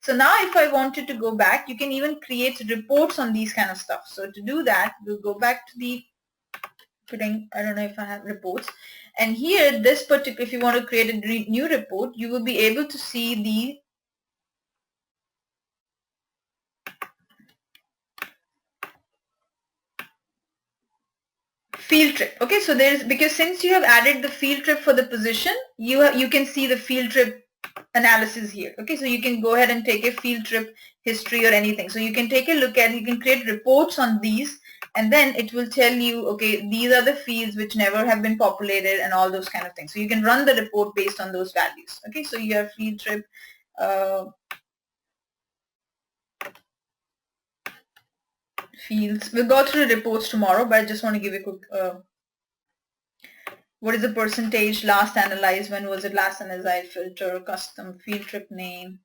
So now if I wanted to go back, you can even create reports on these kind of stuff. So to do that, we'll go back to the, I don't know if I have reports. And here, this particular, if you want to create a new report, you will be able to see the field trip. Okay, so there is, because since you have added the field trip for the position, you can see the field trip analysis here. Okay, so you can go ahead and take a field trip history or anything. So you can take a look at, you can create reports on these, and then it will tell you, okay, these are the fields which never have been populated and all those kind of things. So you can run the report based on those values. Okay, so you have field trip fields. We'll go through the reports tomorrow, but I just want to give a quick what is the percentage last analyzed, when was it last analyzed, filter, custom, field trip name.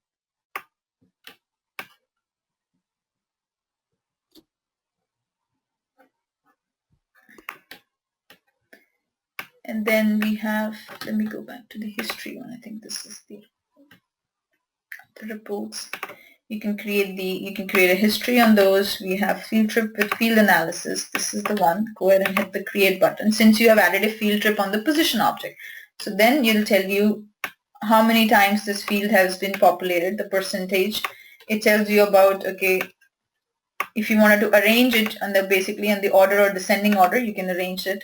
And then we have, let me go back to the history one. I think this is the reports. You can create a history on those. We have field trip with field analysis. This is the one. Go ahead and hit the create button since you have added a field trip on the position object. So then it'll tell you how many times this field has been populated, the percentage. It tells you about, okay, if you wanted to arrange it on basically in the order or descending order, you can arrange it.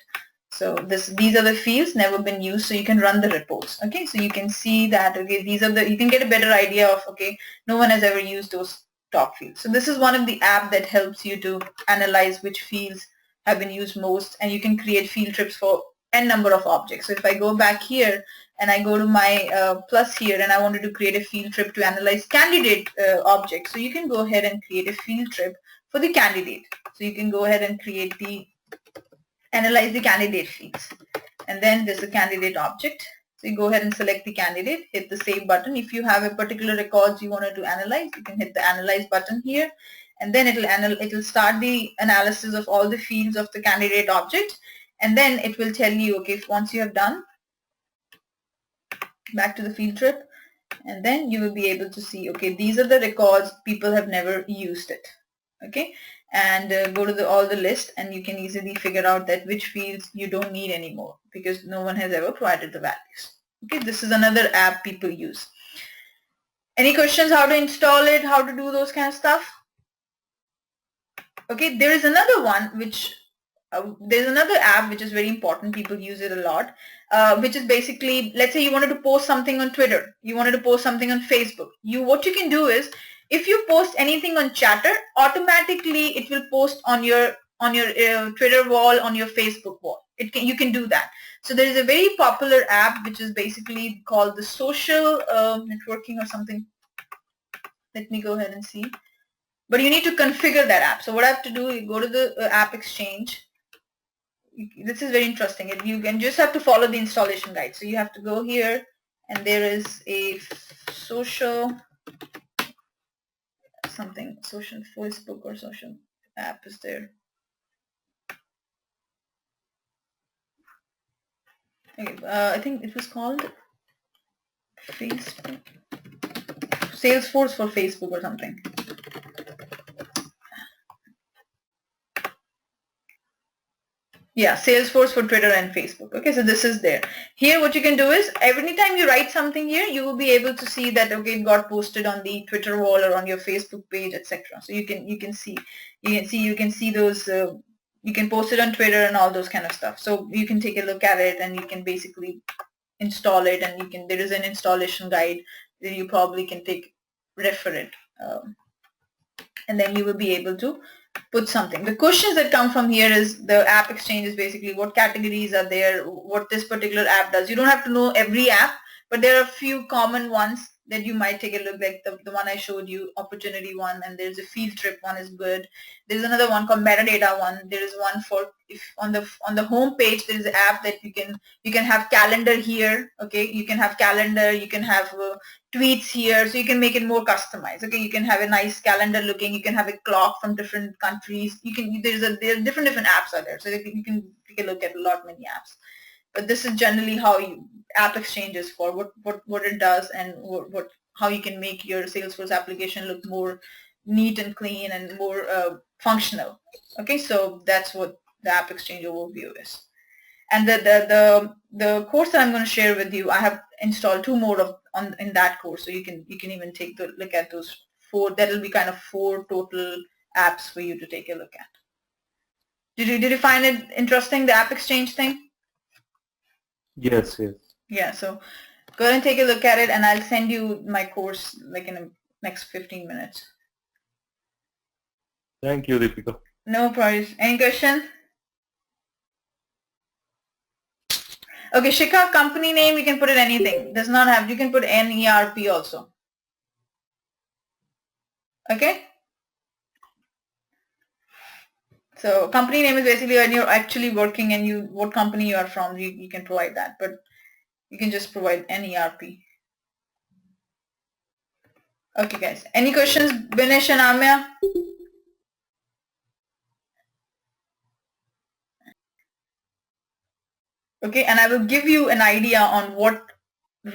So these are the fields never been used, so you can run the reports. Okay, so you can see that, okay, these are you can get a better idea of, okay, no one has ever used those talk field. So this is one of the app that helps you to analyze which fields have been used most, and you can create field trips for n number of objects. So if I go back here and I go to my plus here and I wanted to create a field trip to analyze candidate objects, so you can go ahead and create a field trip for the candidate. So you can go ahead and create the analyze the candidate fields, and then there's a candidate object. So you go ahead and select the candidate, hit the save button. If you have a particular records you wanted to analyze, you can hit the analyze button here, and then it'll start the analysis of all the fields of the candidate object, and then it will tell you, okay, if once you have done, back to the field trip, and then you will be able to see, okay, these are the records, people have never used it, okay, and go to all the list, and you can easily figure out that which fields you don't need anymore because no one has ever provided the values. Okay, this is another app people use. Any questions how to install it, how to do those kind of stuff? Okay, there is another one which there's another app which is very important, people use it a lot, which is basically, let's say you wanted to post something on Twitter, you wanted to post something on Facebook. What you can do is, if you post anything on Chatter, automatically it will post on your Twitter wall, on your Facebook wall. You can do that. So there is a very popular app which is basically called the social networking or something. Let me go ahead and see. But you need to configure that app. So what I have to do, you go to the app exchange. This is very interesting. You can just have to follow the installation guide. So you have to go here, and there is a social something, social Facebook or social app is there. Okay, I think it was called Facebook, Salesforce for Facebook or something. Yeah, Salesforce for Twitter and Facebook. Okay, so this is there. Here what you can do is, every time you write something here, you will be able to see that, okay, it got posted on the Twitter wall or on your Facebook page, etc. So you can see those, you can post it on Twitter and all those kind of stuff. So you can take a look at it, and you can basically install it, and there is an installation guide that you probably can refer it, and then you will be able to put something. The questions that come from here is, the app exchange is basically what categories are there, what this particular app does. You don't have to know every app, but there are a few common ones that you might take a look, like the one I showed you, opportunity one, and there's a field trip one is good. There's another one called metadata one. There is one for, if on the home page there is an app that you can have calendar here. Okay, you can have calendar, you can have tweets here, so you can make it more customized. Okay, you can have a nice calendar looking, you can have a clock from different countries. There are different apps out there, so you can take a look at many apps. But this is generally how app exchange is for, what it does, and how you can make your Salesforce application look more neat and clean and more functional. Okay, so that's what the app exchange overview is. And the course that I'm going to share with you, I have installed 2 more in that course, so you can even take a look at those 4. That will be kind of 4 total apps for you to take a look at. Did you find it interesting, the app exchange thing? Yes. Yeah, so go ahead and take a look at it, and I'll send you my course like in the next 15 minutes. Thank you, Deepika. No problems. Any question? Okay, Shikha, company name, you can put it anything. Does not have, you can put NERP also. Okay? So company name is basically when you're actually working and what company you are from, you can provide that, but you can just provide NERP. Okay guys, any questions, Binesh and Amya? Okay, and I will give you an idea on what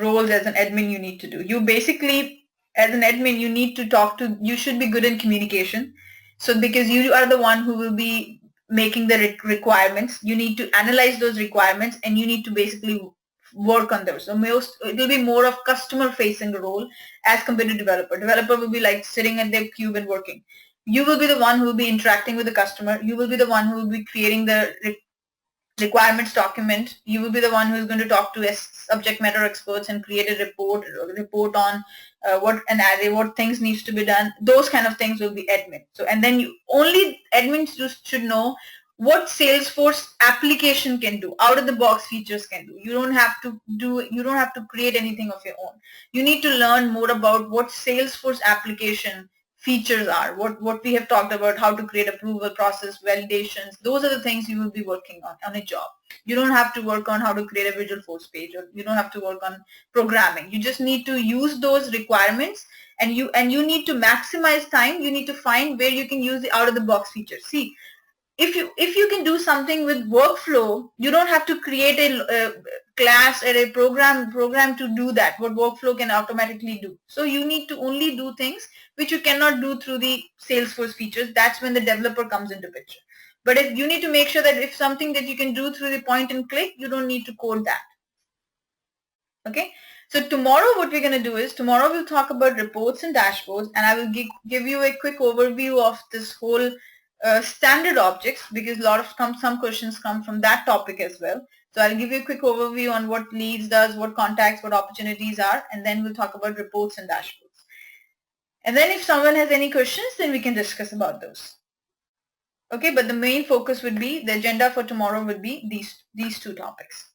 roles as an admin you need to do. You basically, as an admin, you should be good in communication. So because you are the one who will be making the requirements, you need to analyze those requirements, and you need to basically work on those. So it will be more of customer facing role as compared to developer. Developer will be like sitting at their cube and working. You will be the one who will be interacting with the customer. You will be the one who will be creating the requirements document. You will be the one who is going to talk to subject matter experts and create a report on what an array, what things needs to be done. Those kind of things will be admin. So, and then only admins should know what Salesforce application can do, out of the box features can do. You don't have to create anything of your own. You need to learn more about what Salesforce application features are, what we have talked about, how to create approval process, validations. Those are the things you will be working on a job. You don't have to work on how to create a Visualforce page, or you don't have to work on programming. You just need to use those requirements, and you need to maximize time. You need to find where you can use the out of the box features. See, if you can do something with workflow, you don't have to create a class or a program to do that, what workflow can automatically do. So you need to only do things which you cannot do through the Salesforce features. That's when the developer comes into picture. But if you need to make sure that if something that you can do through the point and click, you don't need to code that. Okay. So tomorrow what we're going to do is, tomorrow we'll talk about reports and dashboards, and I will give you a quick overview of this whole standard objects, because a lot of some questions come from that topic as well. So I'll give you a quick overview on what leads does, what contacts, what opportunities are, and then we'll talk about reports and dashboards. And then if someone has any questions, then we can discuss about those. Okay, but the main focus would be, the agenda for tomorrow would be these two topics.